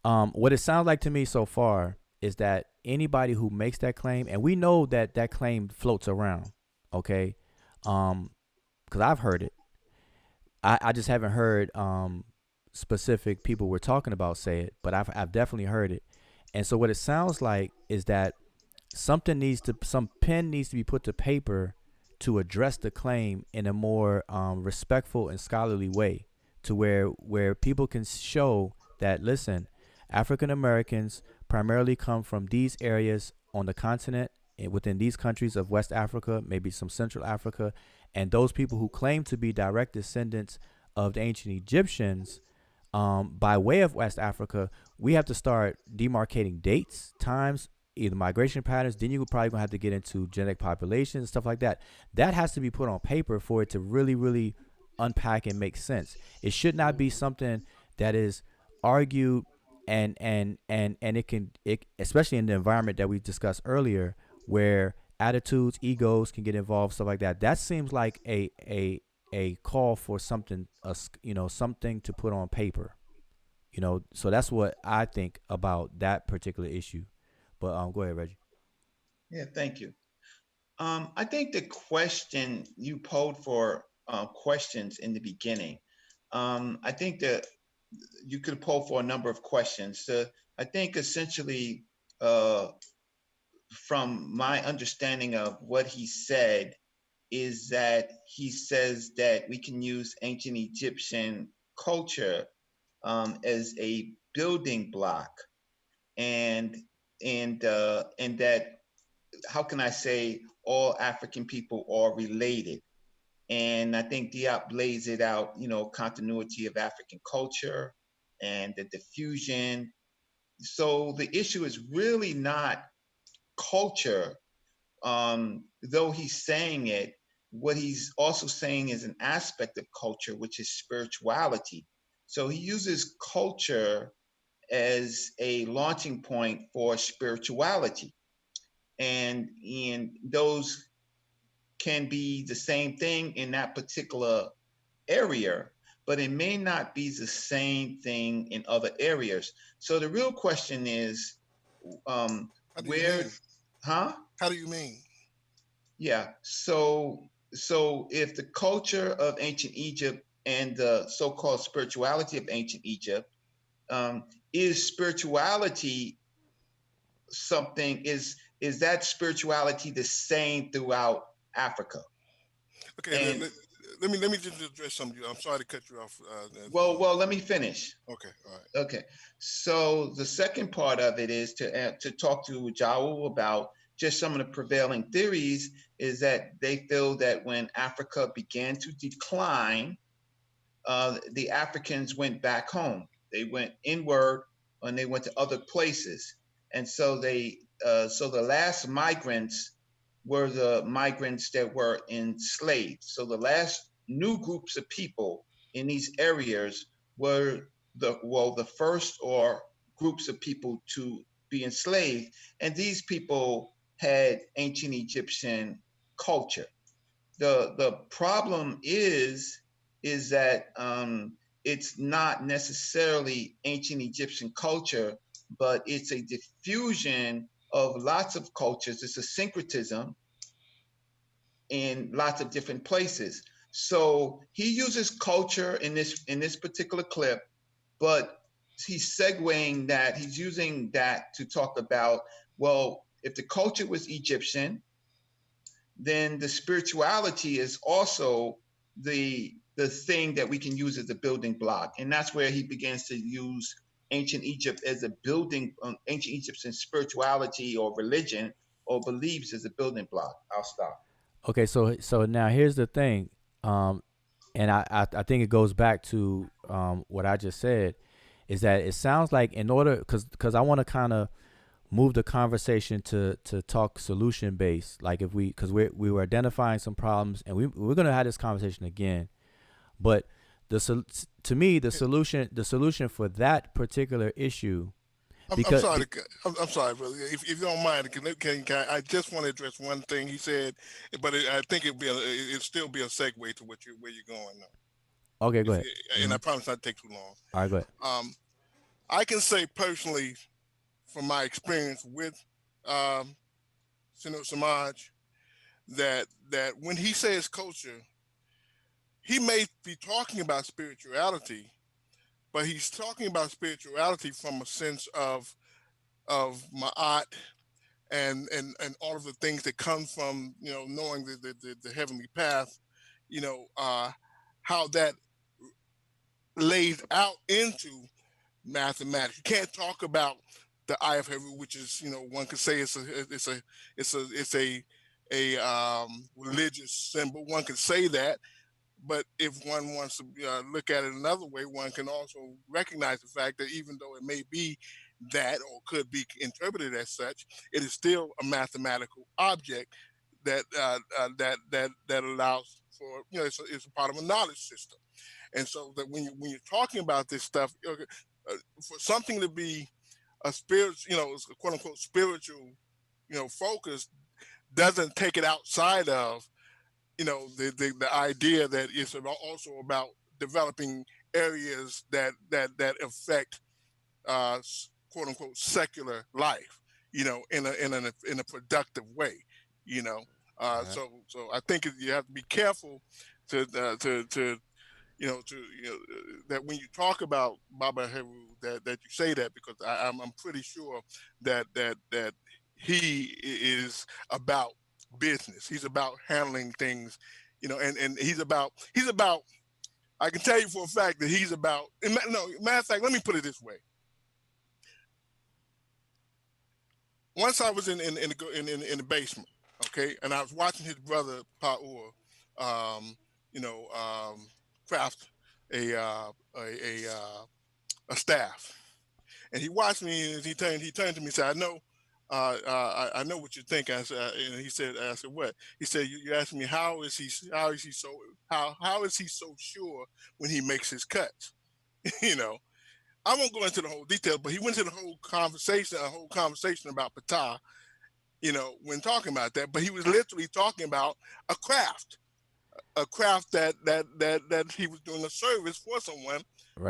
what it sounds like to me so far is that anybody who makes that claim, and we know that claim floats around, okay? Because I've heard it. I just haven't heard specific people we're talking about say it, but I've definitely heard it. And so what it sounds like is that some pen needs to be put to paper to address the claim in a more respectful and scholarly way, to where people can show that, listen, African Americans primarily come from these areas on the continent and within these countries of West Africa, maybe some Central Africa, and those people who claim to be direct descendants of the ancient Egyptians by way of West Africa, we have to start demarcating dates, times, either migration patterns. Then you're probably gonna have to get into genetic populations and stuff like that. That has to be put on paper for it to really, really unpack and make sense. It should not be something that is argued and it especially in the environment that we discussed earlier, where attitudes, egos can get involved, stuff like that. That seems like a call for something, something to put on paper, so that's what I think about that particular issue. But go ahead, Reggie. Yeah, thank you. I think the question you posed for questions in the beginning, I think that you could poll for a number of questions. I think essentially, from my understanding of what he said, is that he says that we can use ancient Egyptian culture as a building block, and and that, how can I say, all African people are related. And I think Diop lays it out, continuity of African culture and the diffusion. So the issue is really not culture, though he's saying it. What he's also saying is an aspect of culture, which is spirituality. So he uses culture as a launching point for spirituality. And those can be the same thing in that particular area, but it may not be the same thing in other areas. So the real question is, where, huh? How do you mean? Yeah. So if the culture of ancient Egypt and the so-called spirituality of ancient Egypt, is spirituality something, is that spirituality the same throughout Africa? Okay, And let me just address something. I'm sorry to cut you off. well, let me finish. Okay, all right. Okay. So the second part of it is to talk to Jawu about just some of the prevailing theories, is that they feel that when Africa began to decline, the Africans went back home. They went inward and they went to other places. And so so the last migrants were the migrants that were enslaved. So the last new groups of people in these areas were the first or groups of people to be enslaved. And these people had ancient Egyptian culture. The problem is that it's not necessarily ancient Egyptian culture, but it's a diffusion of lots of cultures. It's a syncretism in lots of different places. So he uses culture in this particular clip, but he's segueing that, he's using that to talk about, well, if the culture was Egyptian, then the spirituality is also the thing that we can use as a building block. And that's where he begins to use ancient Egypt as a building, ancient Egyptian spirituality or religion or beliefs as a building block. I'll stop. Okay, so now here's the thing, and I think it goes back to what I just said, is that it sounds like in order, because I want to kind of move the conversation to talk solution based, like if because we were identifying some problems, and we're gonna have this conversation again, but to me the solution for that particular issue. I'm sorry, brother. If you don't mind, I just want to address one thing he said, but I think it'd still be a segue to where you're going now. Okay, go ahead. And I promise not to take too long. All right, go ahead. I can say personally, from my experience with Sinu Samaj, that when he says culture, he may be talking about spirituality, but he's talking about spirituality from a sense of ma'at and all of the things that come from knowing the heavenly path, how that lays out into mathematics. You can't talk about the eye of heaven, which is one could say it's a religious symbol. One could say that. But if one wants to look at it another way, one can also recognize the fact that even though it may be that or could be interpreted as such, it is still a mathematical object that allows for it's a part of a knowledge system. And so that when you're talking about this stuff, for something to be a spiritual, quote unquote spiritual, focus, doesn't take it outside of the idea that it's also about developing areas that affect quote unquote secular life. in a productive way, So I think you have to be careful to that when you talk about Baba Heru, that you say that, because I'm pretty sure that he is about business. He's about handling things, and he's about. I can tell you for a fact that he's about. No, matter of fact, let me put it this way. Once I was in the basement, okay, and I was watching his brother Paur, craft a staff, and he watched me, and he turned to me and said, I know what you think. I said, and he said, I said, what? He said, you asked me how is he so sure when he makes his cuts? I won't go into the whole detail, but he went into the whole conversation about Ptah, when talking about that. But he was literally talking about a craft that he was doing a service for someone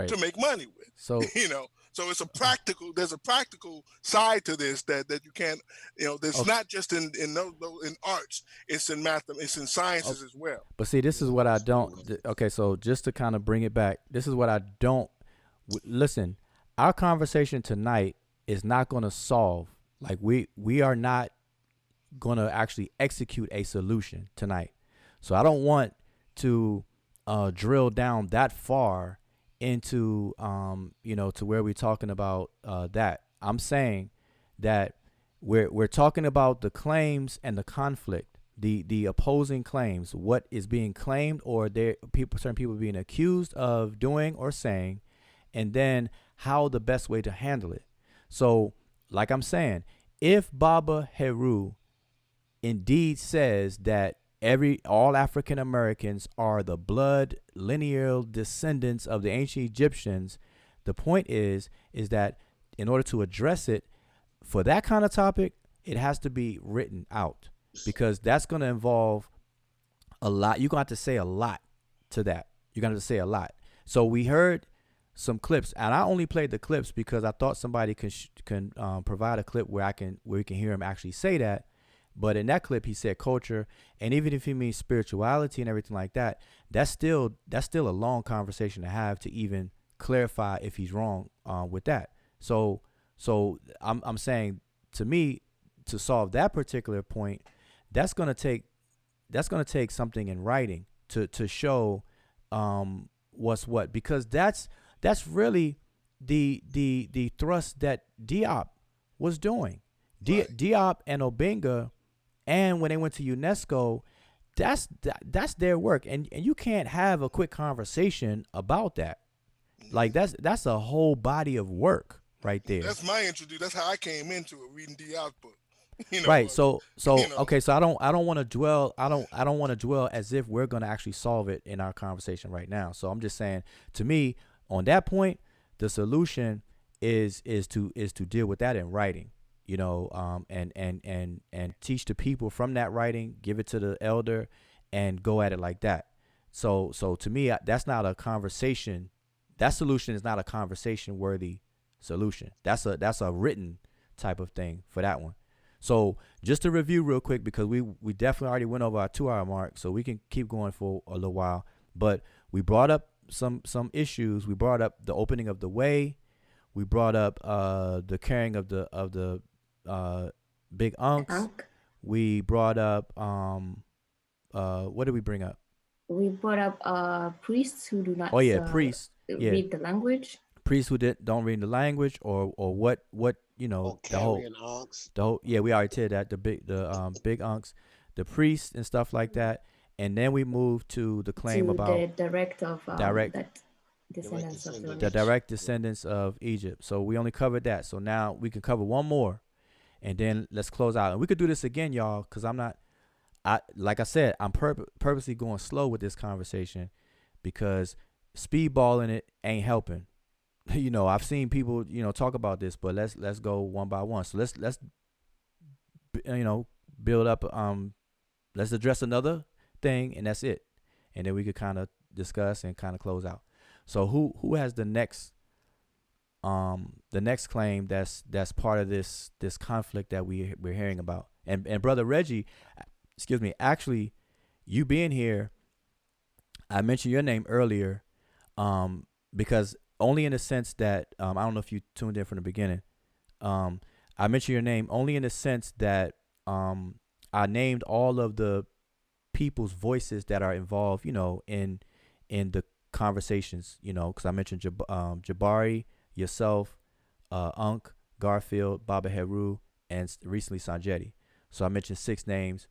to make money with. So so it's there's a practical side to this that you can't, that's not just in arts, it's in math, it's in sciences as well. But see, this is what I don't. Okay, so just to kind of bring it back, this is what I don't. Listen, our conversation tonight is not going to solve. Like we are not going to actually execute a solution tonight. So I don't want to drill down that far into to where we're talking about that. I'm saying that we're talking about the claims and the conflict, the opposing claims, what is being claimed or certain people being accused of doing or saying, and then how the best way to handle it. So, like I'm saying, if Baba Heru indeed says that all African Americans are the blood lineal descendants of the ancient Egyptians, the point is that in order to address it, for that kind of topic, it has to be written out, because that's going to involve a lot. You're going to have to say a lot to that. You're going to have to say a lot. So we heard some clips, and I only played the clips because I thought somebody can provide a clip where we can hear him actually say that. But in that clip, he said culture, and even if he means spirituality and everything like that, that's still a long conversation to have to even clarify if he's wrong with that. So I'm saying, to me, to solve that particular point, that's gonna take something in writing to show what's what, because that's really the thrust that Diop was doing. Diop and Obenga, and when they went to UNESCO, that's their work, and you can't have a quick conversation about that. Like that's a whole body of work right there. That's my introduction. That's how I came into it, reading Diop's book. Right. So okay. So I don't want to dwell. I don't want to dwell as if we're gonna actually solve it in our conversation right now. So I'm just saying, to me, on that point, the solution is to deal with that in writing. And teach the people from that writing, give it to the elder, and go at it like that. So to me, that's not a conversation. That solution is not a conversation worthy solution. That's a written type of thing for that one. So just to review real quick, because we definitely already went over our 2-hour mark, so we can keep going for a little while. But we brought up some issues. We brought up the opening of the way. We brought up the carrying of the big unks. We brought up what did we bring up? We brought up priests who do not priests read the language. Priests who don't read the language, or what the whole we already did that, the big unks, the priests and stuff like that. And then we moved to the claim about the direct descendants of Egypt. So we only covered that. So now we can cover one more, and then let's close out. And we could do this again, y'all, because like I said, I'm purposely going slow with this conversation, because speedballing it ain't helping. I've seen people, talk about this, but let's go one by one. So let's build up. Let's address another thing, and that's it. And then we could kind of discuss and kind of close out. So who has the next the next claim that's part of this conflict that we're hearing about. And brother Reggie, excuse me, actually, you being here, I mentioned your name earlier, because only in the sense that I don't know if you tuned in from the beginning. I mentioned your name only in the sense that I named all of the people's voices that are involved, in the conversations, because I mentioned Jabari, yourself, Unk, Garfield, Baba Heru, and recently Sanjetti. So I mentioned 6 names,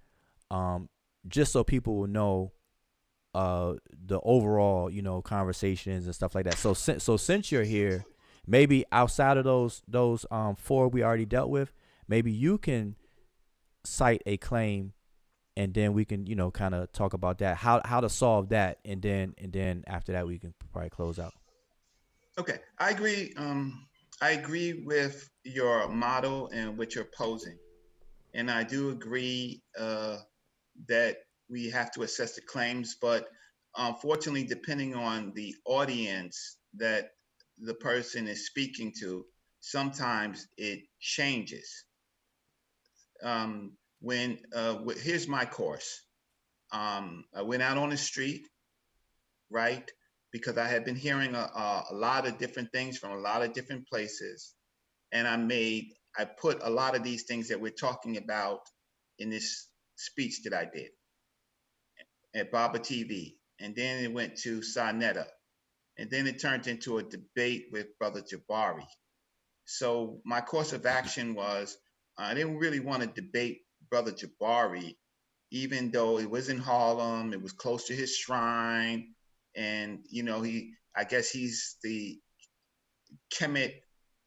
just so people will know the overall, conversations and stuff like that. So since you're here, maybe outside of those 4 we already dealt with, maybe you can cite a claim, and then we can kind of talk about that, how to solve that, and then after that we can probably close out. Okay, I agree. I agree with your model and what you're posing, and I do agree that we have to assess the claims, but unfortunately, depending on the audience that the person is speaking to, sometimes it changes. Here's my course. I went out on the street, right? Because I had been hearing a lot of different things from a lot of different places. And I put a lot of these things that we're talking about in this speech that I did at Baba TV. And then it went to Sarnetta. And then it turned into a debate with Brother Jabari. So my course of action was, I didn't really want to debate Brother Jabari, even though it was in Harlem, it was close to his shrine. And, I guess he's the Kemet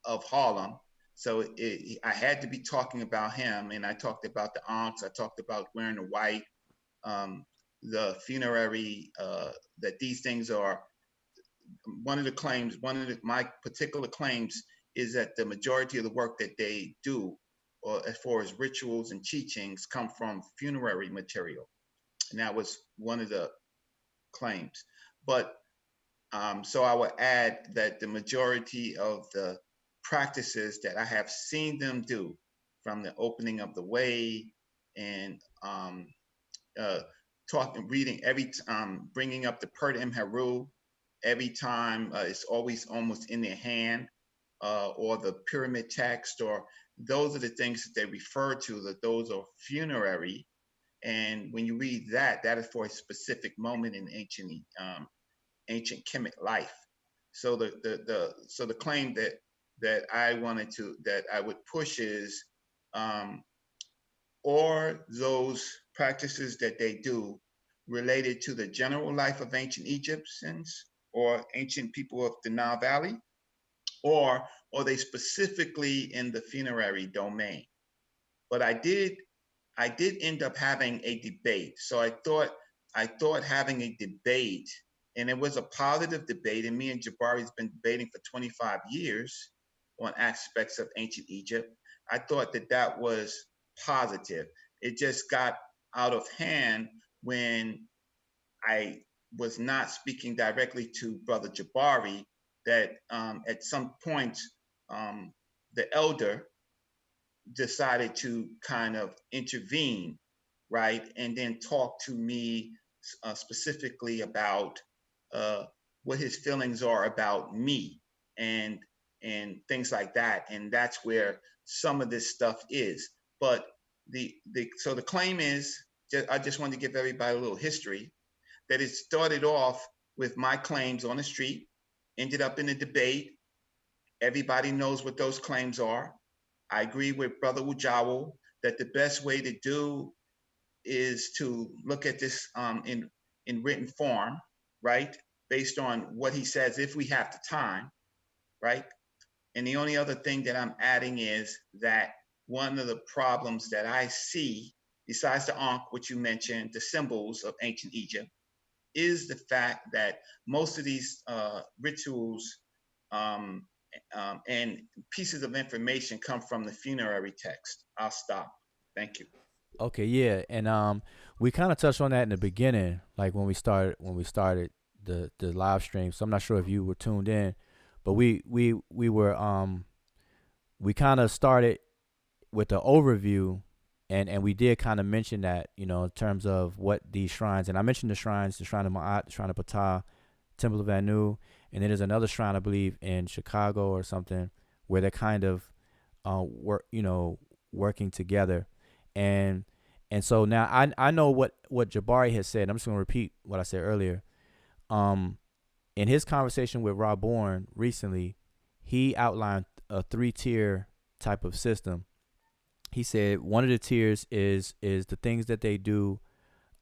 of Harlem. So I had to be talking about him. And I talked about the aunts. I talked about wearing the white, the funerary, that these things are. One of the claims, my particular claims is that the majority of the work that they do, or as far as rituals and teachings, come from funerary material. And that was one of the claims. But so I would add that the majority of the practices that I have seen them do, from the opening of the way and reading bringing up the Pert M. Haru every time, it's always almost in their hand, or the pyramid text, or those are the things that they refer to, that those are funerary. And when you read that is for a specific moment in ancient Kemet life. So the claim that I would push is, or those practices that they do related to the general life of ancient Egyptians or ancient people of the Nile Valley, or they specifically in the funerary domain. But I did end up having a debate. So I thought having a debate, and it was a positive debate, and me and Jabari's been debating for 25 years on aspects of ancient Egypt. I thought that was positive. It just got out of hand when I was not speaking directly to Brother Jabari, that at some point the elder decided to kind of intervene, right? And then talk to me specifically about what his feelings are about me and things like that. And that's where some of this stuff is. But so the claim is, I just wanted to give everybody a little history, that it started off with my claims on the street, ended up in a debate. Everybody knows what those claims are. I agree with Brother Ujawu that the best way to do is to look at this in written form, right? Based on what he says, if we have the time, right? And the only other thing that I'm adding is that one of the problems that I see, besides the Ankh, which you mentioned, the symbols of ancient Egypt, is the fact that most of these rituals and pieces of information come from the funerary text. I'll stop. Thank you. Okay, yeah, and we kind of touched on that in the beginning, like when we started the live stream. So I'm not sure if you were tuned in, but we kind of started with the overview, and we did kind of mention that, you know, in terms of what these shrines, and I mentioned the shrines, the Shrine of Ma'at, the Shrine of Ptah, Temple of Anu, and then there's another shrine I believe in Chicago or something where they're kind of working together, and so now I know what Jabari has said. I'm just gonna repeat what I said earlier. In his conversation with Rob Bourne recently, he outlined a 3-tier type of system. He said one of the tiers is the things that they do,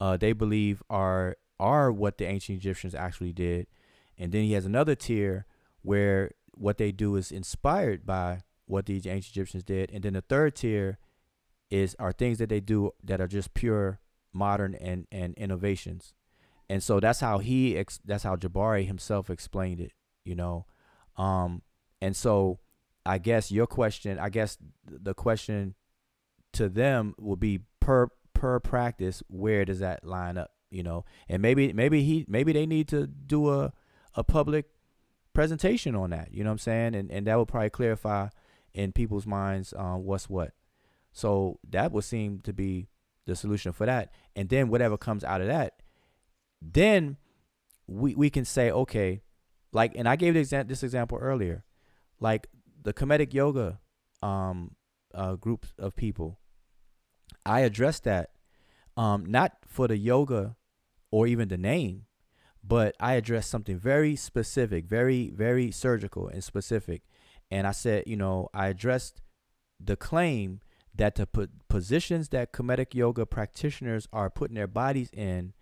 they believe are what the ancient Egyptians actually did, and then he has another tier where what they do is inspired by what these ancient Egyptians did, and then the third tier are things that they do that are just pure modern and innovations. And so that's how Jabari himself explained it, you know. And so I guess the question to them will be per practice, where does that line up, you know? And maybe they need to do a public presentation on that, you know what I'm saying? And that will probably clarify in people's minds what's what. So that would seem to be the solution for that. And then whatever comes out of that, then we can say, okay, like, and I gave this example earlier, like the Kemetic yoga group of people. I addressed that, not for the yoga or even the name, but I addressed something very specific, very, very surgical and specific. And I said, you know, I addressed the claim that the positions that Kemetic yoga practitioners are putting their bodies in,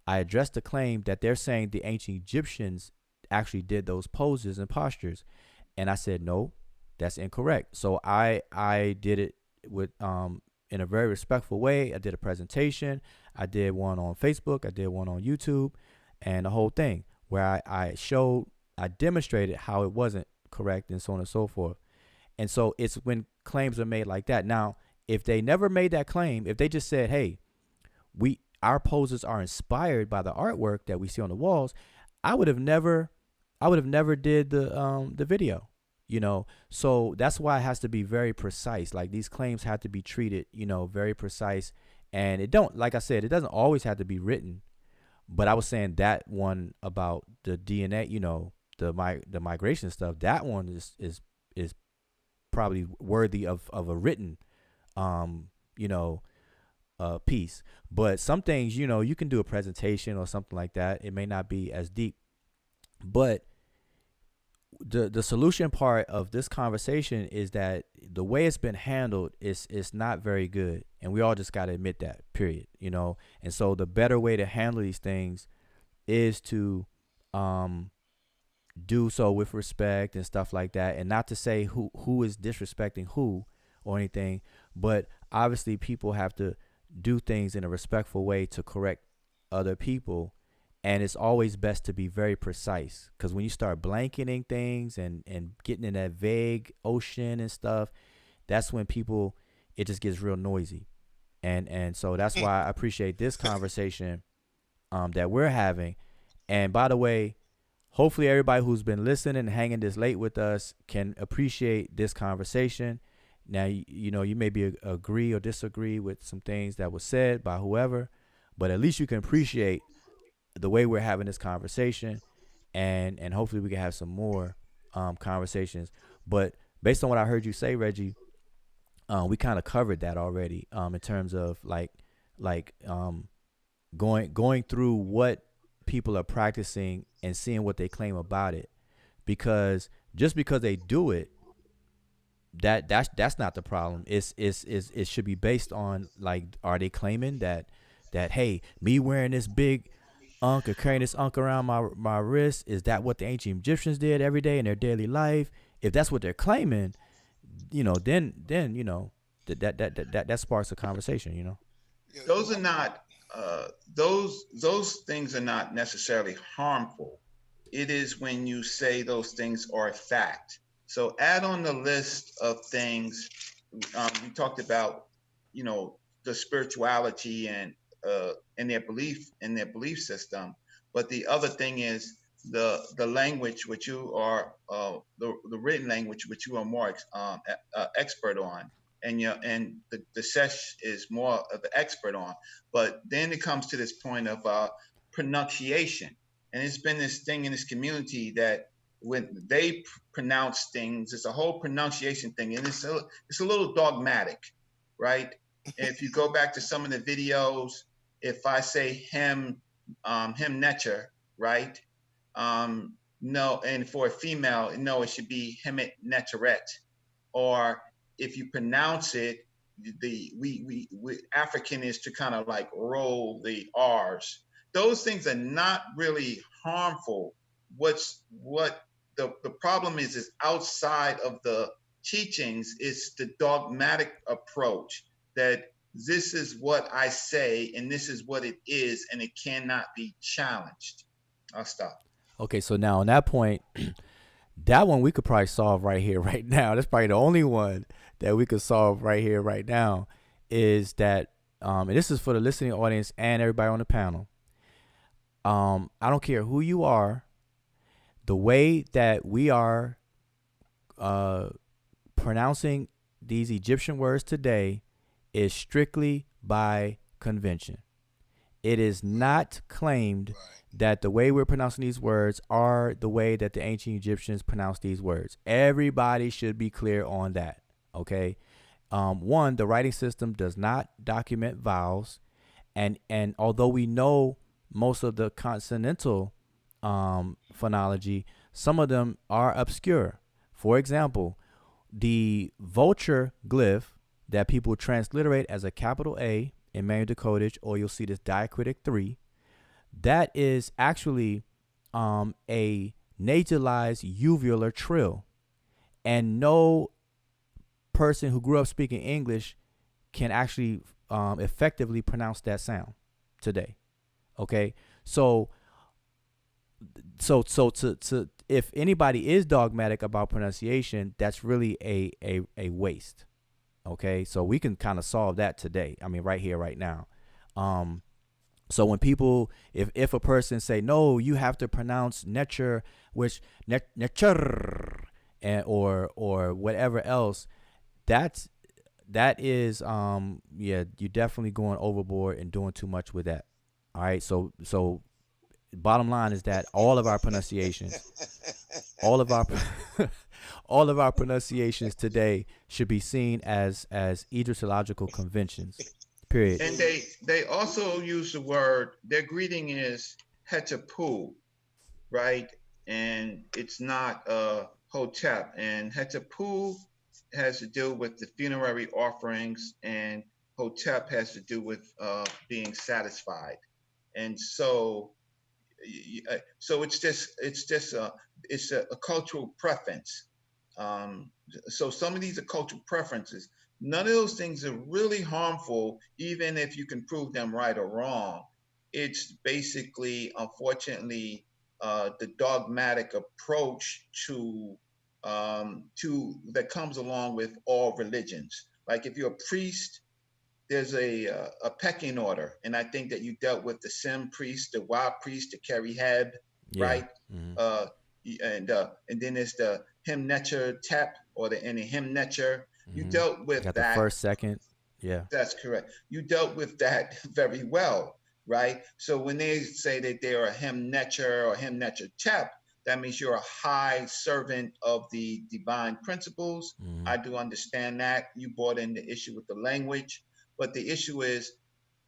I addressed the claim that they're saying the ancient Egyptians actually did those poses and postures. And I said, no, that's incorrect. So I did it with in a very respectful way. I did a presentation. I did one on Facebook. I did one on YouTube, and the whole thing where I demonstrated how it wasn't correct and so on and so forth. And so it's when claims are made like that. Now, if they never made that claim, if they just said, hey, our poses are inspired by the artwork that we see on the walls, I would have never did the video, you know. So that's why it has to be very precise. Like, these claims have to be treated, you know, very precise. And like I said, it doesn't always have to be written. But I was saying that one about the DNA, you know, the migration stuff, that one is probably worthy of a written piece. But some things, you know, you can do a presentation or something like that. It may not be as deep. But the solution part of this conversation is that the way it's been handled is not very good, and we all just got to admit that, period, you know. And so the better way to handle these things is to do so with respect and stuff like that, and not to say who is disrespecting who or anything, but obviously people have to do things in a respectful way to correct other people. And it's always best to be very precise, because when you start blanketing things and getting in that vague ocean and stuff, that's when it just gets real noisy. And so that's why I appreciate this conversation that we're having. And by the way, hopefully everybody who's been listening and hanging this late with us can appreciate this conversation. Now, you know, you may agree or disagree with some things that were said by whoever, but at least you can appreciate the way we're having this conversation, and hopefully we can have some more conversations. But based on what I heard you say, Reggie, we kind of covered that already in terms of like going through what people are practicing and seeing what they claim about it. Because just because they do it, that's not the problem. It should be based on, like, are they claiming that hey, me wearing this big or carrying this around my wrist, is that what the ancient Egyptians did every day in their daily life? If that's what they're claiming, you know, then you know that sparks a conversation, you know. Those are not those things are not necessarily harmful. It is when you say those things are a fact. So add on the list of things. You talked about, you know, the spirituality and their belief system. But the other thing is the language which you are the written language which you are more expert on, and the Sesh is more of the expert on. But then it comes to this point of pronunciation, and it's been this thing in this community that when they pronounce things, it's a whole pronunciation thing, and it's a little dogmatic, right? If you go back to some of the videos, if I say him Netcher, right? No, and for a female, no, it should be Hemet Netteret. Or if you pronounce it, we African is to kind of like roll the R's. Those things are not really harmful. What the problem is outside of the teachings is the dogmatic approach that this is what I say and this is what it is, and it cannot be challenged. I'll stop. Okay, so now on that point, that one we could probably solve right here, right now. That's probably the only one that we could solve right here, right now, is that, and this is for the listening audience and everybody on the panel. I don't care who you are, the way that we are pronouncing these Egyptian words today is strictly by convention. It is not claimed that the way we're pronouncing these words are the way that the ancient Egyptians pronounced these words. Everybody should be clear on that, okay? One, the writing system does not document vowels, and although we know most of the consonantal phonology, some of them are obscure. For example, the vulture glyph that people transliterate as a capital A in manual decodage, or you'll see this diacritic 3, that is actually a nasalized uvular trill. And no person who grew up speaking English can actually effectively pronounce that sound today. Okay, so to if anybody is dogmatic about pronunciation, that's really a waste. Okay, so we can kind of solve that today. I mean, right here, right now. So when people, if a person say, no, you have to pronounce Netcher, which Netcher, and or whatever else, that is yeah, you're definitely going overboard and doing too much with that. All right, so bottom line is that all of our pronunciations, all of our pronunciations today should be seen as Egyptological conventions. Period. And they also use the word, their greeting is Hetapu, right? And it's not Hotep. And Hetapu has to do with the funerary offerings, and Hotep has to do with being satisfied. And so it's a cultural preference. So some of these are cultural preferences. None of those things are really harmful, even if you can prove them right or wrong. It's basically, unfortunately, the dogmatic approach to that comes along with all religions. Like if you're a priest, there's a pecking order, and I think that you dealt with the Sim priest, the Wa priest, the Keri Heb, right? Mm-hmm. And then there's the Him Netcher Tep, or the Him Netcher. You dealt with got that. The first, second, yeah. That's correct. You dealt with that very well, right? So when they say that they're a Him Netcher or Him Netcher Tep, that means you're a high servant of the divine principles. I do understand that. You brought in the issue with the language. But the issue is,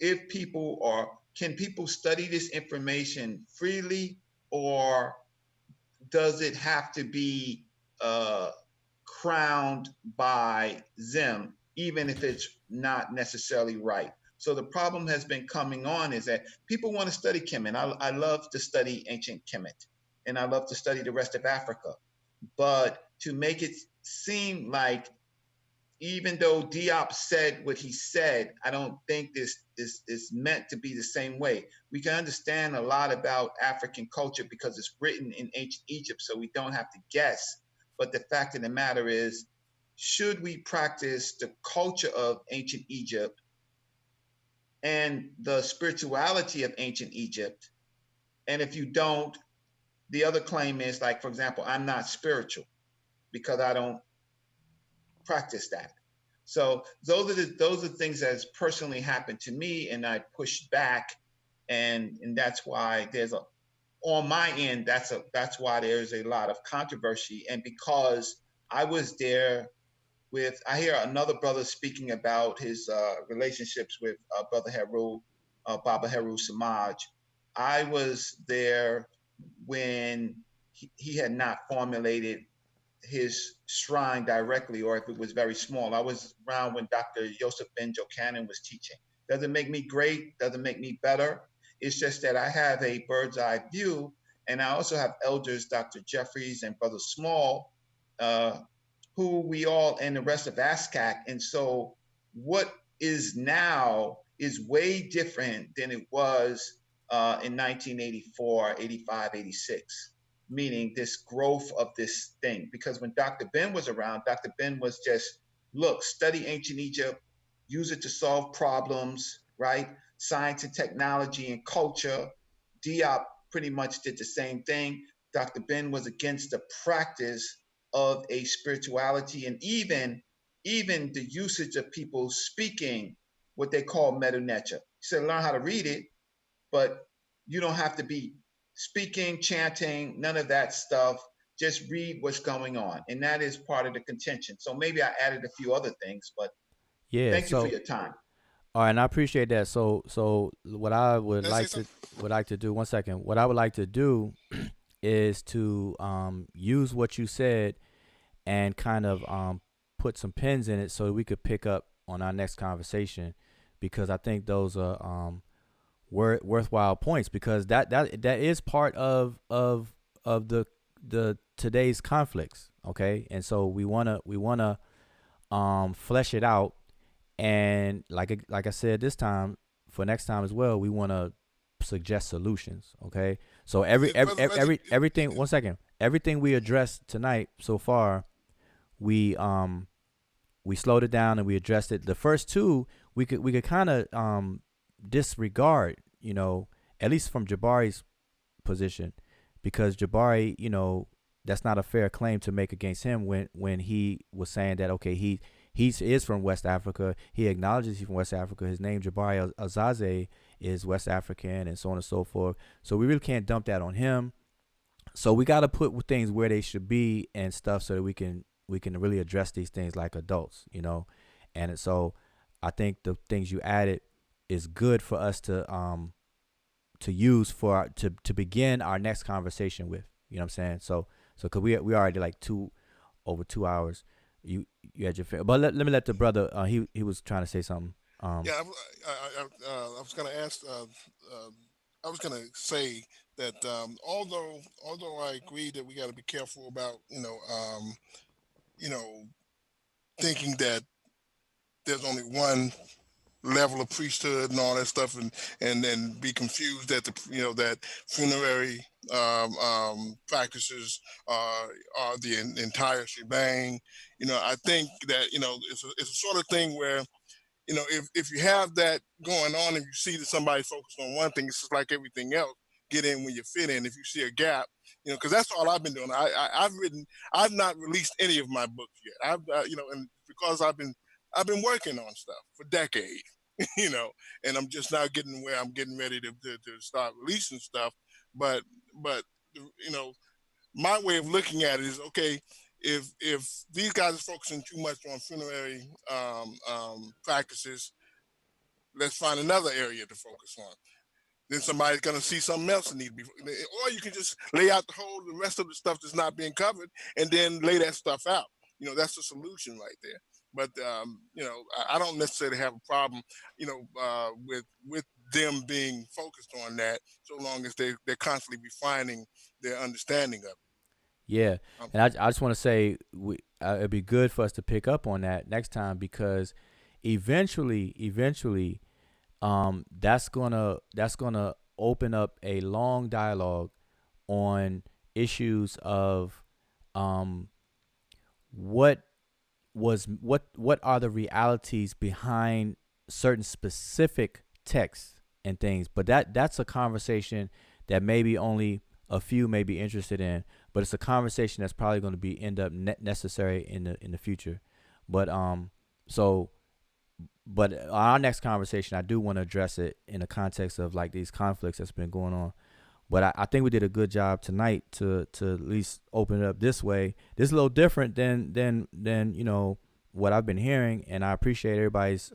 can people study this information freely, or does it have to be crowned by them, even if it's not necessarily right? So the problem has been coming on is that people want to study Kemet. I love to study ancient Kemet, and I love to study the rest of Africa. But to make it seem like, even though Diop said what he said, I don't think this is meant to be the same way. We can understand a lot about African culture because it's written in ancient Egypt, so we don't have to guess. But the fact of the matter is, should we practice the culture of ancient Egypt and the spirituality of ancient Egypt? And if you don't, the other claim is like, for example, I'm not spiritual because I don't practice that. So those are things that has personally happened to me, and I pushed back, and that's why there's a on my end, that's why there's a lot of controversy. And because I was there with, I hear another brother speaking about his relationships with Brother Heru, Baba Heru Samaj. I was there when he had not formulated his shrine directly, or if it was very small. I was around when Dr. Yosef Ben Jochanan was teaching. Doesn't make me great, doesn't make me better. It's just that I have a bird's eye view, and I also have elders, Dr. Jeffries and Brother Small, who we all, and the rest of ASCAC. And so what is now is way different than it was in 1984, 85, 86. Meaning this growth of this thing. Because when Dr. Ben was around, Dr. Ben was just, look, study ancient Egypt, use it to solve problems, right? Science and technology and culture. Diop pretty much did the same thing. Dr. Ben was against the practice of a spirituality, and even the usage of people speaking what they call Medew Netcher. He said, learn how to read it, but you don't have to be speaking, chanting, none of that stuff. Just read what's going on. And that is part of the contention. So maybe I added a few other things, but Yeah. thank you for your time. All right, and I appreciate that. So what I would like to do, one second. What I would like to do is to use what you said and kind of put some pins in it so that we could pick up on our next conversation, because I think those are worthwhile points, because that is part of the today's conflicts. Okay, and so we wanna flesh it out, and like I said this time, for next time as well, we want to suggest solutions. Okay, so everything. One second. Everything we addressed tonight so far, we slowed it down and we addressed it. The first two we could kind of disregard, at least from Jabari's position, because Jabari, that's not a fair claim to make against him when he was saying that, okay, he is from West Africa. He acknowledges he's from West Africa. His name, Jabari Azaze, is West African, and so on and so forth. So we really can't dump that on him. So we got to put things where they should be and stuff, so that we can really address these things like adults, And so I think the things you added is good for us to use to begin our next conversation with. You know what I'm saying? So cause we already like over 2 hours. You had your but let me let the brother. He was trying to say something. Yeah, I was gonna ask. I was gonna say that although I agree that we got to be careful about thinking that there's only one level of priesthood and all that stuff, and then be confused that that funerary practices are the entire shebang. I think that it's a sort of thing where if you have that going on and you see that somebody's focused on one thing, it's just like everything else. Get in when you fit in. If you see a gap, because that's all I've been doing. I've not released any of my books yet. And because I've been working on stuff for decades, and I'm just now getting where I'm getting ready to start releasing stuff. But my way of looking at it is, okay, if these guys are focusing too much on funerary practices, let's find another area to focus on. Then somebody's going to see something else that needs to be, or you can just lay out the rest of the stuff that's not being covered, and then lay that stuff out. That's the solution right there. But I don't necessarily have a problem, with them being focused on that, so long as they're constantly refining their understanding of it. Yeah, and I just want to say it'd be good for us to pick up on that next time, because eventually, that's gonna open up a long dialogue on issues of what are the realities behind certain specific texts and things. But that's a conversation that maybe only a few may be interested in, but it's a conversation that's probably going to be end up necessary in the future. But so but our next conversation, I do want to address it in the context of like these conflicts that's been going on. But I think we did a good job tonight to at least open it up this way. This is a little different than what I've been hearing, and I appreciate everybody's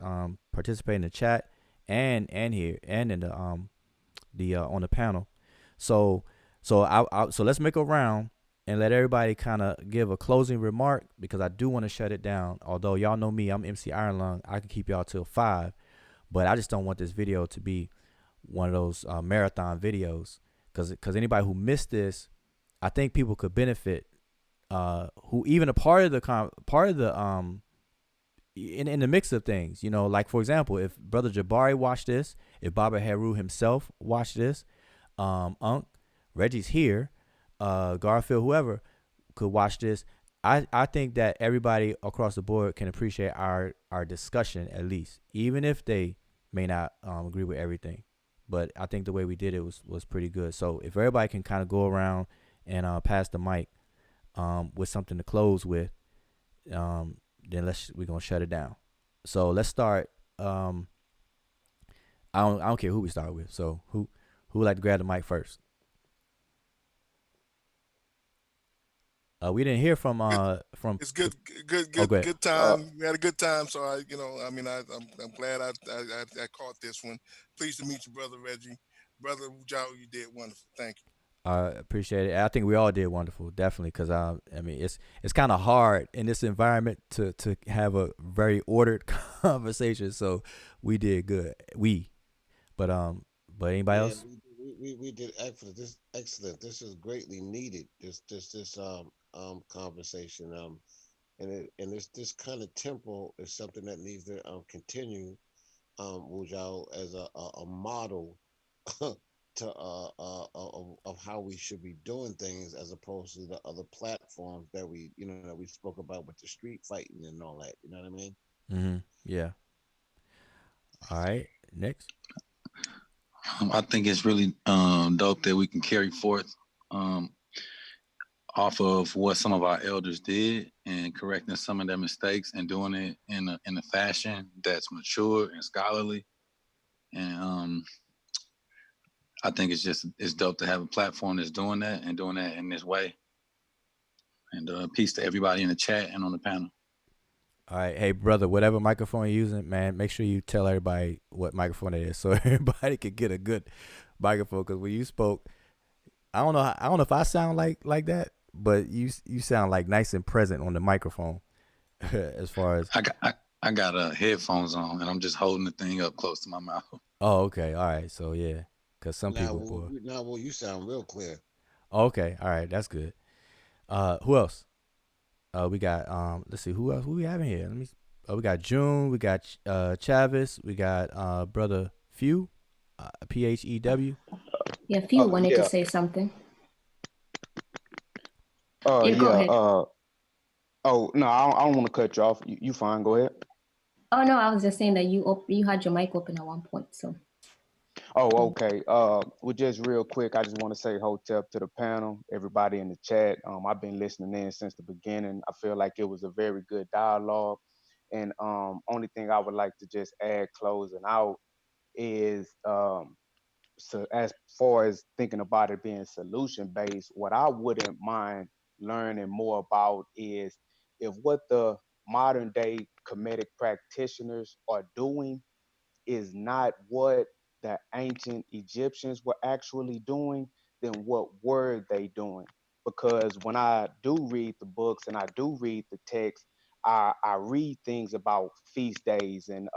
participating in the chat and here and in the on the panel. So let's make a round and let everybody kind of give a closing remark, because I do want to shut it down. Although y'all know me, I'm MC Iron Lung. I can keep y'all till 5, but I just don't want this video to be one of those marathon videos, because anybody who missed this, I think people could benefit. Who even a part of the in the mix of things, like for example, if Brother Jabari watched this, if Baba Heru himself watched this, Unc, Reggie's here, Garfield, whoever could watch this, I think that everybody across the board can appreciate our discussion, at least, even if they may not agree with everything. But I think the way we did it was pretty good. So if everybody can kind of go around and pass the mic with something to close with, then we're gonna shut it down. So let's start. I don't care who we start with. So who would like to grab the mic first? We didn't hear from. It's good good time. We had a good time, so I'm glad I caught this one. Pleased to meet you, Brother Reggie. Brother Joe, you did wonderful. Thank you. I appreciate it. I think we all did wonderful, definitely, because it's kind of hard in this environment to have a very ordered conversation. So we did good. But anybody else? We did excellent. This is greatly needed. This conversation. And this kind of tempo is something that needs to continue. Wujao, as a model to of how we should be doing things, as opposed to the other platforms that we spoke about with the street fighting and all that. You know what I mean? Mm-hmm. Yeah. All right. Next. I think it's really dope that we can carry forth off of what some of our elders did and correcting some of their mistakes and doing it in a fashion that's mature and scholarly. And I think it's dope to have a platform that's doing that and doing that in this way. And peace to everybody in the chat and on the panel. All right, hey brother, whatever microphone you're using, man, make sure you tell everybody what microphone it is so everybody can get a good microphone. Because when you spoke, I don't know if I sound like that, but you sound like nice and present on the microphone. As far as I got headphones on and I'm just holding the thing up close to my mouth. Oh, okay, all right, so yeah, because some people. Well, you sound real clear. Okay, all right, that's good. Who else? We got let's see who else we having here. We got June, we got Chavis, we got brother Few, PHEW. Yeah, Few wanted to say something. Go ahead. Oh no, I don't want to cut you off. You fine? Go ahead. Oh no, I was just saying that you had your mic open at one point. So. Oh, okay. Well, just real quick, I just want to say hotep to the panel, everybody in the chat. I've been listening in since the beginning. I feel like it was a very good dialogue. And only thing I would like to just add closing out is so as far as thinking about it being solution based, what I wouldn't mind learning more about is if what the modern day Kemetic practitioners are doing is not what the ancient Egyptians were actually doing, then what were they doing? Because when I do read the books and I do read the text, I read things about feast days and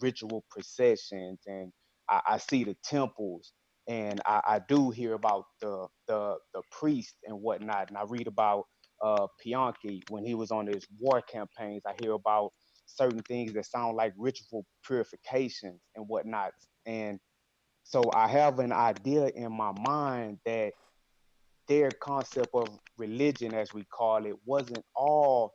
ritual processions, and I see the temples, and I do hear about the priest and whatnot, and I read about Pianki when he was on his war campaigns. I hear about certain things that sound like ritual purifications and whatnot. And so I have an idea in my mind that their concept of religion, as we call it, wasn't all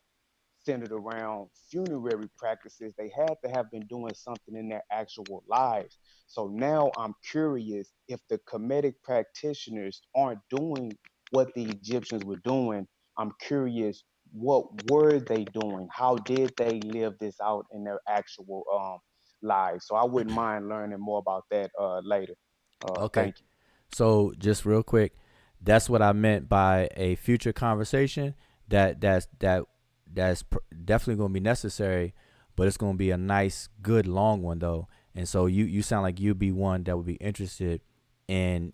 centered around funerary practices. They had to have been doing something in their actual lives. So now I'm curious if the Kemetic practitioners aren't doing what the Egyptians were doing. I'm curious, what were they doing? How did they live this out in their actual lives? So I wouldn't mind learning more about that later. Okay. Thank you. So just real quick, that's what I meant by a future conversation. That's definitely going to be necessary, but it's going to be a nice, good, long one though. And so you sound like you'd be one that would be interested in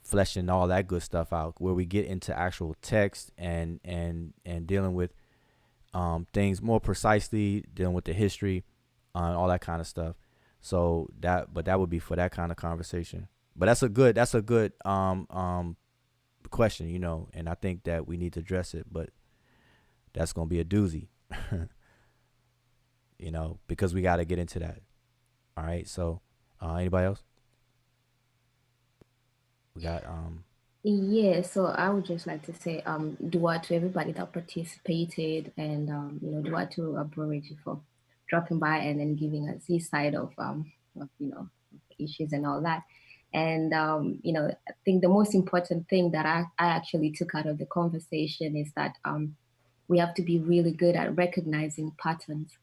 fleshing all that good stuff out, where we get into actual text and dealing with things more precisely, dealing with the history, all that kind of stuff. So that would be for that kind of conversation. But that's a good question, and I think that we need to address it. But that's gonna be a doozy, because we got to get into that. All right. So, anybody else? We got Yeah, so I would just like to say dua to everybody that participated, and dua to Aborigine for dropping by and then giving us his side of issues and all that. And I think the most important thing that I actually took out of the conversation is that we have to be really good at recognizing patterns,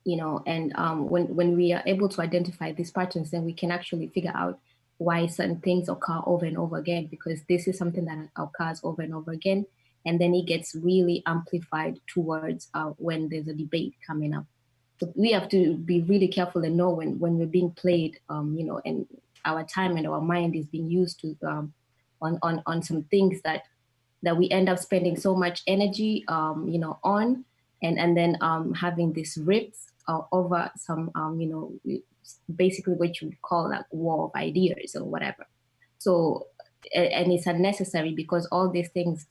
and when we are able to identify these patterns, then we can actually figure out why certain things occur over and over again, because this is something that occurs over and over again, and then it gets really amplified towards when there's a debate coming up. So we have to be really careful and know when we're being played, and our time and our mind is being used to on some things that we end up spending so much energy, on, and then having these rips over some, basically what you would call like war of ideas or whatever. So, and it's unnecessary, because all these things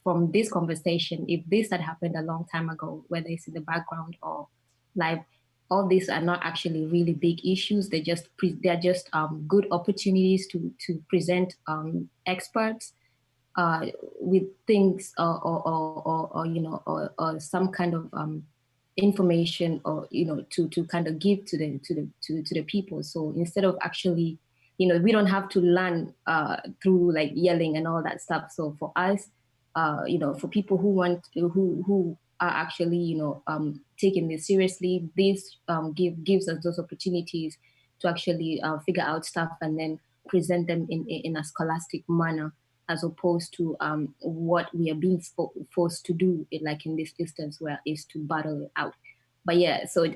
from this conversation, if this had happened a long time ago, whether it's in the background or live, all these are not actually really big issues. They're just good opportunities to present experts with things, or some kind of information, or to kind of give to the people. So instead of actually, we don't have to learn through like yelling and all that stuff. So for us, for people who are actually taking this seriously, this gives us those opportunities to actually figure out stuff and then present them in a scholastic manner, as opposed to what we are being forced to do, like in this instance, where is to battle it out. But yeah, so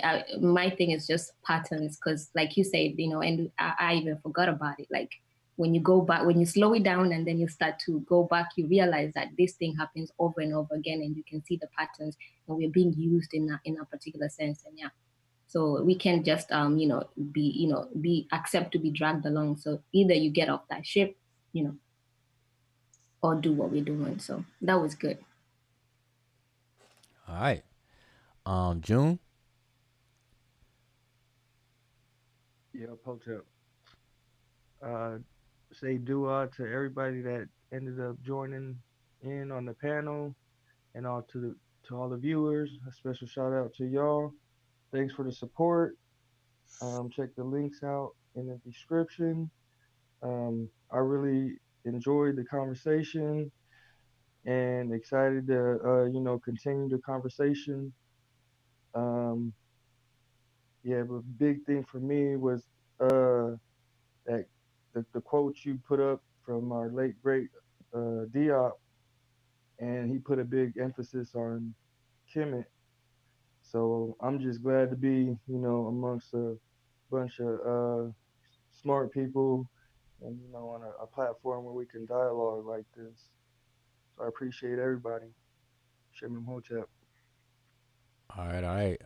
my thing is just patterns, because like you said, and I even forgot about it. Like when you go back, when you slow it down and then you start to go back, you realize that this thing happens over and over again, and you can see the patterns, and we're being used in a particular sense. And yeah, so we can't just be accept to be dragged along. So either you get off that ship, or do what we're doing. So that was good. all right. June. Yeah, Hotep. Uh, say dua to everybody that ended up joining in on the panel, and all to all the viewers. A special shout out to y'all. Thanks for the support. Check the links out in the description. I really enjoyed the conversation and excited to continue the conversation. Um, yeah, but big thing for me was that the quote you put up from our late great Diop, and he put a big emphasis on Kemet. So I'm just glad to be, amongst a bunch of smart people, and on a platform where we can dialogue like this. So I appreciate everybody. Shem Hotep. All right, all right.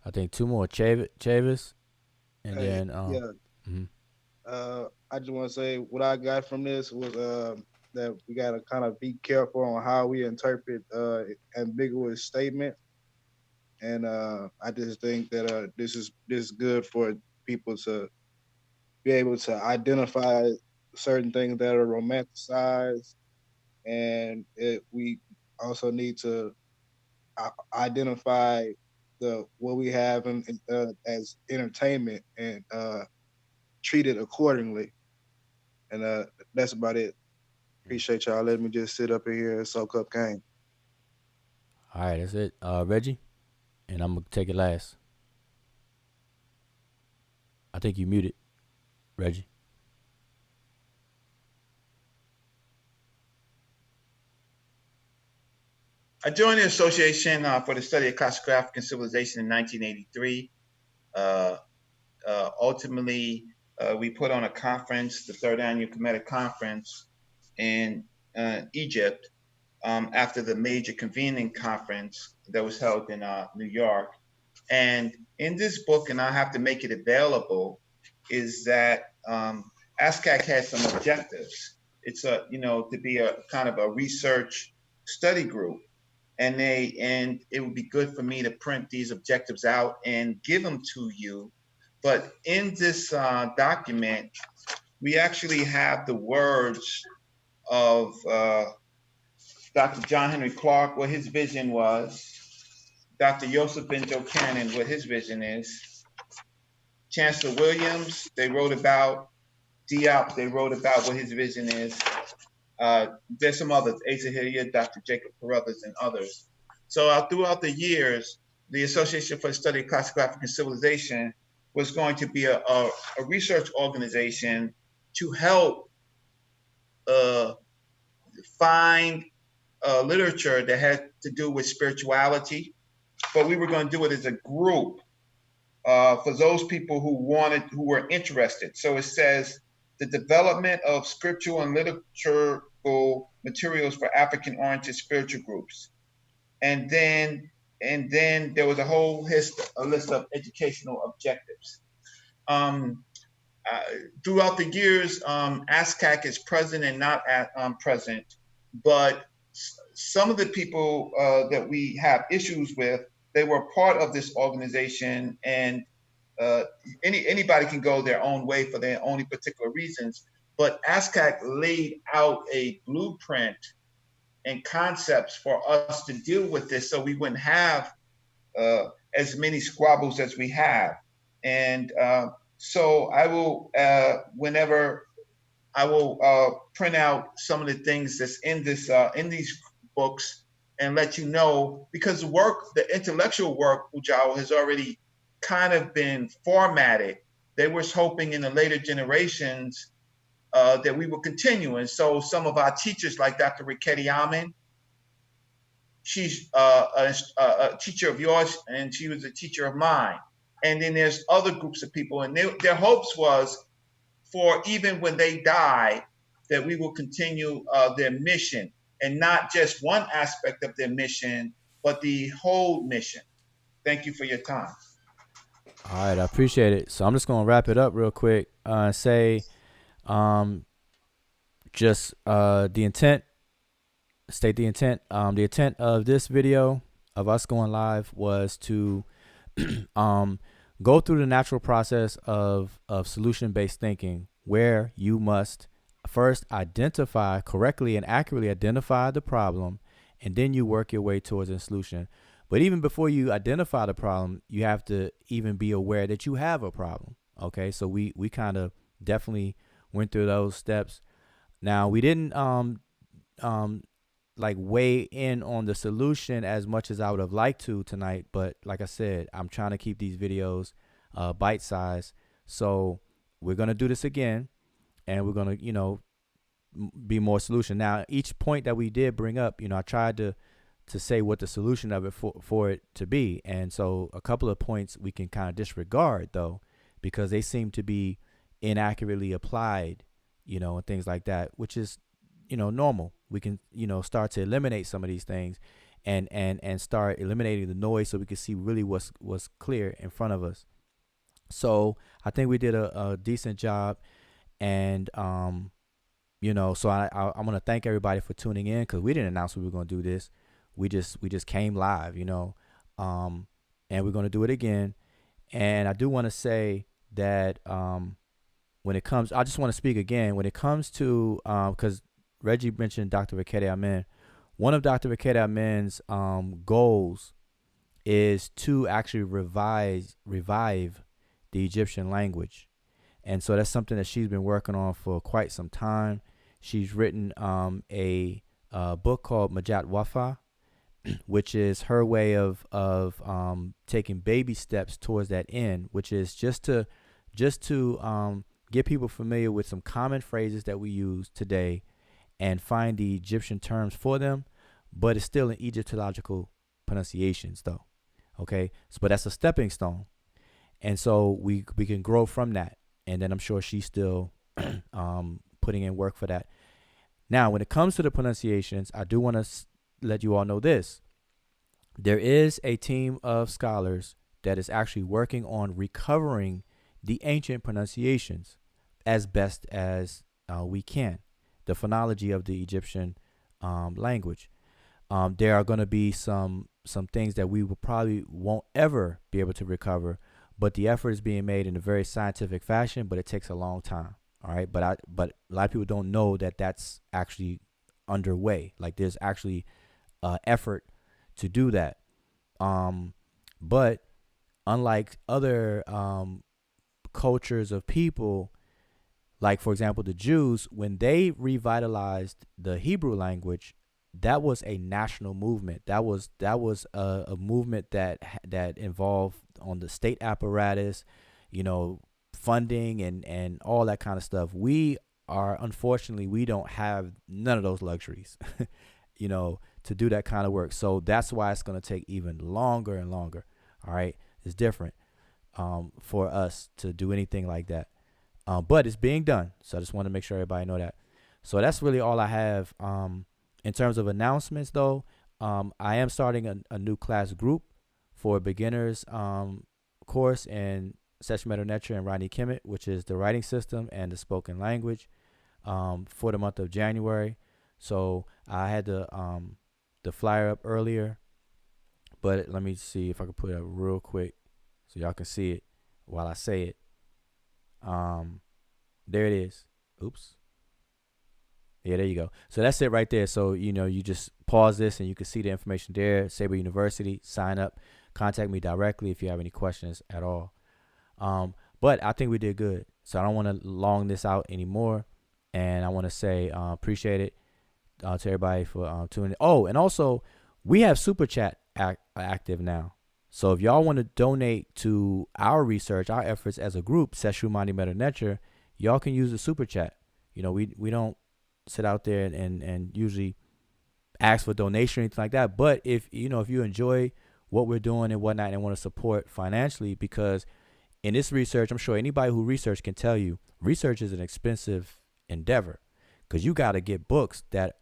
I think two more, Chavis, and Hey, then yeah. mhm. I just want to say what I got from this was that we got to kind of be careful on how we interpret ambiguous statements, and I just think that this is good for people to be able to identify certain things that are romanticized, and we also need to identify what we have as entertainment and treat it accordingly. And that's about it. Appreciate y'all letting me just sit up in here and soak up game. All right, that's it. Reggie, and I'm gonna take it last. I think you muted, Reggie. I joined the Association for the Study of Classical African Civilization in 1983. Ultimately, we put on a conference, the third annual Kemetic conference in Egypt, after the major convening conference that was held in New York. And in this book, and I have to make it available, is that ASCAC has some objectives. It's to be a kind of a research study group. And it would be good for me to print these objectives out and give them to you. But in this document, we actually have the words of Dr. John Henry Clark, what his vision was, Dr. Joseph Benjo Cannon, what his vision is, Chancellor Williams, they wrote about, Diop, they wrote about what his vision is. There's some others, Asa Hilliard, Dr. Jacob Carruthers, and others. So throughout the years, the Association for the Study of Classical African Civilization was going to be a research organization to help find literature that had to do with spirituality, but we were going to do it as a group for those people who were interested. So it says the development of scriptural and liturgical materials for African-oriented spiritual groups, and then there was a whole list of educational objectives. Throughout the years, ASCAC is present and not present, but some of the people that we have issues with, they were part of this organization, and anybody can go their own way for their own particular reasons. But ASCAC laid out a blueprint and concepts for us to deal with this, so we wouldn't have as many squabbles as we have. And so I will, whenever I will print out some of the things that's in these books and let you know, because the intellectual work, Ujao, has already kind of been formatted. They were hoping in the later generations that we will continue. And so some of our teachers, like Dr. Riketi Amin, she's a teacher of yours, and she was a teacher of mine. And then there's other groups of people, and their hopes was for even when they die, that we will continue their mission, and not just one aspect of their mission, but the whole mission. Thank you for your time. All right, I appreciate it. So I'm just gonna wrap it up real quick. Say, just the intent. State the intent. The intent of this video of us going live was to go through the natural process of solution-based thinking, where you must first correctly and accurately identify the problem, and then you work your way towards a solution. But even before you identify the problem, you have to even be aware that you have a problem. Okay, so we kind of definitely went through those steps. Now, we didn't like weigh in on the solution as much as I would have liked to tonight, but like I said, I'm trying to keep these videos bite-sized. So we're gonna do this again, and we're gonna be more solution. Now, each point that we did bring up, I tried to say what the solution of it for it to be, and so a couple of points we can kind of disregard though, because they seem to be inaccurately applied, and things like that, which is normal. We can start to eliminate some of these things and start eliminating the noise, so we can see really what's clear in front of us. So I think we did a decent job, and so I'm gonna thank everybody for tuning in, because we didn't announce we were gonna do this. We just came live, and we're gonna do it again. And I do want to say that when it comes, I just want to speak again when it comes to because Reggie mentioned Dr. Riketi Amin. one of Dr. Rakeda Amen's goals is to actually revive the Egyptian language. And so that's something that she's been working on for quite some time. She's written a book called Majat Wafa, which is her way of taking baby steps towards that end, which is just to get people familiar with some common phrases that we use today and find the Egyptian terms for them, but it's still in Egyptological pronunciations though. Okay, so, but that's a stepping stone. And so we can grow from that. And then I'm sure she's still putting in work for that. Now, when it comes to the pronunciations, I do want to let you all know this. There is a team of scholars that is actually working on recovering the ancient pronunciations as best as we can, the phonology of the Egyptian language. There are going to be some things that we will probably won't ever be able to recover, but the effort is being made in a very scientific fashion, but it takes a long time. All right. But a lot of people don't know that that's actually underway. Like there's actually effort to do that. But unlike other cultures of people, like, for example, the Jews, when they revitalized the Hebrew language, that was a national movement. That was a movement that involved on the state apparatus, funding and all that kind of stuff. Unfortunately, we don't have none of those luxuries, to do that kind of work. So that's why it's going to take even longer and longer. All right. It's different for us to do anything like that. But it's being done. So I just want to make sure everybody know that. So that's really all I have. In terms of announcements, though, I am starting a new class group for beginners course in Sesh, Medew, Netcher, and Kemetic, which is the writing system and the spoken language for the month of January. So I had the flyer up earlier, but let me see if I can put it up real quick so y'all can see it while I say it. There it is. Oops. Yeah, there you go. So that's it right there. So, you just pause this and you can see the information there. Sabre University, sign up, contact me directly if you have any questions at all. But I think we did good. So I don't want to long this out anymore. And I want to say appreciate it to everybody for tuning in. Oh, and also we have Super Chat active now. So if y'all want to donate to our research, our efforts as a group, Sesh, Medew, Netcher, y'all can use the Super Chat. We don't sit out there and usually ask for donation or anything like that. But if you enjoy what we're doing and whatnot and want to support financially, because in this research, I'm sure anybody who research can tell you, research is an expensive endeavor because you got to get books that,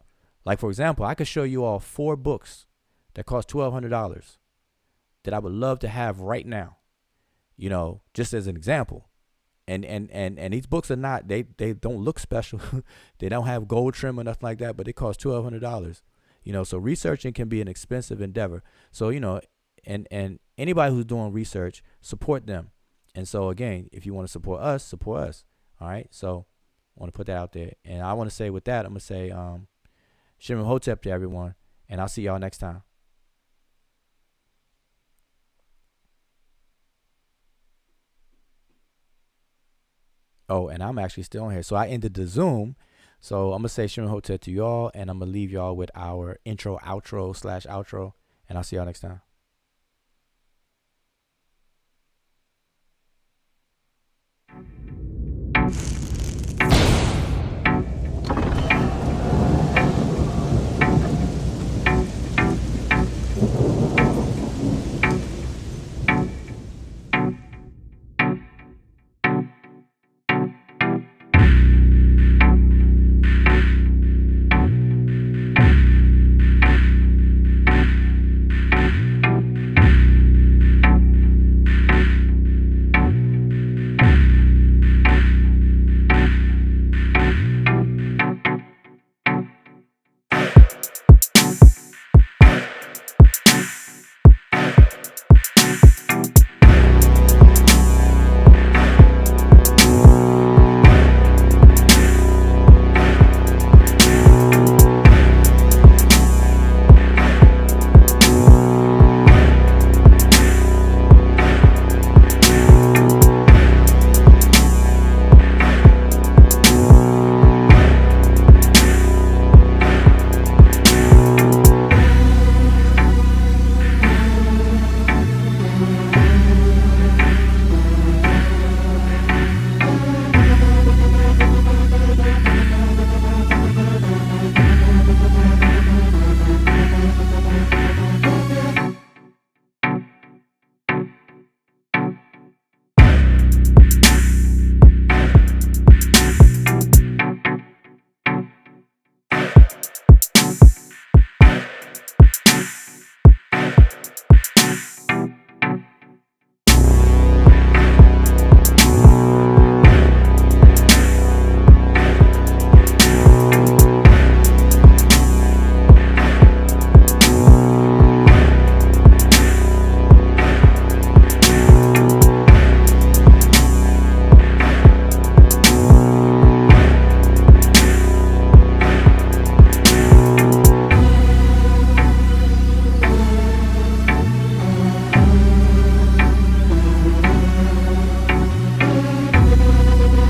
like, for example, I could show you all 4 books that cost $1,200 that I would love to have right now, just as an example. And these books are not, they don't look special. They don't have gold trim or nothing like that, but they cost $1,200. So researching can be an expensive endeavor. So, and anybody who's doing research, support them. And so again, if you want to support us. All right. So I want to put that out there. And I want to say with that, I'm going to say, Shem Hotep to everyone, and I'll see y'all next time. Oh, and I'm actually still on here. So I ended the Zoom. So I'm going to say Shem Hotep to y'all, and I'm going to leave y'all with our intro, outro / outro, and I'll see y'all next time.